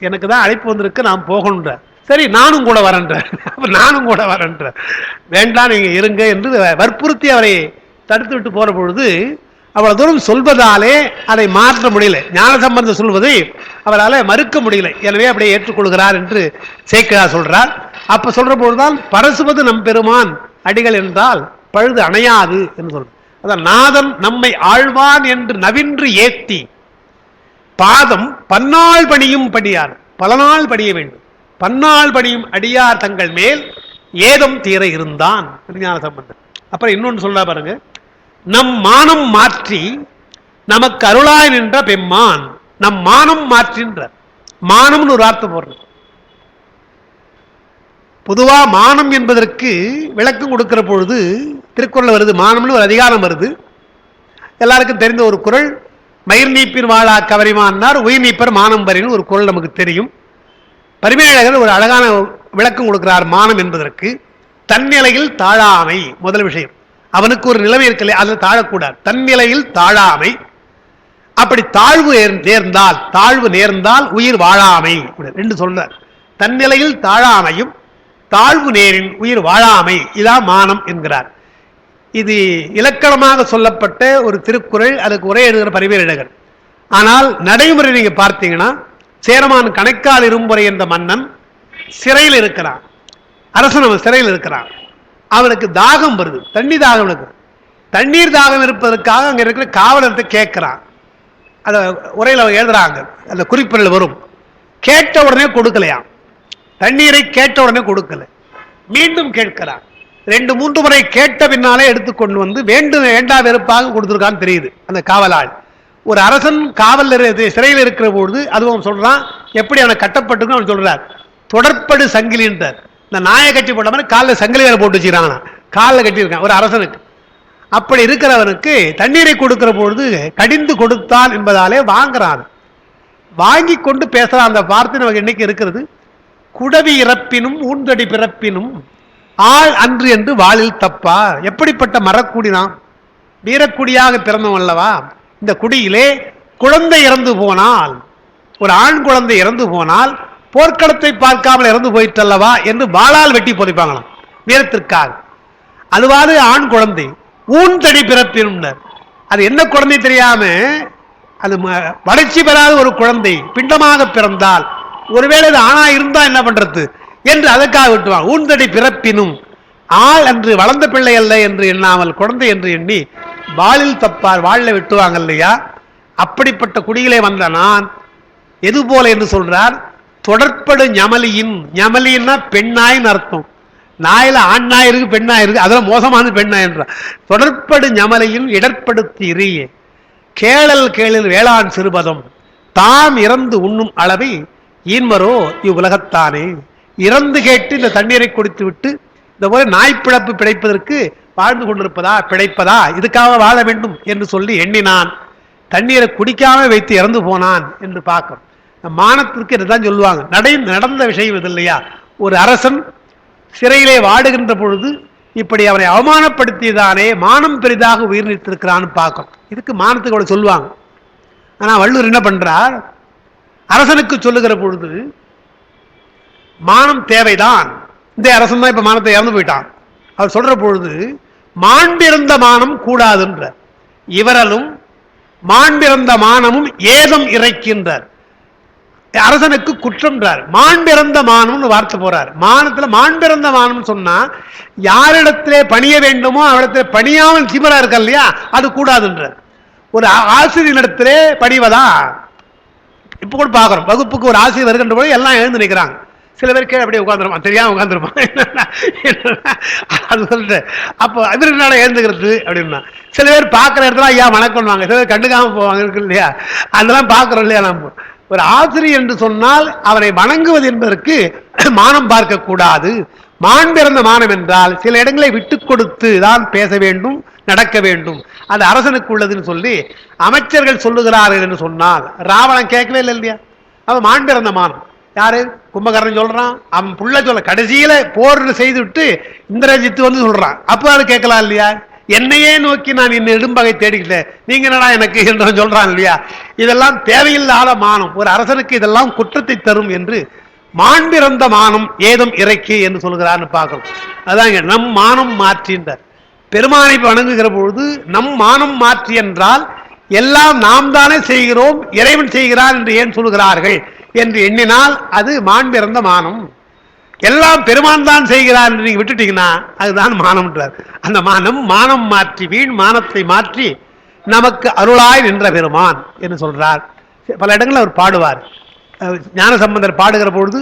[SPEAKER 1] எனக்கு தான் அழைப்பு வந்திருக்கு, நான் போகணுன்றார். சரி நானும் கூட வரேன்றார். நானும் கூட வரேன்றார். வேண்டாம் நீங்க இருங்க என்று வற்புறுத்தி அவரை தடுத்து விட்டு போற பொழுது அவ்வளவு தூரம் சொல்வதாலே அதை மாற்ற முடியல. ஞானசம்பந்தர் சொல்வதை அவரால் மறுக்க முடியல. எனவே அப்படியே ஏற்றுக்கொள்கிறார் என்று சேக்கிழார் சொல்றார். அப்ப சொல்ற பொழுதுதான் பரசுவது நம் பெருமான் அடிகள் என்றால் பழுது அணையாது என்று சொல்ற. அதான் நாதன் நம்மை ஆழ்வான் என்று நவின்று ஏத்தி பாதம் பன்னாள் பணியும் படியார், பல நாள் படிய வேண்டும், பன்னாள் பணியும் அடியார் தங்கள் மேல் ஏதம் தீர இருந்தான் ஞானசம்பந்தர். அப்புறம் இன்னொன்று சொல்ல பாருங்க. நம் மானம் மாற்றி நமக்கு அருளாய் நின்ற பெம்மான், நம் மானம் மாற்றின்ற மானம்னு ஒரு வார்த்தை போடுறது. பொதுவா மானம் என்பதற்கு விளக்கம் கொடுக்கிற பொழுது திருக்குறள் வருது, மானம்னு ஒரு அதிகாரம் வருது. எல்லாருக்கும் தெரிந்த ஒரு குறள், மயிர் நீப்பின் வாழா கவரிமான்னார் உயிர் நீப்பர் மானம் வரின்னு ஒரு குறள் நமக்கு தெரியும். பரிமேலழகர் ஒரு அழகான விளக்கம் கொடுக்கிறார் மானம் என்பதற்கு. தன்னிலையில் தாழாமை முதல் விஷயம். அவனுக்கு ஒரு நிலைமை இருக்கல, அதில் தாழக்கூடாது. தன்னிலையில் தாழாமை. அப்படி தாழ்வு நேர்ந்தால், தாழ்வு நேர்ந்தால் உயிர் வாழாமை ரெண்டு சொல்றார். தன்னிலையில் தாழாமையும் தாழ்வு நேரின் உயிர் வாழாமை, இதான் மானம் என்கிறார். இது இலக்கணமாக சொல்லப்பட்ட ஒரு திருக்குறள். அதுக்கு உரை எழுதுகிற பரிமேலழகர். ஆனால் நடைமுறை நீங்க பார்த்தீங்கன்னா, சேரமான் கணைக்கால் இரும்புரை என்ற மன்னன் சிறையில் இருக்கிறான். அரசன் அவன் சிறையில் இருக்கிறான். அவனுக்கு தாகம் வருது, தண்ணி தாகம் இருக்கு. தண்ணீர் தாகம் இருப்பதற்காக அங்க இருக்கிற காவலர்கிட்ட கேட்கிறான். அத உரையில் அவன் எழுதுறாங்க, அந்த குறிப்பில் வரும். கேட்ட உடனே கொடுக்கலையாம், தண்ணீரை கேட்ட உடனே கொடுக்கல. மீண்டும் கேட்கிறான். 2-3 முறை கேட்ட பின்னாலே எடுத்துக்கொண்டு வந்து வேண்டும் வேண்டா வெறுப்பாக கொடுத்துருக்கான்னு தெரியுது அந்த காவலாள். ஒரு அரசன் காவல் சிறையில் இருக்கிற பொழுது அதுவும் சொல்றான், எப்படி அவனை கட்டப்பட்டு அவன் சொல்றார். தொடர்படு சங்கிலின்றார். இந்த நாயை கட்டி போட்ட மாதிரி காலில் சங்கிலி வேலை போட்டு வச்சுக்கிறான், காலில் கட்டியிருக்கான் ஒரு அரசனுக்கு. அப்படி இருக்கிறவனுக்கு தண்ணீரை கொடுக்கிற பொழுது கடிந்து கொடுத்தான் என்பதாலே வாங்குறான். வாங்கி கொண்டு பேசுறான். அந்த வார்த்தை நமக்கு இன்னைக்கு இருக்கிறது. குடவி இறப்பினும் ஊந்தடி பிறப்பினும் ஆள் அன்று என்று வாளில் தப்பா. எப்படிப்பட்ட மரக்குடினான், வீரக்குடியாக பிறந்தவன் அல்லவா. இந்த குடியிலே குழந்தை இறந்து போனால், ஒரு ஆண் குழந்தை இறந்து போனால் போர்க்களத்தை பார்க்காமல் இறந்து போயிட்டல்லவா என்று வாளால் வெட்டி புதைப்பாங்களாம் வீரத்திற்காக. அதுவாது ஆண் குழந்தை ஊன்தடி பிறப்பினும். அது என்ன குழந்தை தெரியாம, அது வளர்ச்சி பெறாத ஒரு குழந்தை பிண்டமாக பிறந்தால், ஒருவேளை அது ஆணா இருந்தா என்ன பண்றது என்று அதற்காக விட்டுவான். ஊன்தடி பிறப்பினும் ஆள் அன்று வளர்ந்த பிள்ளை அல்ல என்று எண்ணாமல் குழந்தை என்று எண்ணி வாளில் தப்பார், வாழில் வெட்டுவாங்க இல்லையா. அப்படிப்பட்ட குடியிலே வந்த நான் எது போல என்று சொல்றார். தொடர்படு ஞமலியின், ஞமலின்னா பெண்ணாயின்னு அர்த்தம். நாயில ஆண் நாய் இருக்கு, பெண் நாய் இருக்கு, அதெல்லாம் மோசமான பெண்ணாய் என்றார். தொடர்படு ஞமலியின் இடர்படுத்தி எறிய கேளல் கேளில் வேளாண் சிறுபதம் தாம் இறந்து உண்ணும் அளவை ஈன்மரோ இவ்வுலகத்தானே. இறந்து கேட்டு இந்த தண்ணீரை குடித்து விட்டு இந்த போல நாய்ப்பிழப்பு பிழைப்பதற்கு வாழ்ந்து கொண்டிருப்பதா பிழைப்பதா இதுக்காக வாழ வேண்டும் என்று சொல்லி எண்ணினான். தண்ணீரை குடிக்காம வைத்து இறந்து போனான் என்று பார்க்கிறோம். மானத்திற்கு இதுதான் சொல்லுவாங்க. நடந்த விஷயம் இது இல்லையா? ஒரு அரசன் சிறையிலே வாடுகின்ற பொழுது இப்படி அவனை அவமானப்படுத்தியதானே மானம் பெரிதாக உயிர் நீத்திருக்கிறான்னு பார்க்கணும். இதுக்கு மானத்துக்கு அவளை சொல்லுவாங்க. ஆனா வள்ளுவர் என்ன பண்றார்? அரசனுக்கு சொல்லுகிற பொழுது மானம் தேவைதான். இந்த அரசன் தான் இப்ப மானத்தை இறந்து போயிட்டான். அவர் சொல்ற பொழுது மாண்பிறந்த மானம் கூடாதுன்ற இவரலும் மாண்பிறந்த மானமும் ஏதம் இறைக்கின்றார். அரசனுக்கு குற்றம்ன்றார். மாண்பிறந்த மானம் வார்த்தை போறார். மானத்துல மாண்பிறந்த மானம் சொன்னா யாரிடத்திலே பணிய வேண்டுமோ அவரிடத்திலே பணியாமல் சிமரா இருக்க இல்லையா, அது கூடாதுன்றார். ஒரு ஆசிரியரிடத்திலே பணிவதா இப்ப கூட பாக்குறோம். வகுப்புக்கு ஒரு ஆசிரியர் வருகின்ற போது எல்லாம் எழுந்து நிற்கிறாங்க. சில பேர் கீழே அப்படியே உட்காந்துருப்பான், தெரியாம உட்காந்துருப்பான். அது சொல்லிட்டு அப்போ எதிர்னால எழுந்துக்கிறது அப்படின்னா சில பேர் பார்க்குற இடத்துல ஐயா வணக்கம்வாங்க, சில பேர் கண்டுக்காம போவாங்க இருக்கு இல்லையா. அதெல்லாம் பார்க்குறோம் இல்லையா. நம்ம ஒரு ஆசிரியர் என்று சொன்னால் அவனை வணங்குவது என்பதற்கு மானம் பார்க்க கூடாது. மாண்பிறந்த மானம் என்றால் சில இடங்களை விட்டு கொடுத்து தான் பேச வேண்டும், நடக்க வேண்டும். அது அரசனுக்கு உள்ளதுன்னு சொல்லி அமைச்சர்கள் சொல்லுகிறார்கள் என்று சொன்னால் ராவணன் கேட்கவே இல்லை இல்லையா. அவன் மாண்பிறந்த மானம் யாரு? கும்பகர்ணன் சொல்றான். அவன் புள்ள சொல்ல கடைசியில போர் செய்து விட்டு இந்திரஜித்து வந்து சொல்றான். அப்போ அது கேட்கலாம் இல்லையா? என்னையே நோக்கி நான் இன்னும் இடும்பகை தேடிக்கிட்டேன், நீங்க என்னடா எனக்கு என்று சொல்றான் இல்லையா. இதெல்லாம் தேவையில்லாத மானம். ஒரு அரசனுக்கு இதெல்லாம் குற்றத்தை தரும் என்று மாண்பிறந்த மானம் ஏதும் இறைக்கு என்று சொல்கிறான்னு பார்க்கணும். அதாங்க நம் மானம் மாற்றின்றார். பெருமானை வணங்குகிற பொழுது நம் மானம் மாற்றி என்றால் எல்லாம் நாம் தானே செய்கிறோம், இறைவன் செய்கிறார் என்று ஏன் சொல்கிறார்கள் என்று எண்ணினால் அது மாண்பிறந்த மானம். எல்லாம் பெருமான் தான் செய்கிறார் என்று நீங்க விட்டுட்டீங்கன்னா அதுதான் மானம்ன்றார். அந்த மானம் மாற்றி வீண் மானத்தை மாற்றி நமக்கு அருளாய் நின்ற பெருமான் என்று சொல்றார். பல இடங்களில் அவர் பாடுவார். ஞானசம்பந்தர் பாடுகிற பொழுது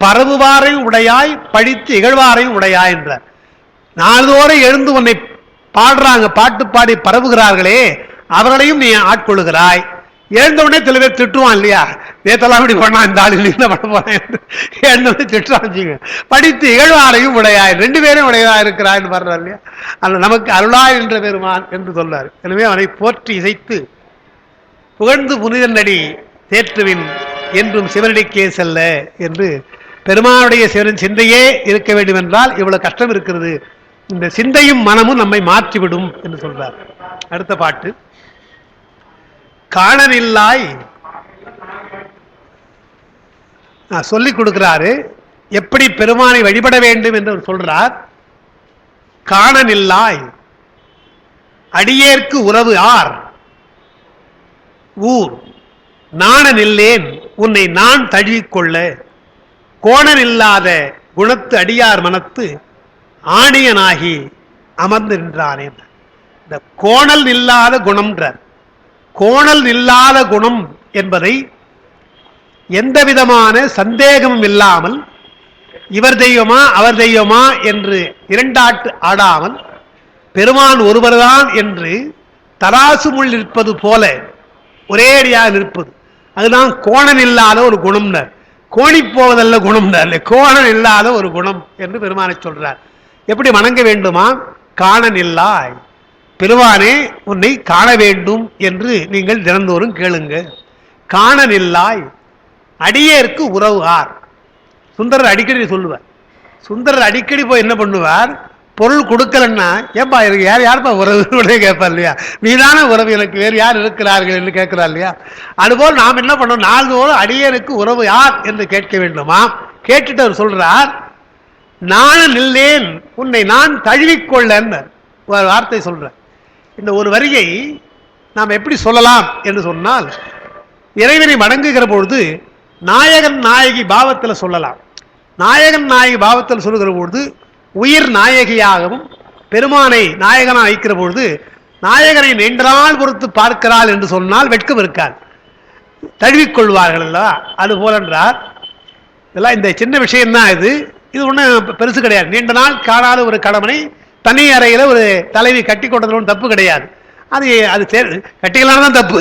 [SPEAKER 1] பரவுவாரையும் உடையாய் பழித்து இகழ்வாரையும் உடையாய் என்றார். நாள்தோறை எழுந்து உன்னை பாடுறாங்க, பாட்டு பாடி பரவுகிறார்களே அவர்களையும் நீ ஆட்கொள்ளுகிறாய். எழுந்தவுடனே சில பேர் திட்டுவான் இல்லையா, நேத்தெல்லாம் இப்படி பண்ணா இந்த ஆள் என்ன பண்ண போறேன் எழுந்தவுடனே திட்டுவாங்க. படித்து இகழ்வாரையும் உடையாய், ரெண்டு பேரும் உடையதா இருக்கிறான்னு பாடுறார் இல்லையா. அந்த நமக்கு அருளாய் என்ற பெருமான் என்று சொல்றாரு. எனவே அவனை போற்றி இசைத்து புகழ்ந்து புனிதனடி தேற்றுவின் என்றும் சிவனடிக்கே செல்ல என்று பெருமானுடைய சிவனின் சிந்தையே இருக்க வேண்டும் என்றால் இவ்வளவு கஷ்டம் இருக்கிறது. இந்த சிந்தையும் மனமும் நம்மை மாற்றிவிடும் என்று சொல்றார். அடுத்த பாட்டு காணனில்லாய் சொல்லிக் கொடுக்கிறாரு. எப்படி பெருமானை வழிபட வேண்டும் என்று சொல்றார். காணனில்லாய் அடியேற்கு உறவு ஆர் ஊர் நாணனில்லேன் உன்னை நான் தழுவிக்கொள்ள கோணனில்லாத குணத்து அடியார் மனத்து ஆணியனாகி அமர்ந்து நின்றானே. இந்த கோணல் இல்லாத குணம்ன்றார். கோணல் இல்லாத குணம் என்பதை எந்த விதமான சந்தேகமும் இல்லாமல் இவர் தெய்வமா அவர் தெய்வமா என்று இரண்டாட்டு ஆடாமல் பெருமான் ஒருவர்தான் என்று தராசு முள் நிற்பது போல ஒரே அடியாக நிற்பது, அதுதான் கோணல் இல்லாத ஒரு குணம்னர். கோணி போவதல்ல குணம்னர், கோணல் இல்லாத ஒரு குணம் என்று பெருமானை சொல்றார். எப்படி வணங்க வேண்டுமா? காணனில்லாய் பெருமானே உன்னை காண வேண்டும் என்று நீங்கள் தினந்தோறும் கேளுங்க. காணனில்லாய் அடியேற்கு உறவு ஆர். சுந்தரர் அடிக்கடி சொல்லுவார். சுந்தரர் அடிக்கடி போய் என்ன பண்ணுவார், பொருள் கொடுக்கலன்னா ஏப்பா எனக்கு யாருப்பா உறவு கேட்பார் இல்லையா. நீதான உறவு, எனக்கு வேறு யார் இருக்கிறார்கள் என்று கேட்கிறார் இல்லையா. அதுபோல் நாம் என்ன பண்ணோம், நாள்தோறும் அடியேனுக்கு உறவு யார் என்று கேட்க வேண்டுமா. கேட்டுட்டு அவர் சொல்றார், நானும் நில்லேன் உன்னை நான் தழுவிக்கொள்ளன்னு ஒரு வார்த்தை சொல்றேன். இந்த ஒரு வரியை நாம் எப்படி சொல்லலாம் என்று சொன்னால், இறைவனை வணங்குகிற பொழுது நாயகன் நாயகி பாவத்தில் சொல்லலாம். நாயகன் நாயகி பாவத்தில் சொல்லுகிற பொழுது உயிர் நாயகியாகவும் பெருமானை நாயகனாக வைக்கிற பொழுது நாயகனை நீண்ட நாள் பொறுத்து பார்க்கிறாள் என்று சொன்னால் வெட்கம் இருக்காது, தழுவிக்கொள்வார்கள் அல்லவா. அது போலன்றார். இதெல்லாம் இந்த சின்ன விஷயம்தான். இது ஒன்றும் பெருசு கிடையாது. நீண்ட நாள் காணாத ஒரு கடமனை தனி அறையில ஒரு தலைவி கட்டி கொண்டதுல தப்பு கிடையாது. அது கட்டிக்கலான தான் தப்பு.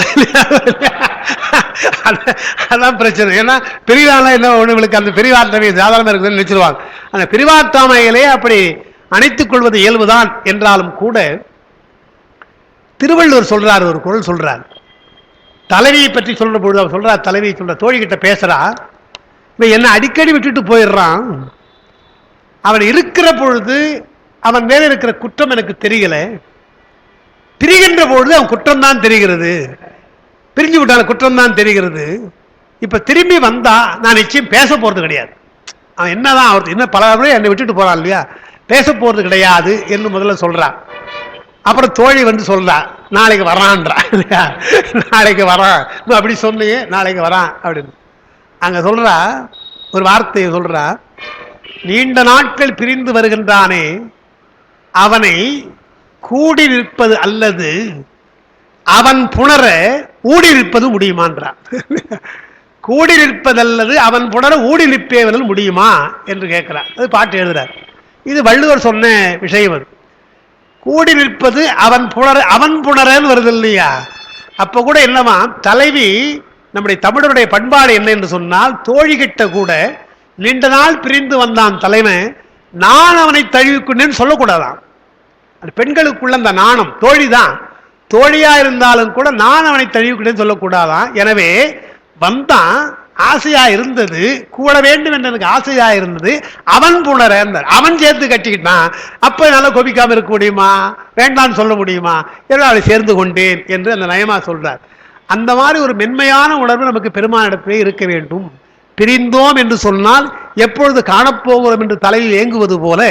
[SPEAKER 1] அதான் பிரச்சனை. ஏன்னா பிரிவால என்ன ஒண்ணுங்களுக்கு அந்த பிரிவாத்தமை சாதாரண இருக்குதுன்னு நினைச்சிருவாங்க. அந்த பிரிவாத்தாமையிலே அப்படி அணைத்துக் கொள்வது இயல்புதான் என்றாலும் கூட திருவள்ளுவர் சொல்றார், ஒரு குறள் சொல்றார். தலைவியை பற்றி சொல்ற பொழுது அவர் சொல்றார், தலைவியை சொல்ற தோழி கிட்ட பேசுறா, இவன் என்ன அடிக்கடி விட்டுட்டு போயிடுறான், அவன் இருக்கிற பொழுது அவன் மேல இருக்கிற குற்றம் எனக்கு தெரியல, பிரிகின்ற பொழுது அவன் குற்றம் தான் தெரிகிறது, பிரிஞ்சு விட்டான குற்றம் தான் தெரிகிறது, இப்ப திரும்பி வந்தா நான் நிச்சயம் பேச போறது கிடையாது, அவன் என்னதான் அவர் என்ன பல முறை என்னை விட்டுட்டு போறான் இல்லையா, பேச போறது கிடையாது என்று முதல்ல சொல்றான். அப்புறம் தோழி வந்து சொல்றா, நாளைக்கு வரான்றா, நாளைக்கு வரான் அப்படி சொன்னியே, நாளைக்கு வரான் அப்படின்னு. அங்க சொல்றா ஒரு வார்த்தையை சொல்றா, நீண்ட நாட்கள் பிரிந்து வருகின்றானே அவனை கூடி நிற்பது அல்லது அவன் புணர ஊடி நிற்பது முடியுமான்றான். கூடி நிற்பதல்லது அவன் புணர ஊடி நிற்பேவதில் முடியுமா என்று கேட்கிறான். அது பாட்டு எழுதுறார். இது வள்ளுவர் சொன்ன விஷயம். அது கூடி நிற்பது அவன் புணரன்னு வருது இல்லையா. அப்ப கூட என்னவா, தலைவி நம்முடைய தமிழருடைய பண்பாடு என்ன என்று சொன்னால், தோழிகிட்ட கூட நீண்ட நாள் பிரிந்து வந்தான் தலைமை, நான் அவனை தழுவிக்கொண்டேன்னு சொல்லக்கூடாதான். அது பெண்களுக்குள்ள அந்த நாணம். தோழிதான், தோழியா இருந்தாலும் கூட நான் அவனை தழுவிக்கொண்டேன்னு சொல்லக்கூடாதான். எனவே வந்தான், ஆசையா இருந்தது, கூட வேண்டும் என்று எனக்கு ஆசையா இருந்தது, அவன் புணர, அவன் சேர்த்து கட்டிக்கிட்டான், அப்ப என்னால கோபிக்காம இருக்க முடியுமா, வேண்டான்னு சொல்ல முடியுமா, என்று அவளை சேர்ந்து கொண்டேன் என்று அந்த நயமா சொல்றார். அந்த மாதிரி ஒரு மென்மையான உணர்வு நமக்கு பெருமானிடத்திலே இருக்க வேண்டும். பிரிந்தோம் என்று சொன்னால் எப்பொழுது காணப்போகிறோம் என்று தலையில் ஏங்குவது போல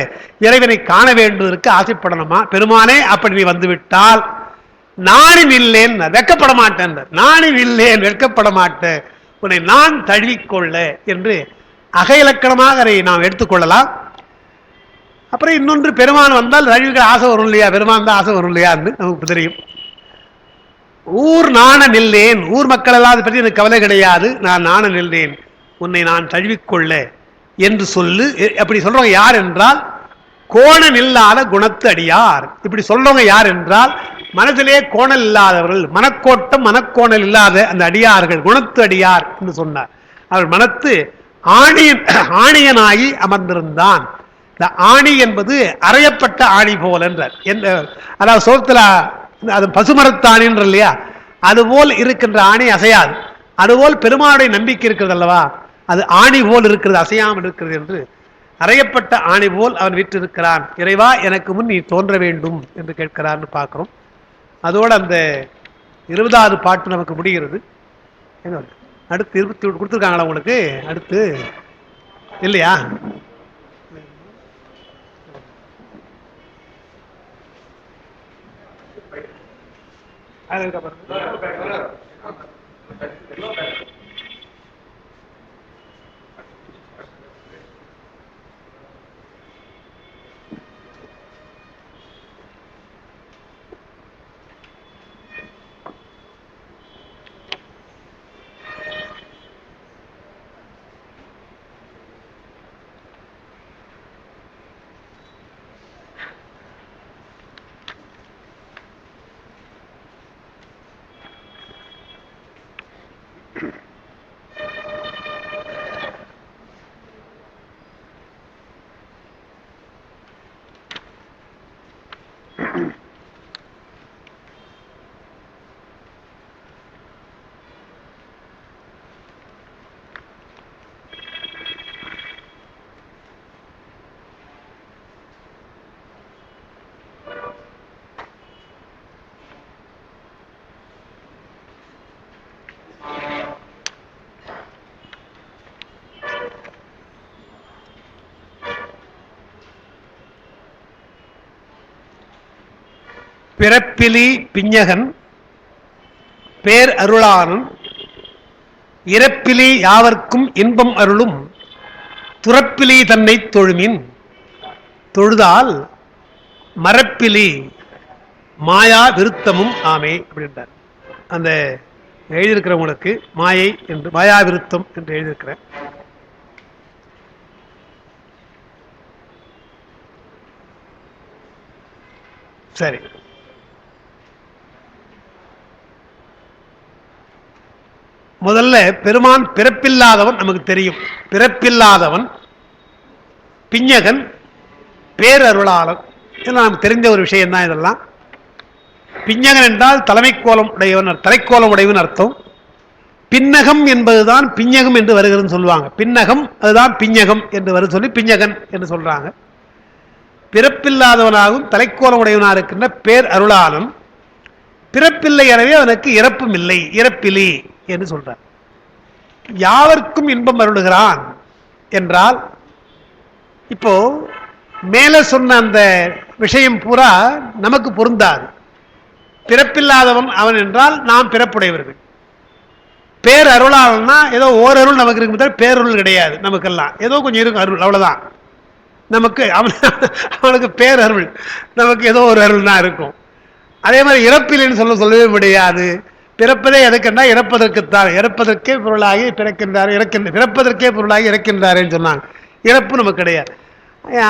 [SPEAKER 1] இறைவனை காண வேண்டுவதற்கு ஆசைப்படணுமா. பெருமானே அப்படி நீ வந்துவிட்டால் நானின் இல்லேன், வெட்கப்பட மாட்டேன், நானின் இல்லேன், வெட்கப்பட மாட்டேன், உன்னை நான் தழுவிக்கொள்ள என்று அக இலக்கணமாக அதை நாம் எடுத்துக்கொள்ளலாம். அப்புறம் இன்னொன்று, பெருமான் வந்தால் தழுவிக்க ஆசை வரும் இல்லையா, பெருமான் தான் ஆசை வரும் இல்லையா நமக்கு தெரியும். ஊர் நாண நில்லேன், ஊர் மக்கள் எல்லாம் அதை பற்றி எனக்கு கவலை கிடையாது, நான் நாண நில்லேன், உன்னை நான் தழுவிக்கொள்ள என்று சொல்லு. அப்படி சொல்றவங்க யார் என்றால் கோணம் இல்லாத குணத்து அடியார். இப்படி சொல்றவங்க யார் என்றால் மனதிலே கோணல் இல்லாதவர்கள், மனக்கோட்டம் மனக்கோணல் இல்லாத அந்த அடியார்கள், குணத்து அடியார் என்று சொன்னார். அவர் மனத்து ஆணியனாகி அமர்ந்திருந்தான். இந்த ஆணி என்பது அறையப்பட்ட ஆணி போல் என்றார். அதாவது சோத்துல அது பசுமரத்தாணின்ற இல்லையா, அதுபோல் இருக்கின்ற ஆணி அசையாது. அதுபோல் பெருமாளுடைய நம்பிக்கை இருக்கிறது அல்லவா, அது ஆணி போல் இருக்கிறது, அசையாமல் இருக்கிறது என்று அறையப்பட்ட ஆணி போல் அவன் விற்றிருக்கிறான். இறைவா எனக்கு முன் நீ தோன்ற வேண்டும் என்று கேட்கிறான்னு பார்க்கிறோம். அதோடு அந்த 20வது பாட்டு நமக்கு முடிகிறது. அடுத்து 20 கொடுத்துருக்காங்களா உங்களுக்கு? அடுத்து இல்லையா? பிறப்பிலி பிஞகன் பேர் அருளானன் இறப்பிலி யாவர்க்கும் இன்பம் அருளும் துறப்பிலி தன்னை தொழுமின் தொழுதால் மரப்பிலி மாயா விருத்தமும் ஆமே அப்படின்றார். அந்த எழுதியிருக்கிறவங்களுக்கு மாயை என்று மாயா விருத்தம் என்று எழுதியிருக்கிறேன். சரி, முதல்ல பெருமான் பிறப்பில்லாதவன் நமக்கு தெரியும். பிறப்பில்லாதவன், பிஞகன், பேரருளாளன், இதெல்லாம் நமக்கு தெரிந்த ஒரு விஷயம் தான். இதெல்லாம் பிஞகன் என்றால் தலைமை கோலம் உடையவன், தலைக்கோலம் உடையவன் அர்த்தம். பின்னகம் என்பதுதான் பிஞகம் என்று வருகிறதுன்னு சொல்லுவாங்க. பின்னகம் அதுதான் பிஞகம் என்று வரு சொல்லி பிஞகன் என்று சொல்றாங்க. பிறப்பில்லாதவனாகவும் தலைக்கோலம் உடையவனாக இருக்கின்ற பேர் அருளாளன். பிறப்பில்லை, எனவே அவனுக்கு இறப்பும் இல்லை, இறப்பிலி என்று சொல்றார். யாவர்க்கும் இன்பம் அருளுகிறான் என்றால், இப்போ மேல சொன்ன அந்த விஷயம் பூரா நமக்கு பொருந்தாது. பிறப்பில்லாதவன் அவன் என்றால் நாம் பிறப்புடையவர்கள். பேர் அருளாளன்னா ஏதோ ஓரருள் நமக்கு இருக்கு, பேரருள் கிடையாது நமக்கெல்லாம். ஏதோ கொஞ்சம் இருக்கும் அருள், அவ்வளவுதான். நமக்கு அவனுக்கு பேரருள், நமக்கு ஏதோ ஒரு அருள் தான் இருக்கும். அதே மாதிரி இறப்பில்லைன்னு சொல்லவே முடியாது. பிறப்பதே எதுக்குன்னா இறப்பதற்குத்தான், இறப்பதற்கே பொருளாகி பிறக்கின்றார், பிறப்பதற்கே பொருளாகி இறக்கின்றாருன்னு சொன்னாங்க. இறப்பு நமக்கு கிடையாது.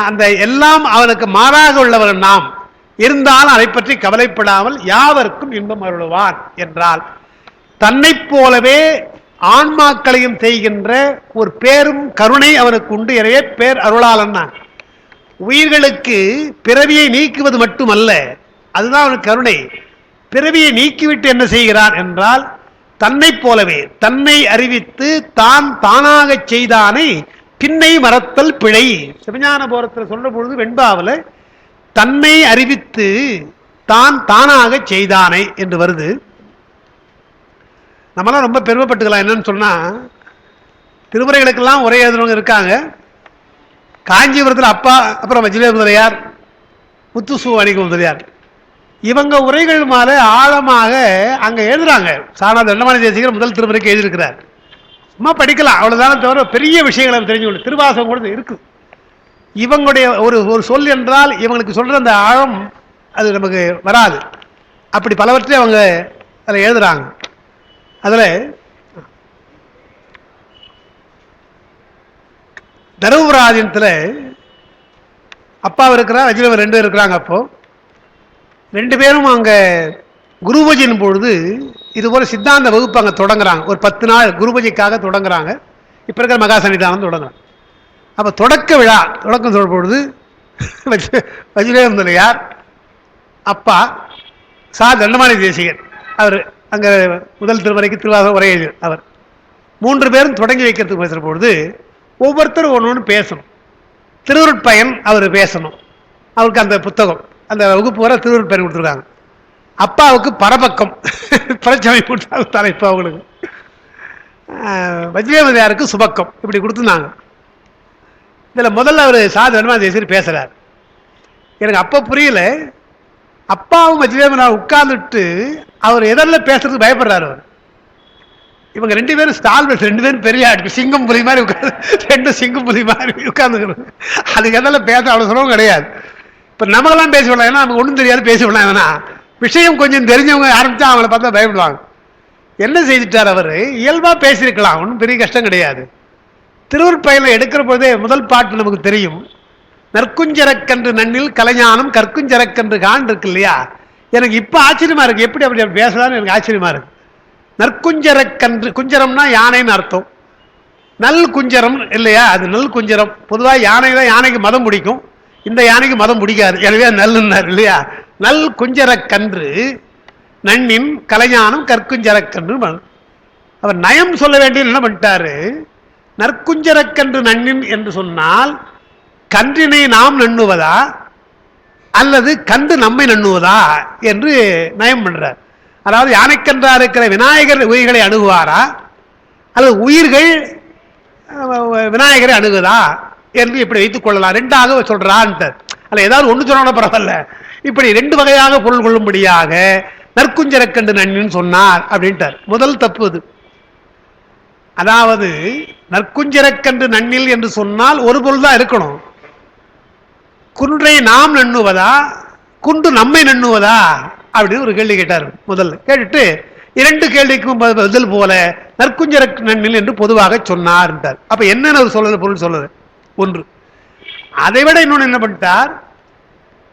[SPEAKER 1] அந்த எல்லாம் அவனுக்கு மாறாக உள்ளவர் நாம் இருந்தாலும் அதை பற்றி கவலைப்படாமல் யாவருக்கும் இன்பம் அருளுவான் என்றால், தன்னை போலவே ஆன்மாக்களையும் செய்கின்ற ஒரு பேரும் கருணை அவனுக்கு உண்டு. எனவே பேர் அருளாளன். உயிர்களுக்கு பிறவியை நீக்குவது மட்டுமல்ல, அதுதான் அவனுக்கு கருணை. பிறவியை நீக்கிவிட்டு என்ன செய்கிறான் என்றால், தன்னை போலவே தன்னை அறிவித்து தான் தானாக செய்தானை பின்னை மறத்தல் பிழை. சிவஞான போரத்தில் சொல்ற பொழுது வெண்பாவில் தன்னை அறிவித்து தான் தானாக செய்தானை என்று வருது. நம்மளாம் ரொம்ப பெருமைப்பட்டுக்கலாம். என்னன்னு சொன்னா, திருமுறைகளுக்கெல்லாம் உரை எழுதுறவங்க இருக்காங்க. காஞ்சிபுரத்தில் அப்பா, அப்புறம் வஜ்ரே முதலியார், முத்துசு வணிக முதலியார், இவங்க உரைகள் மேல ஆழமாக அங்க எழுதுறாங்க. சாரநாத தண்டமானி தேசிகர் முதல் திருமுறைக்கு எழுதியிருக்கிறார். சும்மா படிக்கலாம், அவ்வளவுதானே தவிர பெரிய விஷயங்களை தெரிஞ்சுக்கணும். திருவாசகம் கூட இருக்கு. இவங்களுடைய ஒரு சொல் என்றால் இவங்களுக்கு சொல்ற அந்த ஆழம் அது நமக்கு வராது. அப்படி பலவற்றை அவங்க அதில் எழுதுறாங்க. அதுல தருமபுராதீனத்தில் அப்பாவும் இருக்கிறார், வஜ்ரவர் 2 பேரும் இருக்கிறாங்க. அப்போ 2 பேரும் அங்க குருபூஜையின் பொழுது இது போல சித்தாந்த வகுப்பு அங்கே தொடங்குறாங்க. ஒரு 10 நாள் குருபூஜைக்காக தொடங்குறாங்க. இப்ப இருக்கிற மகா சன்னிதானம் தொடங்குறாங்க. அப்ப தொடக்க விழா தொடக்கம் சொல்ற பொழுது வஜ்ரே முதலியார், அப்பா, சா தண்டமானி தேசிகர், அவர் அங்க முதல் திருமுறைக்கு திருவாசகம் உரை எழுதியவர், அவர் 3 பேரும் தொடங்கி வைக்கிறதுக்கு பேசுற பொழுது ஒவ்வொருத்தரும் ஒன்று பேசணும். திருவருட்பயன் அவர் பேசணும். அவருக்கு அந்த புத்தகம், அந்த வகுப்பு வர திருவருட்பயன் கொடுத்துருக்காங்க. அப்பாவுக்கு பரபக்கம் பிரச்சனை கொடுத்தாங்க தலைப்பு. அவங்களுக்கு வஜ்ரேமதியாருக்கு சுபக்கம், இப்படி கொடுத்துருந்தாங்க. இதில் முதல்ல அவர் சாதாரண தேசியர் பேசுறார். எனக்கு அப்போ புரியல. அப்பாவும் வஜ்ரேமதியார் உட்கார்ந்துட்டு அவர் எதில் பேசுறதுக்கு பயப்படுறாரு. அவர் இவங்க 2 பேரும் ஸ்டால், 2 பேரும் பெரிய சிங்கம் புலி மாதிரி உட்காந்து, 2 சிங்கம் புலி மாதிரி உட்காந்துக்கிறது. அதுக்கு எதில் பேச அவ்வளோ சுலபம் கிடையாது. இப்போ நமக்கெல்லாம் பேசி விடலாம், ஏன்னா நமக்கு ஒன்றும் தெரியாது, பேசி விடலாம். ஏன்னா விஷயம் கொஞ்சம் தெரிஞ்சவங்க ஆரம்பிச்சா அவங்கள பார்த்தா பயப்படுவாங்க. என்ன செய்துட்டார் அவர்? இயல்பா பேசியிருக்கலாம், ஒன்றும் பெரிய கஷ்டம் கிடையாது. திருவருட்பயனை எடுக்கிற போதே முதல் பாட்டு நமக்கு தெரியும். நற்குஞ்சரக்கன்று நன்னில் கலைஞானம் கற்குஞ்சரக்கன்று கான் இருக்கு இல்லையா? எனக்கு இப்ப ஆச்சரியமா இருக்கு, எப்படி அப்படி பேசலான்னு எனக்கு ஆச்சரியமா இருக்கு. நற்குஞ்சரக்கன்று, குஞ்சரம்னா யானைன்னு அர்த்தம். நல் குஞ்சரம் இல்லையா? அது நல் குஞ்சரம். பொதுவாக யானை தான், யானைக்கு மதம் பிடிக்கும். இந்த யானைக்கு மதம் பிடிக்காது, எனவே நல்லுன்னார் இல்லையா? நல் குஞ்சரக்கன்று நன்னின் கலைஞானம் கற்குஞ்சரக்கன்று. அவர் நயம் சொல்ல வேண்டிய என்ன பண்ணிட்டாரு? நற்குஞ்சரக்கன்று நன்னின் என்று சொன்னால் கன்றினை நாம் நண்ணுவதா அல்லது கன்று நம்மை நண்ணுவதா என்று நயம் பண்றார். அதாவது யானைக்கன்றா இருக்கிற விநாயகர் உயிர்களை அணுகுவாரா அல்லது உயிர்கள் விநாயகரை அணுகுதா என்று இப்படி வைத்துக் கொள்ளலாம். 2ஆக சொல்றான்ட்டார். அல்ல ஏதாவது ஒன்று சொன்னா பரவாயில்ல, இப்படி 2 வகையாக பொருள் கொள்ளும்படியாக நற்குஞ்சரக்கன்று நன்னின்னு சொன்னார் அப்படின்ட்டார். முதல் தப்பு அது. அதாவது நற்குஞ்சரக்கன்று நன்னில் என்று சொன்னால் ஒரு பொருள் தான் இருக்கணும். குன்றை நாம் நண்ணுவதா குண்டு நம்மை நண்ணுவதா அப்படின்னு ஒரு கேள்வி கேட்டார். முதல்ல கேட்டுட்டு 2 கேள்விக்கும் பதில் போல நற்குஞ்சரக்கு நன்னில் என்று பொதுவாக சொன்னார். அப்ப என்னென்ன சொல்லுது பொருள் சொல்லுது? ஒன்று. அதை விட இன்னொன்று என்ன பண்ணிட்டார்?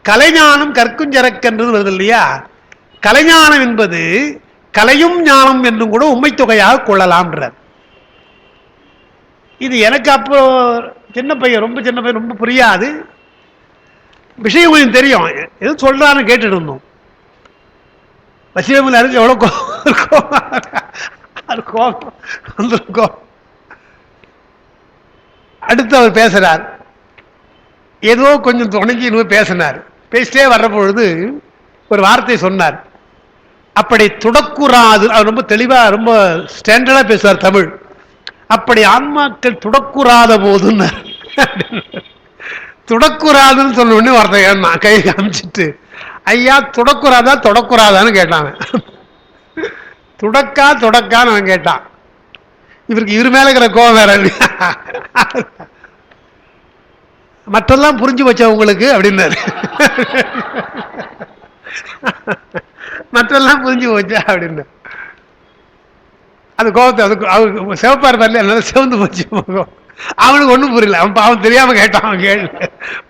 [SPEAKER 1] கலைஞானம் கற்குஞ்சரக்கன்று வருது இல்லையா? கலைஞானம் என்பது கலையும் ஞானம் என்றும் கூட உண்மை தொகையாக கொள்ளலாம்ன்றார். இது எனக்கு அப்போ சின்ன பையன், ரொம்ப சின்ன பையன், ரொம்ப புரியாது விஷயம். கொஞ்சம் தெரியும், எது சொல்றான்னு கேட்டுட்டு இருந்தோம். வசீகரமணியில் இருக்கு எவ்வளோ கோபம் வந்திருக்கோம். அடுத்து அவர் பேசுறார், ஏதோ கொஞ்சம் துணைஞ்சி இன்னும் பேசினார். பேசிட்டே வர்ற பொழுது ஒரு வார்த்தை சொன்னார், அப்படி துடக்குறாது. அவர் ரொம்ப தெளிவா ரொம்ப ஸ்டாண்டர்டா பேசுவார் தமிழ். அப்படி ஆன்மாக்கள் துடக்குறாத போதுன்னு துடக்குறாதுன்னு சொன்ன உடனே வார்த்தை நான் கை காமிச்சிட்டு, ஐயா துடக்குறாதா தொடக்குறாதான்னு கேட்டாங்க. துடக்கா தொடக்கான்னு அவன் கேட்டான். இவருக்கு இவர் மேல இருக்கிற கோபம் வேற. மற்றெல்லாம் புரிஞ்சு வச்ச உங்களுக்கு அப்படின்னாரு. மற்றெல்லாம் புரிஞ்சு போச்சா அப்படின்னு அது கோபத்தை அது சிவப்பார் வரல, அதனால சிவந்து போச்சு. அவனுக்கு ஒன்றும் புரியல, அவன் பாவம் தெரியாம கேட்டான். அவன் கேள்வி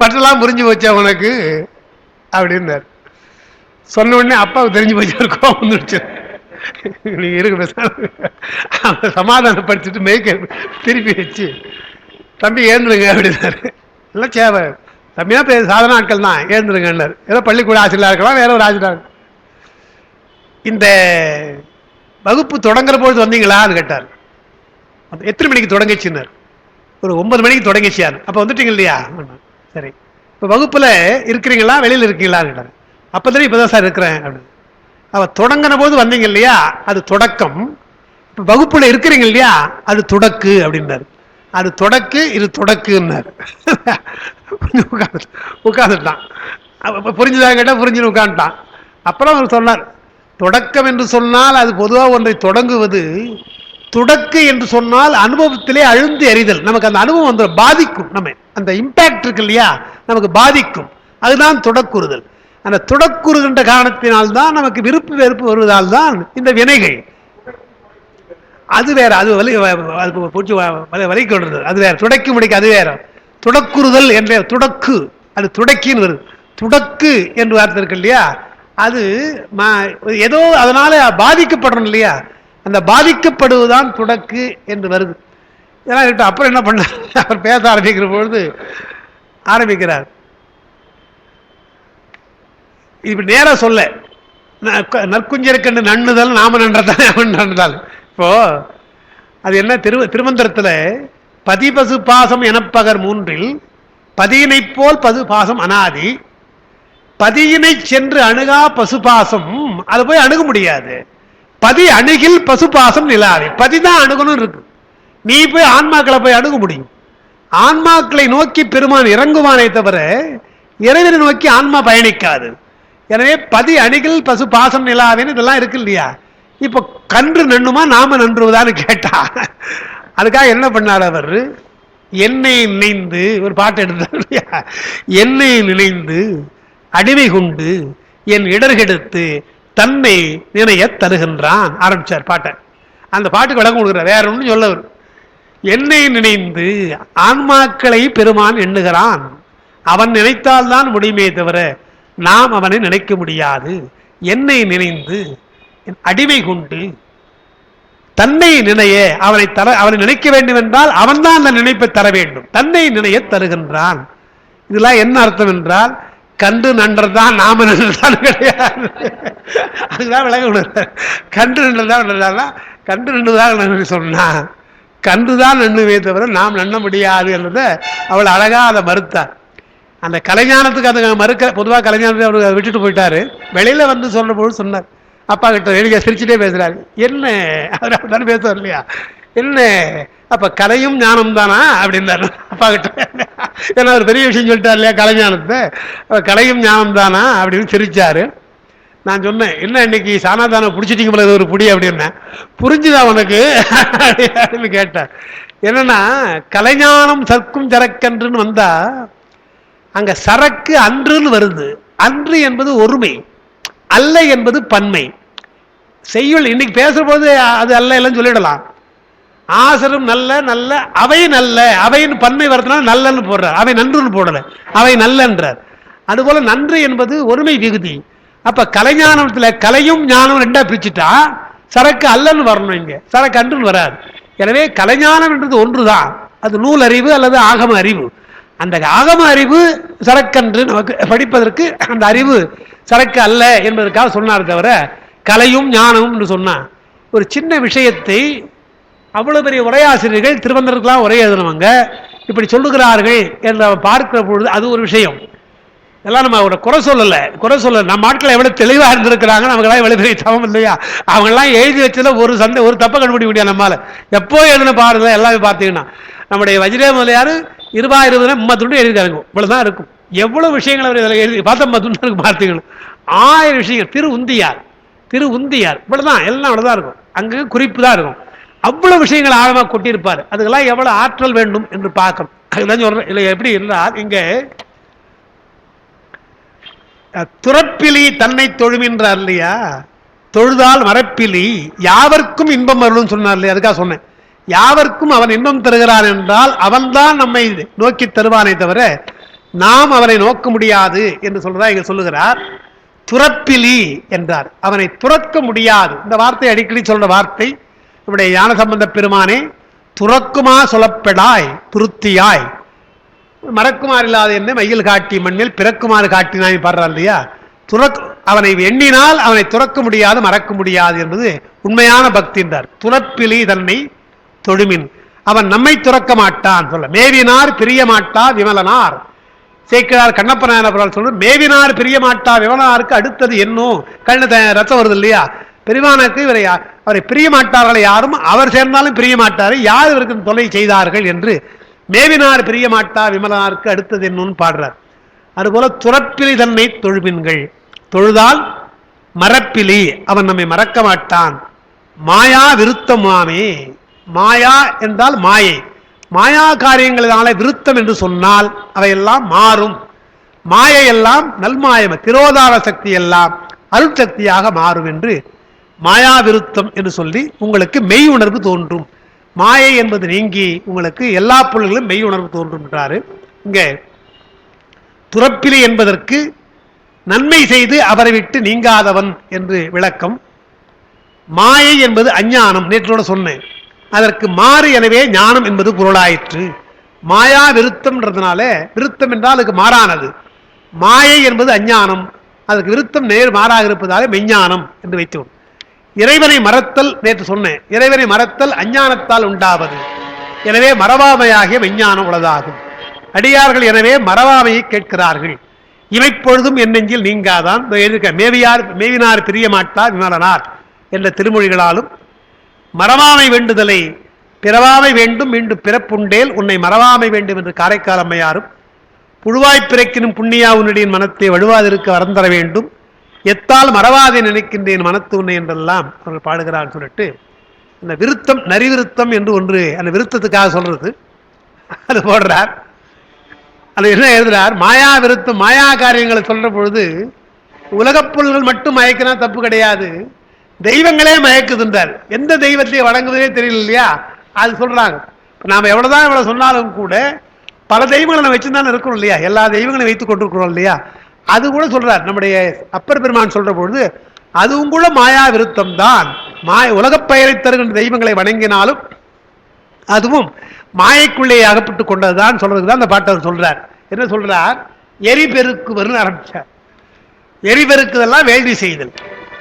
[SPEAKER 1] மற்றெல்லாம் புரிஞ்சு போச்சா உனக்கு அப்படின்னாரு. சொன்ன உடனே அப்பாவுக்கு தெரிஞ்சு போச்சு, ஒரு கோபம் வந்துடுச்சு. நீங்க இருக்கு பேச சமாதானப்படுத்திட்டு மேய்க்க திருப்பி வச்சு, தம்பி ஏந்துருங்க அப்படின்னாரு. எல்லாம் சேவை தம்பியா சாதாரண ஆட்கள் தான், ஏந்துருங்கன்னாரு. ஏதோ பள்ளிக்கூட ஆசிரியராக இருக்கலாம், வேற ஒரு ஆசிரியர். இந்த வகுப்பு தொடங்குற பொழுது வந்தீங்களான்னு கேட்டார். எத்தனை மணிக்கு தொடங்கிச்சுன்னார். ஒரு 9 மணிக்கு தொடங்கிச்சியார். அப்போ வந்துட்டீங்க இல்லையா? சரி, இப்போ வகுப்புல இருக்கிறீங்களா வெளியில் இருக்கீங்களான்னு கேட்டார். அப்போ தான் இப்போதான் சார் இருக்கிறேன் அப்படின்னு. அவ தொடங்கின போது வந்தீங்க இல்லையா, அது தொடக்கம். இப்போ வகுப்புல இருக்கிறீங்க இல்லையா, அது தொடக்கு அப்படின்னாரு. அது தொடக்கு, இது தொடக்குன்னாரு. உட்காந்துட்டான். புரிஞ்சுதான் கேட்டா புரிஞ்சுன்னு உட்காந்துட்டான். அப்புறம் அவர் சொன்னார், தொடக்கம் என்று சொன்னால் அது பொதுவாக ஒன்றை தொடங்குவது, தொடக்கு என்று சொன்னால் அனுபவத்திலே அழுந்து எறிதல். நமக்கு அந்த அனுபவம் வந்து பாதிக்கும், நம்ம அந்த இம்பாக்ட் இருக்கு இல்லையா, நமக்கு பாதிக்கும். அதுதான் தொடக்குறுதல். அந்த தொடக்குறுகின்ற காரணத்தினால்தான் நமக்கு விருப்பு வெறுப்பு வருவதால் தான் இந்த வினைகள். அது வேற, அது வலை கொள்றது, அது வேற. துடைக்கு முடிக்க அது வேற. துடக்குறுதல் என்ற துடக்கு, அது துடக்கின்னு வருது. துடக்கு என்று வார்த்தை இருக்கு இல்லையா, அது ஏதோ அதனால பாதிக்கப்படுறோம் இல்லையா, அந்த பாதிக்கப்படுவதுதான் துடக்கு என்று வருது. இதெல்லாம் அப்புறம் என்ன பண்ண, அவர் பேச ஆரம்பிக்கிற பொழுது ஆரம்பிக்கிறார். இப்படி நேர சொல்ல, நற்குஞ்சருக்கண்டு நண்ணுதல் நாம நன்றதான் அவன் நன்றால். இப்போ அது என்ன, திருமந்திரத்துல பதிபசு பாசம் எனப்பகர் 3 பதியினை போல் பசு பாசம் அனாதி. பதியினை சென்று அணுகா பசுபாசம், அதை போய் அணுக முடியாது. பதி அணுகில் பசுபாசம் நிலாது. பதிதான் அணுகணும் இருக்கு. நீ போய் ஆன்மாக்களை போய் அணுக முடியும். ஆன்மாக்களை நோக்கி பெருமான் இறங்குவானே தவிர இறைவனை நோக்கி ஆன்மா பயணிக்காது. எனவே பதி அணிகள் பசு பாசம் நிலாவேன்னு இதெல்லாம் இருக்கு இல்லையா. இப்ப கன்று நண்ணுமா நாம நன்றுவதான்னு கேட்டா, அதுக்காக என்ன பண்ணார் அவர், என்னை நினைந்து ஒரு பாட்டு எடுத்தார் இல்லையா, என்னை நினைந்து அடிமை கொண்டு என் இடர்கெடுத்து தன்னை நினைய தருகின்றான் ஆரம்பிச்சார் பாட்டை. அந்த பாட்டுக்கு விளக்கம் கொடுக்குறார், வேற ஒன்றும் சொல்லவர். என்னை நினைந்து ஆன்மாக்களை பெருமான் எண்ணுகிறான். அவன் நினைத்தால்தான் முடியுமே தவிர நாம் அவனை நினைக்க முடியாது. என்னை நினைந்து அடிமை கொண்டு தன்னை நினைய அவனை நினைக்க வேண்டும் என்றால் அவன் தான் அந்த நினைப்பை தர வேண்டும். தன்னை நினைய தருகின்றான். இதெல்லாம் என்ன அர்த்தம் என்றால், கன்று நன்றதான் நாம நன்றதான் கிடையாது. அதுதான் விளங்க. கன்று நன்றதான் கன்று நன்றுதான் சொன்னா, கன்றுதான் நன்னுவே தவிர நாம் நன்ன முடியாது என்றதை அவள் அழகா அதை மறுத்தார். அந்த கலைஞானத்துக்கு அதை மறுக்க, பொதுவாக கலைஞானத்தை அவர் விட்டுட்டு போயிட்டாரு. வெளியில வந்து சொல்ற பொழுது சொன்னார், அப்பா கிட்ட வெளியே சிரிச்சுட்டே பேசுறாரு. என்ன அவர் தானே பேசுவார் இல்லையா, என்ன அப்ப கலையும் ஞானம் தானா அப்படின்னாரு அப்பா கிட்ட. ஏன்னா ஒரு பெரிய விஷயம் சொல்லிட்டார் இல்லையா கலைஞானத்தை, கலையும் ஞானம் தானா அப்படின்னு சிரிச்சாரு. நான் சொன்னேன், என்ன இன்னைக்கு சானாதானம் பிடிச்சிட்டீங்க போல ஒரு புடி அப்படின்னா, புரிஞ்சுதா உனக்கு அப்படின்னு கேட்டார். என்னன்னா கலைஞானம் சர்க்கும் சரக்கன்றுன்னு வந்தா அங்க சரக்கு அன்றுன்னு வருது. அன்று என்பது ஒருமை, அல்ல என்பது பன்மை. செய்யுள் இன்னைக்கு பேசுற போது அது அல்ல இல்லைன்னு சொல்லிடலாம். ஆசரும் நல்ல நல்ல அவை நல்ல, அவைன்னு பன்மை வரதுனால நல்லன்னு போடுறார், அவை நன்றுன்னு போடல, அவை நல்லன்றார். அதுபோல நன்று என்பது ஒருமை விகுதி. அப்ப கலைஞானத்துல கலையும் ஞானம் ரெண்டா பிரிச்சுட்டா சரக்கு அல்லன்னு வரணும், இங்க சரக்கு அன்றுன்னு வராது. எனவே கலைஞானம் என்றது ஒன்றுதான், அது நூல் அறிவு அல்லது ஆகம அறிவு. அந்த ஆகம அறிவு சரக்கன்று நமக்கு படிப்பதற்கு அந்த அறிவு சரக்கு அல்ல என்பதற்காக சொன்னார் தவிர கலையும் ஞானமும் என்று சொன்னார். ஒரு சின்ன விஷயத்தை அவ்வளவு பெரிய உரையாசிரியர்கள் திருவந்தருக்கெல்லாம் உரை எழுதினவங்க இப்படி சொல்லுகிறார்கள் என்று பார்க்கிற பொழுது அது ஒரு விஷயம். எல்லாம் நம்ம அவரோட குறை சொல்லலை. நம்ம ஆட்கள் எவ்வளவு தெளிவாக இருந்திருக்கிறாங்க, நமக்கெல்லாம் எவ்வளவு பெரிய தவம் இல்லையா. அவங்கெல்லாம் எழுதி வச்சதுல ஒரு தப்பை கண்டுபிடிக்க முடியாது நம்மளால. எப்போ எழுதின பாருங்க எல்லாமே பார்த்தீங்கன்னா நம்முடைய வஜ்ரே முதலியார் 20 துண்டு எழுதிருக்காங்க, இவ்வளவுதான் இருக்கும். எவ்வளவு விஷயங்கள் அவர் இதில் எழுதி பார்த்தா 50 துண்டு இருக்கு பார்த்தீங்கன்னா, 1000 விஷயங்கள். திரு உந்தியார் இவ்வளவுதான், எல்லாம் அவ்வளவுதான் இருக்கும். அங்கே குறிப்பு தான் இருக்கும். அவ்வளவு விஷயங்கள் ஆழமாக கொட்டியிருப்பார். அதுக்கெல்லாம் எவ்வளவு ஆற்றல் வேண்டும் என்று பார்க்கணும். அதுதான் சொல்றேன். இல்லை எப்படி இருந்தால் இங்கே துறப்பிலி தன்னை தொழுமின்றார் இல்லையா, தொழுதால் மரப்பிலி யாவர்க்கும் இன்பம் அருளும் சொன்னார் இல்லையா. அதுக்காக சொன்னேன், யாவர்க்கும் அவன் இன்பம் தருகிறான் என்றால் அவன்தான் நம்மை நோக்கி தருவானே தவிர நாம் அவனை நோக்க முடியாது என்று சொல்றதா இங்க சொல்லுகிறார். துறப்பிலி என்றார், அவனை துறக்க முடியாது. இந்த வார்த்தை அடிக்கடி சொல்ற வார்த்தை. நம்முடைய ஞான சம்பந்த பெருமானே துறக்குமா சொல்லப்பெடாய் துருத்தியாய் மறக்குமாறு இல்லாத என்ன மையில் காட்டி மண்ணில் பிறக்குமாறு காட்டினாய் பாடுறார் இல்லையா. அவனை எண்ணினால் அவனை துறக்க முடியாது, மறக்க முடியாது என்பது உண்மையான பக்தி என்றார். துறப்பிலி தன்னை தொழுமின், அவன் நம்மை துறக்க மாட்டான் சொல்ல. மேவினார் பிரிய மாட்டா விமலனார். சேக்கிழார் கண்ணப்ப நாயனார் சொல்ற மேவினார் பிரிய மாட்டா விமலனாருக்கு அடுத்தது என்னும் கண்ண ரத்தம் வருது இல்லையா. பெருமானுக்கு அவரை பிரிய மாட்டார்கள் யாரும், அவர் சேர்ந்தாலும் பிரிய மாட்டார்கள், யார் இவருக்கு தொலை செய்தார்கள் என்று மேவினார் பிரிய மாட்டா விமலனாருக்கு அடுத்தது என்னும் பாடுறார். அதுபோல துறப்பிலி தன்னை தொழுமின்கள், தொழுதால் மரப்பிலி அவன் நம்மை மறக்க மாட்டான். மாயா விருத்தமாமே, மாயா என்றால் மாயை, மாயா காரியங்களினால விருத்தம் என்று சொன்னால் அவையெல்லாம் மாறும். மாயை எல்லாம் நல்மாயம், திரோதார சக்தி எல்லாம் அருட்சக்தியாக மாறும் என்று மாயா விருத்தம் என்று சொல்லி உங்களுக்கு மெய் உணர்வு தோன்றும். மாயை என்பது நீங்கி உங்களுக்கு எல்லா பொருள்களும் மெய் உணர்வு தோன்றும் என்றாரு. இங்க துறப்பிலி என்பதற்கு நன்மை செய்து அவரை விட்டு நீங்காதவன் என்று விளக்கம். மாயை என்பது அஞ்ஞானம், நேற்றோட சொன்னேன். அதற்கு மாறு, எனவே ஞானம் என்பது பொருளாயிற்று. மாயா விருத்தம்ன்றதுனால, விருத்தம் என்றால் அதுக்கு மாறானது. மாயை என்பது அஞ்ஞானம், அதுக்கு விருத்தம் நேர் மாறாக இருப்பதாலே மெஞ்ஞானம் என்று வைத்தோம். இறைவனை மறத்தல் நேற்று சொன்னேன், இறைவனை மறத்தல் அஞ்ஞானத்தால் உண்டாவது. எனவே மறவாமையாகிய மெஞ்ஞானம் உள்ளதாகும். அடியார்கள் எனவே மறவாமையை கேட்கிறார்கள். இமைப்பொழுதும் என் நெஞ்சில் நீங்காதான் மேவினார் பிரியமாட்டா விமலனார் என்ற திருமொழிகளாலும் மறவாமை வேண்டுதலை பிறவாமை வேண்டும் மீண்டும் பிறப்புண்டேல் உன்னை மறவாமை வேண்டும் என்று காரைக்கால் அம்மையாரும், புழுவாய் பிறக்கினும் புண்ணியா உன்னுடைய மனத்தை வழுவாதிருக்க வரந்தர வேண்டும், எத்தால் மறவாதை நினைக்கின்றேன் மனத்து உன்னை என்றெல்லாம் அவர்கள் பாடுகிறான்னு சொல்லிட்டு இந்த விருத்தம் நரிவிருத்தம் என்று ஒன்று அந்த விருத்தத்துக்காக சொல்றது அது போடுறார். அது என்ன எழுதுறார், மாயா விருத்தம் மாயா காரியங்களை சொல்ற பொழுது உலகப் பொருள்கள் மட்டும் மயக்கினா தப்பு கிடையாது, தெய்வங்களே மயக்குதுன்றார். எந்த தெய்வத்தை வணங்குவதே தெரியல இல்லையா, அது சொல்றாங்க. இப்போ நாம் எவ்வளவுதான் எவ்வளவு சொன்னாலும் கூட பல தெய்வங்களை நம்ம வச்சுதான் இருக்கிறோம் இல்லையா, எல்லா தெய்வங்களையும் வைத்துக் கொண்டிருக்கிறோம் இல்லையா. அது கூட சொல்றார் நம்முடைய அப்பர் பெருமான் சொல்ற பொழுது, அதுவும் கூட மாயா விருத்தம் தான். உலகப் பெயரை தருகின்ற தெய்வங்களை வணங்கினாலும் அதுவும் மாயைக்குள்ளே அகப்பட்டு கொண்டதுதான் சொல்றதுக்கு தான் அந்த பாட்டவர் சொல்றார். என்ன சொல்றார், எரி பெருக்குவர்னு ஆரம்பிச்சார். எரி பெருக்குதெல்லாம் வேள்வி செய்தல்.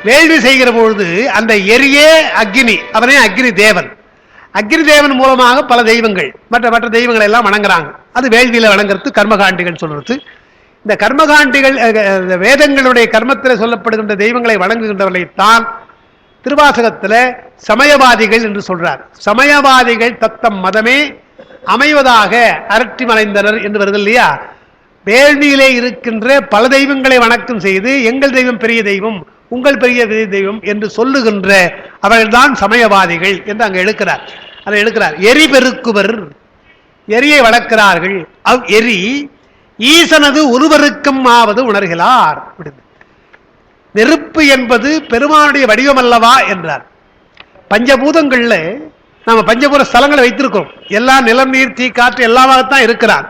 [SPEAKER 1] வேள்வி செய்கிற பொழுது அந்த எரியே அக்னி, அவனே அக்னி தேவன். அக்னி தேவன் மூலமாக பல தெய்வங்கள் மற்ற தெய்வங்களை எல்லாம் வணங்குறாங்க. அது வேள்வியில வணங்குறது கர்மகாண்டிகள் சொல்றது. இந்த கர்மகாண்டிகள் வேதங்களுடைய கர்மத்தில் சொல்லப்படுகின்ற தெய்வங்களை வணங்குகின்றவர்களைத்தான் திருவாசகத்தில் சமயவாதிகள் என்று சொல்றார். சமயவாதிகள் தத்தம் மதமே அமைவதாக அரற்றி மறைந்தனர் என்று வருது இல்லையா. வேள்வியிலே இருக்கின்ற பல தெய்வங்களை வணக்கம் செய்து எங்கள் தெய்வம் பெரிய தெய்வம், உங்கள் பெரிய தெய்வம் என்று சொல்லுகின்ற அவர்கள்தான் சமயவாதிகள் என்று அங்கே எழுக்கிறார். அதை எழுக்கிறார். எரி பெருக்குவர், எரியை வளர்க்கிறார்கள். எரி ஈசனது ஒருவருக்கம் ஆவது உணர்கிறார். நெருப்பு என்பது பெருமானுடைய வடிவம் அல்லவா என்றார். பஞ்சபூதங்கள்ல நாம பஞ்சபூத ஸ்தலங்களை வைத்திருக்கிறோம். எல்லா நிலம் நீர் தீ காற்று எல்லாமாகத்தான் இருக்கிறான்.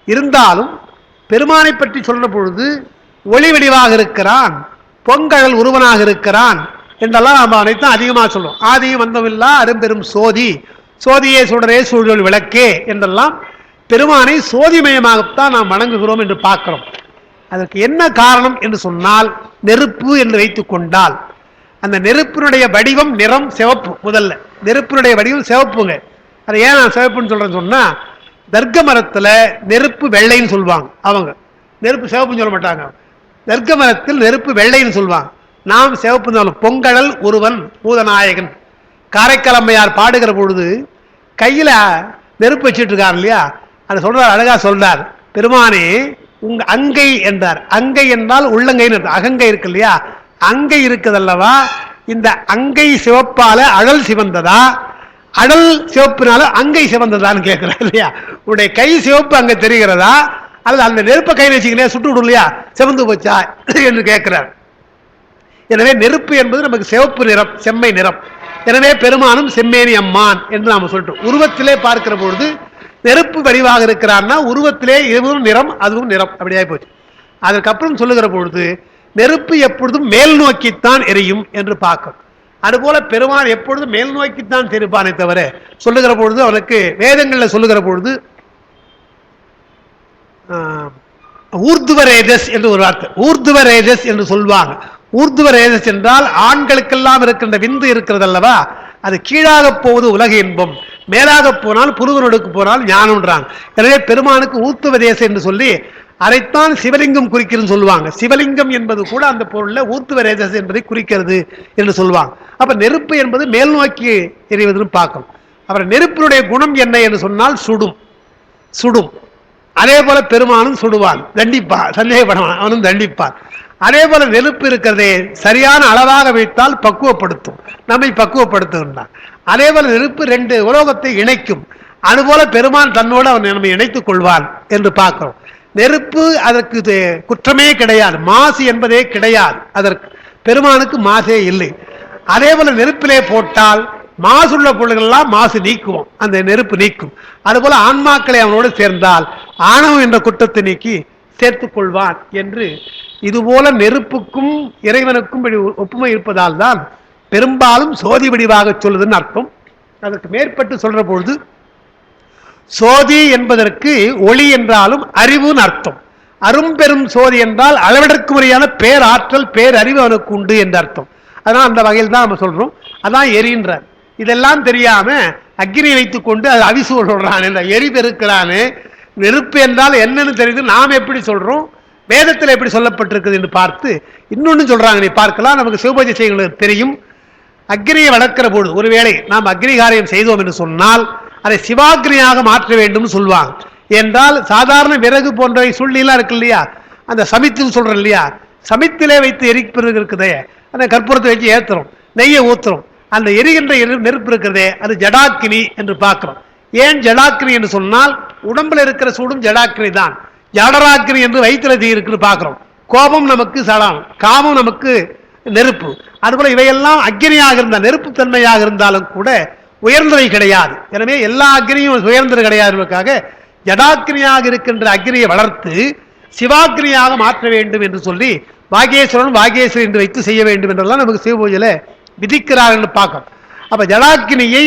[SPEAKER 1] இருந்தாலும் பெருமானை பற்றி சொல்ற பொழுது ஒளி வடிவாக இருக்கிறான், பொங்கழல் உருவனாக இருக்கிறான், என்றெல்லாம் நம்ம அனைத்தும் அதிகமாக சொல்லுவோம். ஆதியும் வந்தமில்லா அரும்பெரும் சோதி, சோதியே சுடரே சூழல் விளக்கே என்றெல்லாம் பெருமானை சோதிமயமாகத்தான் நாம் வணங்குகிறோம் என்று பார்க்கிறோம். அதற்கு என்ன காரணம் என்று சொன்னால், நெருப்பு என்று வைத்துக் கொண்டால் அந்த நெருப்பினுடைய வடிவம் நிறம் சிவப்பு. முதல்ல நெருப்பினுடைய வடிவம் சிவப்புங்க. அதை ஏன் நான் சிவப்புன்னு சொல்றேன்னு சொன்னா, தர்க்க மரத்துல நெருப்பு வெள்ளைன்னு சொல்லுவாங்க. அவங்க நெருப்பு சிவப்புன்னு சொல்ல மாட்டாங்க. தர்க்க மரத்தில் நெருப்பு வெள்ளைன்னு சொல்லுவாங்க, நாம் சிவப்புன்னு சொல்லுவோம். பொங்கடல் ஒருவன் பூதநாயகன் காரைக்கால் அம்மையார் பாடுகிற பொழுது கையில நெருப்பு வச்சுட்டு இருக்காரு இல்லையா, அதை சொல்றார், அழகா சொல்றார். பெருமானே உங்க அங்கை என்றார். அங்கை என்றால் உள்ளங்கைன்னு, அகங்கை இருக்கு இல்லையா, அங்கை இருக்குதல்லவா, இந்த அங்கை சிவப்பால அழல் சிவந்ததா, அடல் சிவப்புனால அங்கை சிவந்ததான்னு கேட்கிறார் இல்லையா. உடைய கை சிவப்பு அங்க தெரிகிறதா, அல்லது அந்த நெருப்பை கையில் வச்சுக்கலையா சுட்டு விடும் இல்லையா, சிவந்து போச்சா என்று கேட்கிறார். எனவே நெருப்பு என்பது நமக்கு சிவப்பு நிறம், செம்மை நிறம். எனவே பெருமானும் செம்மேனி அம்மான் என்று நாம சொல்லிட்டோம். உருவத்திலே பார்க்கிற பொழுது நெருப்பு வடிவாக இருக்கிறான்னா உருவத்திலே இதுவும் நிறம் அதுவும் நிறம், அப்படியே போச்சு. அதற்கப்புறம் சொல்லுகிற பொழுது நெருப்பு எப்பொழுதும் மேல் நோக்கித்தான் எரியும் என்று பார்க்கும். அதுபோல பெருமான் எப்பொழுதும் மேல் நோக்கித்தான் தெரிப்பானே தவிர, சொல்லுகிற பொழுது அவனுக்கு வேதங்களில் சொல்லுகிற பொழுது ஊர்துவரேஜஸ் என்று ஒரு வார்த்தை, ஊர்துவரேஜஸ் என்று சொல்வாங்க. ஊர்துவரேஜஸ் என்றால் ஆண்களுக்கெல்லாம் இருக்கின்ற விந்து இருக்கிறது அல்லவா, அது கீழாக போவது உலக இன்பம், மேலாக போனால் புருவனோடுக்கு போனால் ஞானம்ன்றாங்க. எனவே பெருமானுக்கு ஊர்த்துவதேசம் என்று சொல்லி அதைத்தான் சிவலிங்கம் குறிக்கிறது சொல்லுவாங்க. சிவலிங்கம் என்பது கூட அந்த பொருள்ல ஊர்த்துவரேஜஸ் என்பதை குறிக்கிறது என்று சொல்லுவாங்க. அப்ப நெருப்பு என்பது மேல் நோக்கி எறிவதுன்னு பார்க்கணும். அப்புறம் நெருப்பினுடைய குணம் என்ன என்று சொன்னால் சுடும், சுடும். அதே போல பெருமானும் சுடுவான், தண்டிப்பான், சந்தேகப்படவான், அவனும் தண்டிப்பான். அதே போல நெருப்பு இருக்கிறதே சரியான அளவாக வைத்தால் பக்குவப்படுத்தும், நம்மை பக்குவப்படுத்துகின்றான். அதே போல நெருப்பு ரெண்டு உலோகத்தை இணைக்கும், அதுபோல பெருமான் தன்னோடு அவன் நம்மை இணைத்துக் கொள்வான் என்று பார்க்கிறோம். நெருப்பு அதற்கு குற்றமே கிடையாது, மாசு என்பதே கிடையாது. அதற்கு பெருமானுக்கு மாசே இல்லை. அதே போல நெருப்பிலே போட்டால் மாசுள்ள பொருள்களெல்லாம் மாசு நீக்குவோம், அந்த நெருப்பு நீக்கும். அதுபோல ஆன்மாக்களை அவனோடு சேர்ந்தால் ஆணவம் என்ற குற்றத்தை நீக்கி சேர்த்துக் கொள்வான் என்று இதுபோல நெருப்புக்கும் இறைவனுக்கும் ஒப்புமை இருப்பதால் தான் பெரும்பாலும் சோதி வடிவாக சொல்லுதுன்னு அர்த்தம். அதற்கு மேற்பட்டு சொல்ற பொழுது சோதி என்பதற்கு ஒளி என்றாலும் அறிவுன்னு அர்த்தம். அரும்பெரும் சோதி என்றால் அளவிற்கு முறையான பேராற்றல் பேரறிவு அவனுக்கு உண்டு என்ற அர்த்தம். அதனால் அந்த வகையில் தான் நம்ம சொல்றோம். அதான் எரின்றார். இதெல்லாம் தெரியாம அக்னி வைத்துக் கொண்டு அது அவிசு சொல்றான், எரி பெருக்கிறானு. நெருப்பு என்றால் என்னன்னு தெரியுது, நாம் எப்படி சொல்றோம், வேதத்தில் எப்படி சொல்லப்பட்டிருக்குது என்று பார்த்து இன்னொன்னு சொல்றாங்க. நீ பார்க்கலாம், நமக்கு சிவபூஜை செய்யங்களுக்கு தெரியும். அக்னியை வளர்க்கிற போது ஒருவேளை நாம் அக்னி காரியம் செய்தோம் என்று சொன்னால் அதை சிவாக்னியாக மாற்ற வேண்டும் சொல்லுவாங்க. என்றால் சாதாரண விறகு போன்ற சூழ்நிலாம் இருக்கு இல்லையா, அந்த சமித்து சொல்றோம் இல்லையா, சமித்திலே வைத்து எரிப்பது இருக்குதே, அந்த கற்பூரத்தை வச்சு ஏற்றுறோம், நெய்யை ஊத்துறோம், அந்த எரிகின்ற நெருப்பு இருக்கிறதே அது ஜடாக்கினி என்று பார்க்கிறோம். ஏன் ஜடாக்கினி என்று சொன்னால் உடம்புல இருக்கிற சூடும் ஜடாக்கினி தான். ஜடராக்கினி என்று வயிற்றுல தீ இருக்குன்னு பார்க்கிறோம். கோபம் நமக்கு சடம், காமம் நமக்கு நெருப்பு. அதுபோல இவையெல்லாம் அக்னியாக இருந்த நெருப்பு தன்மையாக இருந்தாலும் கூட உயர்ந்தவை கிடையாது. எனவே எல்லா அக்னியும் உயர்ந்தது கிடையாதுக்காக ஜடாக்கினியாக இருக்கின்ற அக்னியை வளர்த்து சிவாக்னியாக மாற்ற வேண்டும் என்று சொல்லி வாகேஸ்வரன் வாகேஸ்வரன் என்று வைத்து செய்ய வேண்டும் என்றெல்லாம் நமக்கு சிவபூஜையில விதிக்கிறார் என்று பார்க்கணும். அப்ப ஜடாக்கினியை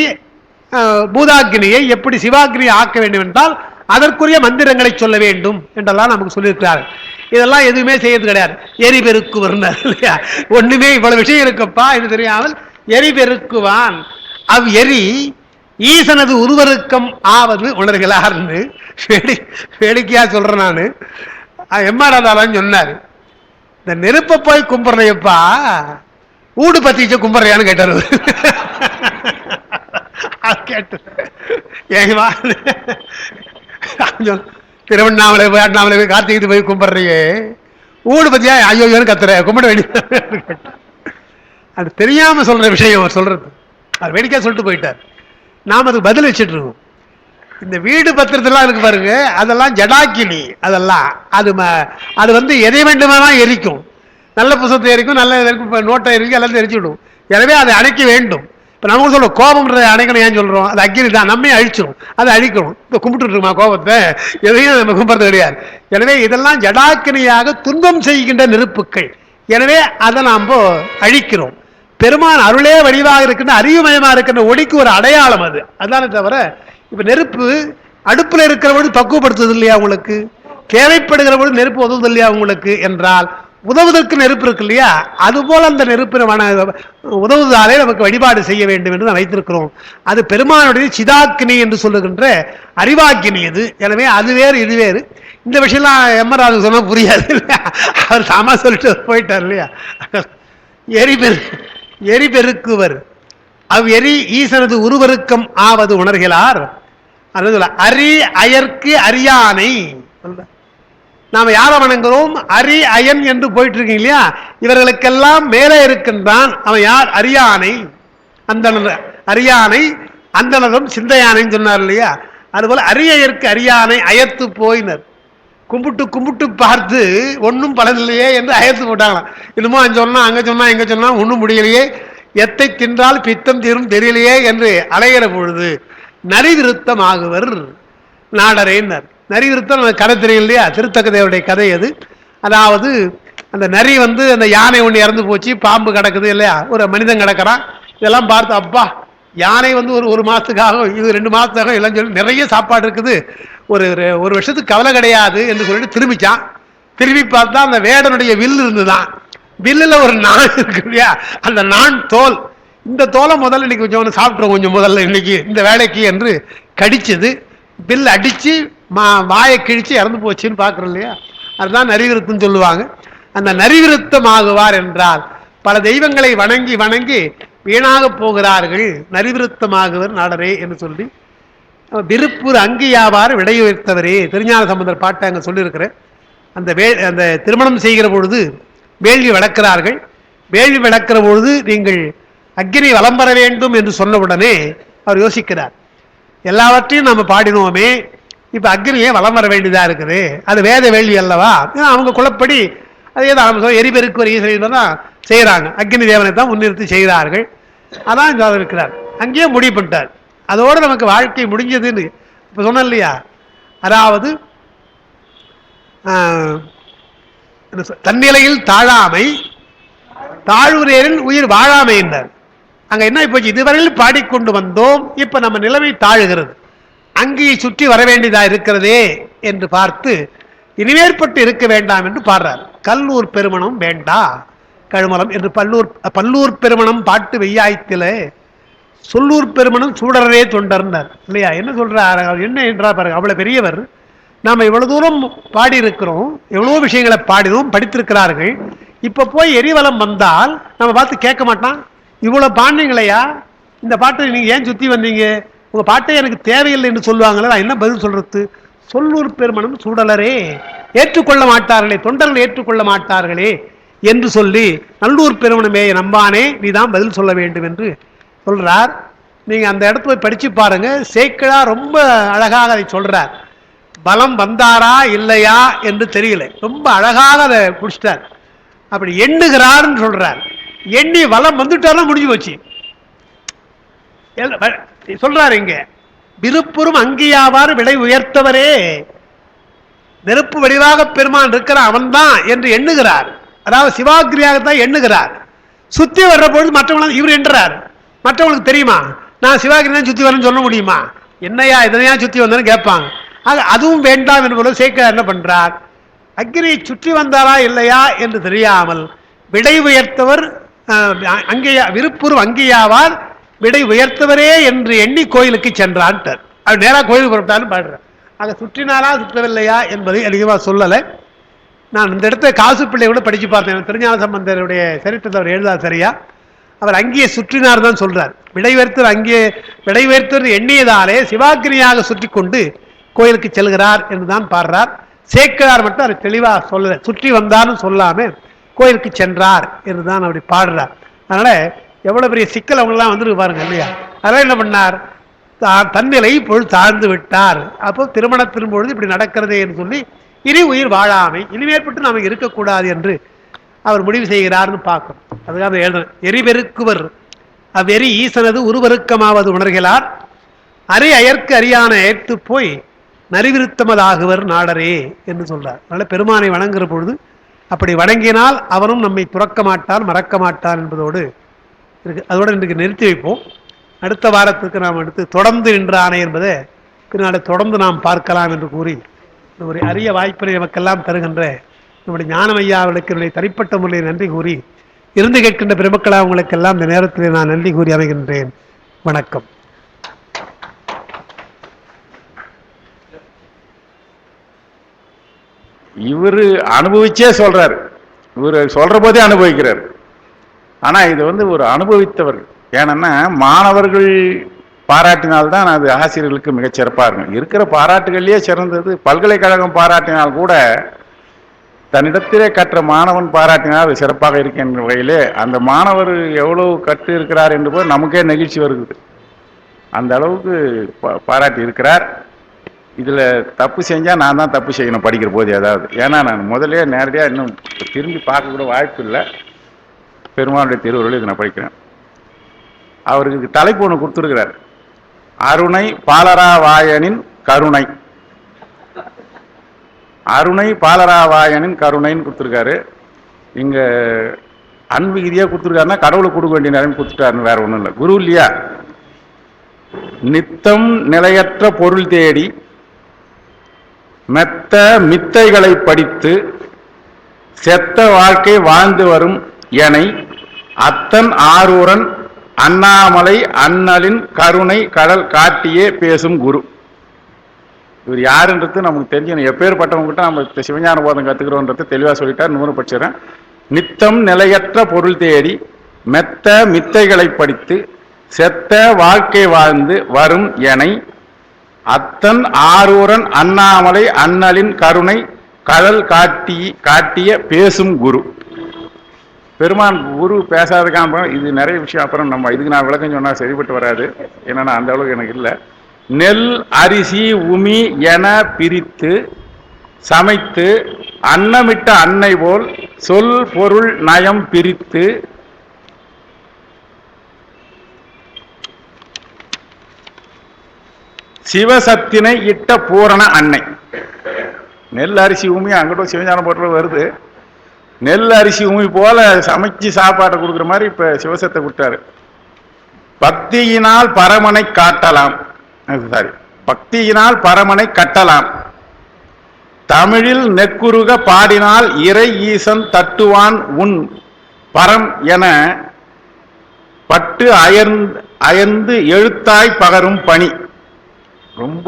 [SPEAKER 1] பூதாக்கினியை எப்படி சிவாக்கினியை ஆக்க வேண்டும் என்றால் அதற்குரிய மந்திரங்களை சொல்ல வேண்டும் என்றெல்லாம் நமக்கு சொல்லியிருக்கிறார்கள். இதெல்லாம் எதுவுமே செய்யறது கிடையாது. எரி பெருக்குவர்னர் இல்லையா, ஒண்ணுமே இவ்வளவு விஷயம் இருக்குப்பா இது தெரியாமல் எரி பெருக்குவான். அவ் எரி ஈசனது உருவருக்கம் ஆவது உணர்கிறார்னு வேடிக்கையா சொல்றேன். நானு எம்ஆர்ஆதாலும் சொன்னாரு, இந்த நெருப்ப போய் கும்பிட்றையப்பா ஊடு பத்திச்ச கும்பிட்றையான்னு கேட்டாரு. கேட்டு ஏமா திருவண்ணாமலை வேட்நாமலை போய் கார்த்திகை போய் கும்பிட்றையே ஊடு பத்தியா ஐயோன்னு கத்துற கும்பிட வேண்டிய அது தெரியாம சொல்ற விஷயம் சொல்றது. அது வேடிக்கையா சொல்லிட்டு போயிட்டார். நாம் அதுக்கு பதில் வச்சுட்டு இருக்கோம். இந்த வீடு பத்திரத்தெல்லாம் இருக்கு பாருங்க, அதெல்லாம் ஜடாக்கினி. அதெல்லாம் அது வந்து எதை வேண்டுமானால் எரிக்கும். நல்ல புத்தகத்தை எரிக்கும், நல்ல நோட்டை எரிக்கும், எல்லாத்தையும் எரிச்சு விடும். எனவே அதை அணைக்க வேண்டும். இப்போ நமக்கு சொல்ல கோபம்ன்றதை அணைக்கணும். ஏன் சொல்றோம், அது அக்னி தான், நம்மே அழிச்சிடும், அதை அழிக்கணும். இப்போ கும்பிட்டு இருக்குமா கோபத்தை, எதையும் நம்ம கும்பிட்றது கிடையாது. எனவே இதெல்லாம் ஜடாக்கினியாக துன்பம் செய்கின்ற நெருப்புக்கள். எனவே அதை நாம் அழிக்கிறோம். பெருமான் அருளே வடிவாக இருக்கின்ற அறிவுமயமா இருக்கின்ற ஒளிக்கு ஒரு அடையாளம் அது. அதுதானே தவிர இப்ப நெருப்பு அடுப்புல இருக்கிற பொழுது பக்குவப்படுத்துவது இல்லையா உங்களுக்கு, தேவைப்படுகிற பொழுது நெருப்பு உதவுது இல்லையா உங்களுக்கு என்றால், உதவுவதற்கு நெருப்பு இருக்கு இல்லையா, அதுபோல அந்த நெருப்பு உதவுவதாலே நமக்கு வழிபாடு செய்ய வேண்டும் என்று நான் வைத்திருக்கிறோம். அது பெருமானுடைய சிதாக்கினி என்று சொல்லுகின்ற அறிவாக்கினி அது. எனவே அது வேறு இது வேறு. இந்த விஷயம்லாம் எம்மராஜு சொன்னா புரியாது இல்லையா, அவர் சாமா சொல்லிட்டு போயிட்டார் இல்லையா. எரி பெருக்குவர் அவ் எரி ஈசனது உருவருக்கம் ஆவது உணர்கிறார். அரி அயற்கு அரியானை. நாம யார வணங்குறோம்? அரி அயன் என்று போயிட்டு இருக்கீங்க இல்லையா, இவர்களுக்கெல்லாம் மேலே இருக்கின்றான். அவன் யார்? அரியானை. அந்த அரியானை அந்தனதும் சிந்தையானைன்னு சொன்னார் இல்லையா. அதுபோல அரியற்கு அரியானை அயத்து போயினர். கும்பிட்டு கும்பிட்டு பார்த்து ஒன்னும் பலனில்லையே என்று அயத்து போட்டாங்களாம். இன்னமும் அங்க சொன்னா அங்க சொன்னா எங்க சொன்னா ஒன்னும் முடியலையே, எத்தை தின்றால் பித்தம் தீரும் தெரியலையே என்று அலைகிற பொழுது நரிவிருத்தம் ஆகுவர் நாடரேனர். நரிவிருத்தம் கதை தெரியும் இல்லையா, திருத்தக்க தேவருடைய கதை அது. அதாவது அந்த நரி அந்த யானை ஒன்று இறந்து போச்சு, பாம்பு கிடக்குது இல்லையா, ஒரு மனிதன் கிடக்கிறான். இதெல்லாம் பார்த்து அப்பா யானை ஒரு மாசத்துக்காக இது 2 மாசத்துக்காக எல்லாம் சொல்லி நிறைய சாப்பாடு இருக்குது, ஒரு வருஷத்துக்கு கவலை கிடையாது என்று சொல்லிட்டு திரும்பிச்சான். திரும்பி பார்த்தா அந்த வேடனுடைய வில் இருந்துதான். வில்லுல ஒரு நான் இருக்கு இல்லையா, அந்த நான் தோல். இந்த தோலை முதல்ல இன்னைக்கு கொஞ்சம் சாப்பிட்றோம், கொஞ்சம் முதல்ல இன்னைக்கு இந்த வேலைக்கு என்று கடிச்சது. வில் அடிச்சு வாயை கிழிச்சு இறந்து போச்சுன்னு பாக்குறோம் இல்லையா. அதுதான் நரிவிருத்தம் சொல்லுவாங்க. அந்த நரிவிருத்தம் ஆகுவார் என்றால் பல தெய்வங்களை வணங்கி வணங்கி வீணாக போகிறார்கள். நரிவிருத்தமாகுவர் நாடரே என்று சொல்லி விருப்பூர் அங்கியாவார் விடையுயர்த்தவரே திருஞான சம்பந்தர் பாட்டை அங்க சொல்லியிருக்கிறேன். அந்த திருமணம் செய்கிற பொழுது வேள்வி வளர்க்கிறார்கள். வேள்வி வளர்க்கிற பொழுது நீங்கள் அக்கினி வலம் பெற வேண்டும் என்று சொன்னவுடனே அவர் யோசிக்கிறார், எல்லாவற்றையும் நம்ம பாடினோமே, இப்ப அக்னியே வலம் வர வேண்டியதா இருக்குது, அது வேத வேள்வி அல்லவா. அவங்க குலப்படி அதே தான் எரிபெருக்கு ஒரு ஈஸ்வரன் தான் செய்யறாங்க, அக்னி தேவனை தான் முன்னிறுத்தி செய்கிறார்கள். அதான் இருக்கிறார். அங்கேயே முடிவு பண்ணிட்டார். அதோடு நமக்கு வாழ்க்கை முடிஞ்சதுன்னு இப்ப சொன்ன இல்லையா. அதாவது தன்னிலையில் தாழாமை தாழ்வுரேரில் உயிர் வாழாமை என்றார். அங்க என்ன போச்சு, இதுவரையில் பாடிக்கொண்டு வந்தோம், இப்ப நம்ம நிலைமை தாழுகிறது, அங்கேயே சுற்றி வர வேண்டியதா இருக்கிறதே என்று பார்த்து இனிமேற்பட்டு இருக்க வேண்டாம் என்று பாடுறார். கல்லூர் பெருமணம் வேண்டா கழுமலம் என்று பல்லூர் பெருமணம் பாட்டு வெய்யாயத்தில சொல்லூர் பெருமணம் சூடரே தொண்டர்னார் இல்லையா. என்ன சொல்றார், என்ன என்றார் பாருங்க. அவ்வளவு பெரியவர், நாம இவ்வளவு தூரம் பாடி இருக்கிறோம், எவ்வளவு விஷயங்களை பாடினோம், படித்திருக்கிறார்கள். இப்ப போய் எரிவலம் வந்தால் நம்ம பார்த்து கேட்க மாட்டான், இவ்வளவு பாண்டிங்களையா, இந்த பாட்டை நீங்க ஏன் சுத்தி வந்தீங்க, உங்க பாட்டை எனக்கு தேவையில்லை என்று சொல்லுவாங்களே. நான் என்ன பதில் சொல்றது? சொல்லூர் பெருமணம் சூடலரே, ஏற்றுக்கொள்ள மாட்டார்களே, தொண்டர்கள் ஏற்றுக்கொள்ள மாட்டார்களே என்று சொல்லி நல்லூர் பெருமணமே நம்பானே நீதான் பதில் சொல்ல வேண்டும் என்று சொல்றார். நீங்க அந்த இடத்துல படிச்சு பாருங்க, சேக்கிழா ரொம்ப அழகாக அதை சொல்றார். பலம் வந்தாரா இல்லையா என்று தெரியல, ரொம்ப அழகாக அதை புடிச்சிட்டார். அப்படி எண்ணுகிறார்னு சொல்றார். எண்ணி வலம் வந்துட்டாலும் முடிஞ்சு போச்சு சொல்றாரு. இங்க விருப்புறும் அங்கியாவாறு விடை உயர்த்தவரே, நெருப்பு வடிவாக பெருமான் இருக்கிறான் அவன் தான் என்று எண்ணுகிறார். அதாவது சிவாகிரியாகத்தான் எண்ணுகிறார். சுத்தி வர்ற பொழுது மற்றவங்க இவர் என்றார். மற்றவங்களுக்கு தெரியுமா நான் சிவாகிரி தான் சுத்தி வரேன்னு சொல்ல முடியுமா? என்னையா இதனையா சுத்தி வந்தேன்னு கேட்பாங்க. ஆக அதுவும் வேண்டாம் என்பது சேக்கிழார் என்ன பண்றார், அக்னியை சுற்றி வந்தாரா இல்லையா என்று தெரியாமல் விடை உயர்த்தவர் அங்கேயா விருப்புறும் அங்கேயாவார் விடை உயர்த்தவரே என்று எண்ணி கோயிலுக்கு சென்றான்ட்டார். அது நேராக கோயிலுக்கு புறப்பட்டாலும் பாடுறார். அங்கே சுற்றினாரா சுற்றவில்லையா என்பதை அதிகமாக சொல்லலை. நான் இந்த இடத்த காசு பிள்ளை கூட படிச்சு பார்த்தேன். திருஞான சம்பந்தருடைய சரித்திரத்தை அவர் எழுதா சரியா, அவர் அங்கேயே சுற்றினார் தான் சொல்றார். விடை உயர்த்தவர் எண்ணியதாலே சிவாக்கினியாக சுற்றி கொண்டு கோயிலுக்கு செல்கிறார் என்றுதான் பாடுறார். சேக்கிழார் மட்டும் அதை தெளிவாக சொல்லல, சுற்றி வந்தாலும் சொல்லாம கோயிலுக்கு சென்றார் என்றுதான் அப்படி பாடுறார். அதனால எவ்வளவு பெரிய சிக்கல் அவங்கெல்லாம் வந்துருக்கு பாருங்க இல்லையா. அதெல்லாம் என்ன பண்ணார், தன்னிலை பொழுது தாழ்ந்து விட்டார். அப்போ திருமணத்தின் பொழுது இப்படி நடக்கிறதே என்று சொல்லி இனி உயிர் வாழாமை, இனிமேற்பட்டு நமக்கு இருக்கக்கூடாது என்று அவர் முடிவு செய்கிறார்னு பார்க்கணும். அதுக்காக எழுதுறேன். எரிபெருக்குவர் அவ்வெறி ஈசனது உருவருக்கமாவது உணர்கிறார், அரை அயற்கு அறியான ஏற்று போய் நரிவிருத்தமதாகுவர் நாடரே என்று சொல்றார். அதனால பெருமானை வணங்குற பொழுது அப்படி வணங்கினால் அவனும் நம்மை துறக்க மாட்டான் மறக்க மாட்டான் என்பதோடு இருக்கு. அதோட இன்றைக்கு நிறுத்தி வைப்போம். அடுத்த வாரத்துக்கு நாம் எடுத்து தொடர்ந்து நின்ற ஆணை என்பதை பின்னாடி தொடர்ந்து நாம் பார்க்கலாம் என்று கூறி ஒரு அரிய வாய்ப்பினை நமக்கெல்லாம் தருகின்ற நம்முடைய ஞானமையா அவர்களுக்கு என்னுடைய தனிப்பட்ட முறையில் நன்றி கூறி இருந்து கேட்கின்ற பெருமக்களா உங்களுக்கெல்லாம் இந்த நேரத்தில் நான் நன்றி கூறி அமைகின்றேன். வணக்கம்.
[SPEAKER 2] இவரு அனுபவிச்சே சொல்றாரு, இவரு சொல்ற போதே அனுபவிக்கிறார். ஆனா இது ஒரு அனுபவித்தவர்கள். ஏன்னா மாணவர்கள் பாராட்டினால்தான் அது ஆசிரியர்களுக்கு மிகச்சிறப்பா இருக்கும். இருக்கிற பாராட்டுகள்லயே சிறந்தது பல்கலைக்கழகம் பாராட்டினால் கூட தன்னிடத்திலே கற்ற மாணவன் பாராட்டினால் அது சிறப்பாக இருக்கின்ற வகையிலே அந்த மாணவர் எவ்வளவு கற்று இருக்கிறார் என்று போது நமக்கே நெகிழ்ச்சி வருகிறது. அந்த அளவுக்கு பாராட்டி இருக்கிறார். இதுல தப்பு செஞ்சா நான் தான் தப்பு செய்யணும் படிக்கிற போது ஏதாவது. ஏன்னா நான் முதலே நேரடியா இன்னும் திரும்பி பார்க்க கூட வாய்ப்பு இல்லை. பெருமாளுடைய திருவுருள் இதை நான் படிக்கிறேன். அவருக்கு தலைப்பு ஒன்று கொடுத்துருக்கிறார், அருணை பாலராவாயனின் கருணை. அருணை பாலராவாயனின் கருணைன்னு கொடுத்துருக்காரு. இங்க அன்பிகிதியா கொடுத்துருக்காருன்னா கடவுளை கொடுக்க வேண்டிய நேரம் கொடுத்துட்டாருன்னு வேற ஒன்றும் இல்லை. குரு இல்லையா? நித்தம் நிலையற்ற பொருள் தேடி மெத்த மித்தைகளை படித்து செத்த வாழ்க்கை வாழ்ந்து வரும் எனை அத்தன் ஆரூரன் அண்ணாமலை அண்ணலின் கருணை கடல் காட்டியே பேசும் குரு. இவர் யாருன்றது நமக்கு தெரிஞ்சு எப்பேற்பட்டவங்கிட்ட நம்ம சிவஞான போதம் கத்துக்கிறோன்றது தெளிவா சொல்லிட்டார். நூறு பட்சம் நித்தம் நிலையற்ற பொருள் தேடி மெத்த மித்தைகளை படித்து செத்த வாழ்க்கை வாழ்ந்து வரும் எனை அத்தன் ஆரூரன் அண்ணாமலை அண்ணலின் கருணை கடல் காட்டிய பேசும் குரு. பெருமான் குரு பேசாததுக்காக இது நிறைய விஷயம். அப்புறம் நம்ம இதுக்கு நான் விளக்கம் சொன்னா சரிபட்டு வராது. என்னன்னா அந்த அளவுக்கு எனக்கு இல்லை. நெல் அரிசி உமி என பிரித்து சமைத்து அன்னமிட்ட அன்னை போல் சொல் பொருள் நயம் பிரித்து சிவசத்தினை இட்ட பூரண அன்னை. நெல் அரிசி உமி அங்கிட்ட சிவஞான போட்டில் வருது. நெல் அரிசி உமி போல சமைச்சு சாப்பாட்டை கொடுக்குற மாதிரி இப்ப சிவசத்தை கொடுத்தாரு. பக்தியினால் பரமனை காட்டலாம். சாரி, பக்தியினால் பரமனை கட்டலாம். தமிழில் நெக்குருக பாடினால் இறை ஈசன் தட்டுவான் உன் பரம் என பட்டு அயர்ந்து எழுத்தாய் பகரும் பணி. ரொம்ப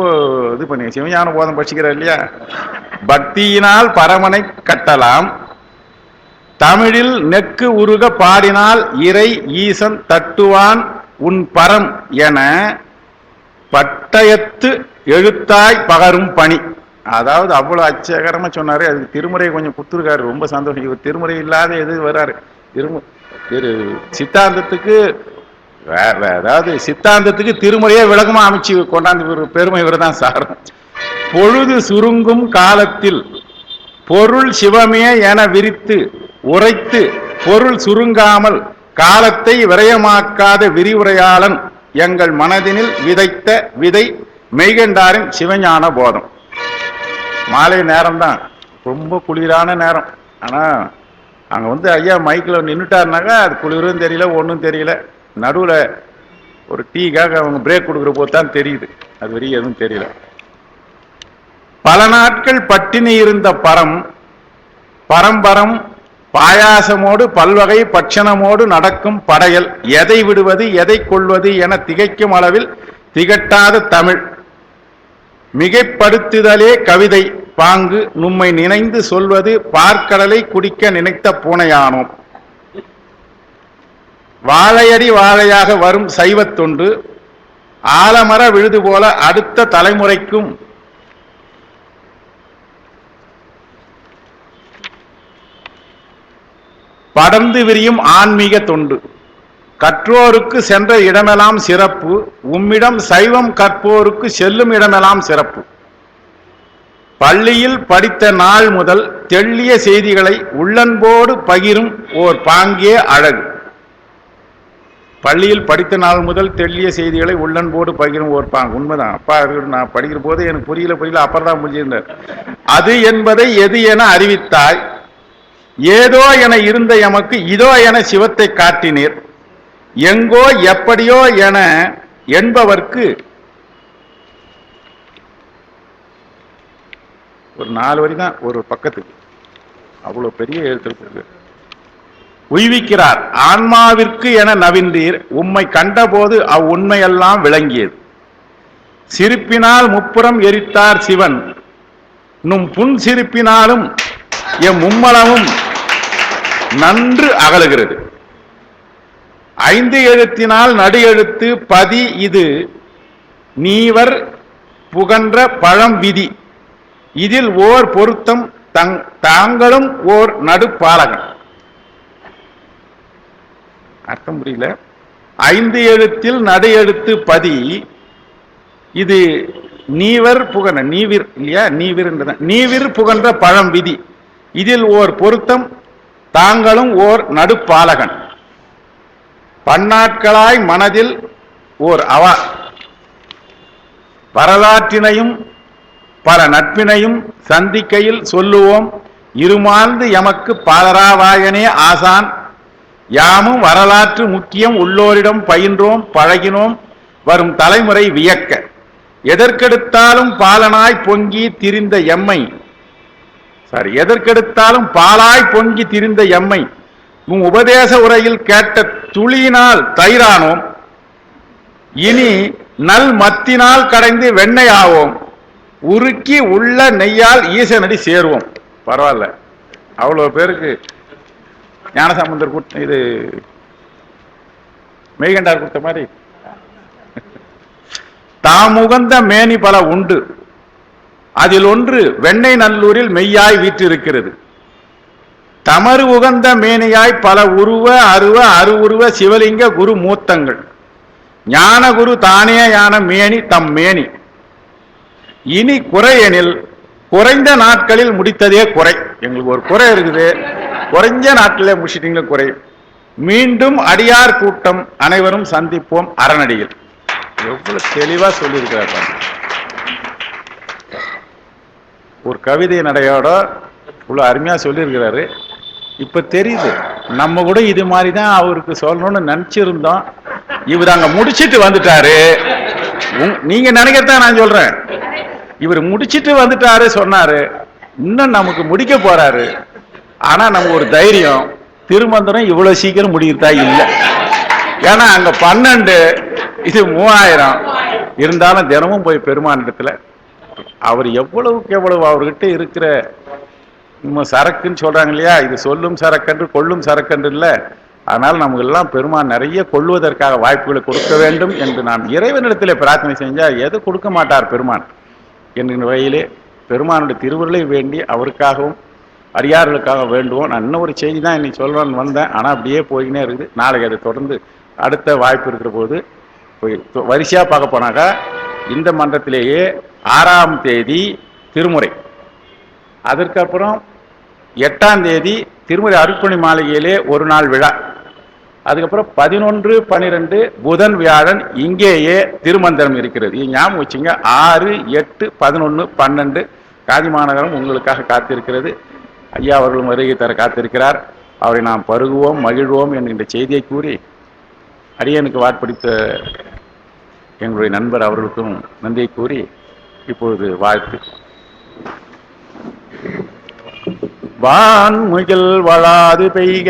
[SPEAKER 2] இது பண்ணி சிவஞான போதம் படிச்சுக்கிறார் இல்லையா? பக்தியினால் பரமனை கட்டலாம், தமிழில் நெக்கு உருக பாடினால் இறை ஈசன் தட்டுவான் உன் பரம் என பட்டயத்து எழுத்தாய் பகரும் பணி. அதாவது அவ்வளவு அச்சகரமா சொன்னாரு. அதுக்கு திருமுறையை கொஞ்சம் கொடுத்துருக்காரு. ரொம்ப சந்தோஷம். இவர் திருமுறை இல்லாத எது வர்றாரு. சித்தாந்தத்துக்கு அதாவது சித்தாந்தத்துக்கு திருமுறையே விளக்கமா அமைச்சு கொண்டாந்து பெருமை இவர் தான் சாரும். பொழுது சுருங்கும் காலத்தில் பொருள் சிவமே என விரித்து உரைத்து பொருள் சுருங்காமல் காலத்தை விரயமாக்காத விரிவுரையாளன் எங்கள் மனதினில் விதைத்த விதை மெய்கண்டாரின் சிவஞான போதம். மாலை நேரம்தான், ரொம்ப குளிரான நேரம். ஆனா அங்க ஐயா மைக்கில் நின்றுட்டாருனாக்கா அது குளிரும் தெரியல, ஒன்றும் தெரியல. நடுவில் ஒரு டீக்காக அவங்க பிரேக் கொடுக்குற போது தான் தெரியுது. அது வரையும் எதுவும் தெரியல. பல நாட்கள் பட்டினி இருந்த பரம்பரம் பாயாசமோடு பல்வகை பட்சணமோடு நடக்கும் படையல் எதை விடுவது எதை கொள்வது என திகைக்கும் அளவில் திகட்டாத தமிழ் மிகைப்படுத்துதலே கவிதை பாங்கு நும்மை நினைந்து சொல்வது பார்க்கடலை குடிக்க நினைத்த பூனையானோம். வாழையடி வாழையாக வரும் சைவத்தொண்டு ஆலமர விழுது போல அடுத்த தலைமுறைக்கும் படர்ந்து விரியும் ஆன்மீக தொண்டு. கற்றோருக்கு சென்ற இடமெல்லாம் சிறப்பு, உம்மிடம் சைவம் கற்போருக்கு செல்லும் இடமெல்லாம் சிறப்பு. பள்ளியில் படித்த நாள் முதல் தெள்ளிய செய்திகளை உள்ளன்போடு பகிரும் ஓர் பாங்கே அழகு. பள்ளியில் படித்த நாள் முதல் தெள்ளிய செய்திகளை உள்ளன்போடு பகிரும் ஓர் பாங்கு. உண்மைதான். அப்பா நான் படிக்கிற போது எனக்கு புரியல, அப்புறம் தான் புரிஞ்சிருந்தார். அது என்பதை எது என அறிவித்தாய், ஏதோ என இருந்த எமக்கு இதோ என சிவத்தை காட்டினீர். எங்கோ எப்படியோ என என்பவர்க்கு ஒரு 4 வரி தான் ஒரு பக்கத்துக்கு, அவ்வளவு பெரிய எழுத்து. உய்விக்கிறார். ஆன்மாவிற்கு என நவின்றீர், உம்மை கண்டபோது அவ்வுண்மையெல்லாம் விளங்கியது. சிரிப்பினால் முப்புறம் எரித்தார் சிவன், நும் புன் சிரிப்பினாலும் எம் மும்மலமும் நன்று அகலுகிறது. 5 எழுத்தினால் நடு எழுத்து பதி, இது நீவர் புகன்ற பழம் விதி. இதில் ஓர் பொருத்தம் தாங்களும் ஓர் நடுப்பாலகன். அர்த்தம் புரியல. 5 எழுத்தில் நடு எழுத்து பதி, இது நீவர் புகன்ற, நீவிர் இல்லையா, நீவிர் புகன்ற பழம் விதி. இதில் ஓர் பொருத்தம் தாங்களும் ஓர் நடுப்பாலகன். பன்னாட்களாய் மனதில் ஓர் அவா, வரலாற்றினையும் பல நட்பினையும் சந்திக்கையில் சொல்லுவோம், இருமாழ்ந்து எமக்கு பாலராவாயனே ஆசான். யாமும் வரலாற்று முக்கியம் உள்ளோரிடம் பயின்றோம் பழகினோம், வரும் தலைமுறை வியக்க. எதற்கெடுத்தாலும் பாலனாய் பொங்கி திரிந்த எம்மை, எதற்கெடுத்தாலும் பாலாய் பொங்கி திரிந்த எம்மை உம் உபதேச உரையில் கேட்ட துளியினால் தயிரானோம். இனி நல் மத்தினால் கடைந்து வெண்ணெய் ஆவோம், உருக்கி உள்ள நெய்யால் ஈசனடி சேருவோம். பரவாயில்ல, அவ்வளவு பேருக்கு ஞானசம்பந்தர் கூட்ட, இது மெய்கண்டார் கொடுத்த மாதிரி. தாமுகந்த மேனி பல உண்டு, அதில் ஒன்று வெண்ணெய் நல்லூரில் மெய்யாய் வீற்றிருக்கிறது. தமறு உகந்த மேனியாய் பல உருவ அருவ அருவுருவ சிவலிங்க குரு மூத்தங்கள், ஞான குரு தானேயான மேனி தம் மேனி. இனி குறையெனில் குறைந்த நாட்களில் முடித்ததே குறை. எங்களுக்கு ஒரு குறை இருக்குது, குறைஞ்ச நாட்களில் முடிச்சிட்டீங்களே குறை. மீண்டும் அடியார் கூட்டம் அனைவரும் சந்திப்போம் அறநடியில். எவ்வளவு தெளிவா சொல்லியிருக்கிறார். ஒரு கவிதை நடையோட இவ்வளவு அருமையா சொல்லியிருக்கிறாரு. இப்ப தெரியுது, நம்ம கூட இது மாதிரி தான் அவருக்கு சொல்லணும்னு நினைச்சிருந்தோம். இவர் அங்க முடிச்சிட்டு வந்துட்டாரு. நீங்க நினைக்கிறதான் நான் சொல்றேன். இவர் முடிச்சிட்டு வந்துட்டாரு சொன்னாரு, இன்னும் நமக்கு முடிக்க போறாரு. ஆனா நம்ம ஒரு தைரியம், திருமந்திரம் இவ்வளவு சீக்கிரம் முடிக்கிறதா இல்லை. ஏன்னா அங்க 12, இது 3000 இருந்தாலும் தினமும் போய் பெருமானிடத்துல அவர் எவ்வளவுக்கு எவ்வளவு அவர்கிட்ட இருக்கிற சரக்குன்னு சொல்றாங்க இல்லையா, இது சொல்லும் சரக்கன்று கொள்ளும் சரக்கன்று இல்லை. அதனால் நமக்கு எல்லாம் பெருமான் நிறைய கொள்வதற்காக வாய்ப்புகளை கொடுக்க வேண்டும் என்று நாம் இறைவனிடத்தில் பிரார்த்தனை செஞ்சா எது கொடுக்க மாட்டார் பெருமான் என்கிற வகையிலே பெருமானுடைய திருவுருளை வேண்டி அவருக்காகவும் அடியார்களுக்காக வேண்டுவோம். நான் இன்னும் ஒரு செய்தி தான் இன்னைக்கு சொல்லணும்னு வந்தேன், ஆனால் அப்படியே போயினே இருக்குது. நாளைக்கு அதை தொடர்ந்து அடுத்த வாய்ப்பு இருக்கிற போது போய் வரிசையாக பார்க்க போனாக்கா, இந்த மன்றத்திலேயே 6ஆம் தேதி திருமுறை, அதற்கப்புறம் 8ஆம் தேதி திருமுறை அருட்பணி மாளிகையிலே ஒரு நாள் விழா, அதுக்கப்புறம் 11, 12 புதன் வியாழன் இங்கேயே திருமந்திரம் இருக்கிறது. இது ஞாபகம் வச்சுங்க. 6, 8, 11, 12 காதி மாநகரம் உங்களுக்காக காத்திருக்கிறது. ஐயா அவர்களும் வருகை தர காத்திருக்கிறார். அவரை நாம் பருகுவோம் மகிழ்வோம் என்கின்ற செய்தியை கூறி, அடியனுக்கு வாட்படித்த எங்களுடைய நண்பர் அவர்களுக்கும் நன்றியை கூறி இப்பொழுது வாழ்த்து. வான்முகில் வளாது பெய்க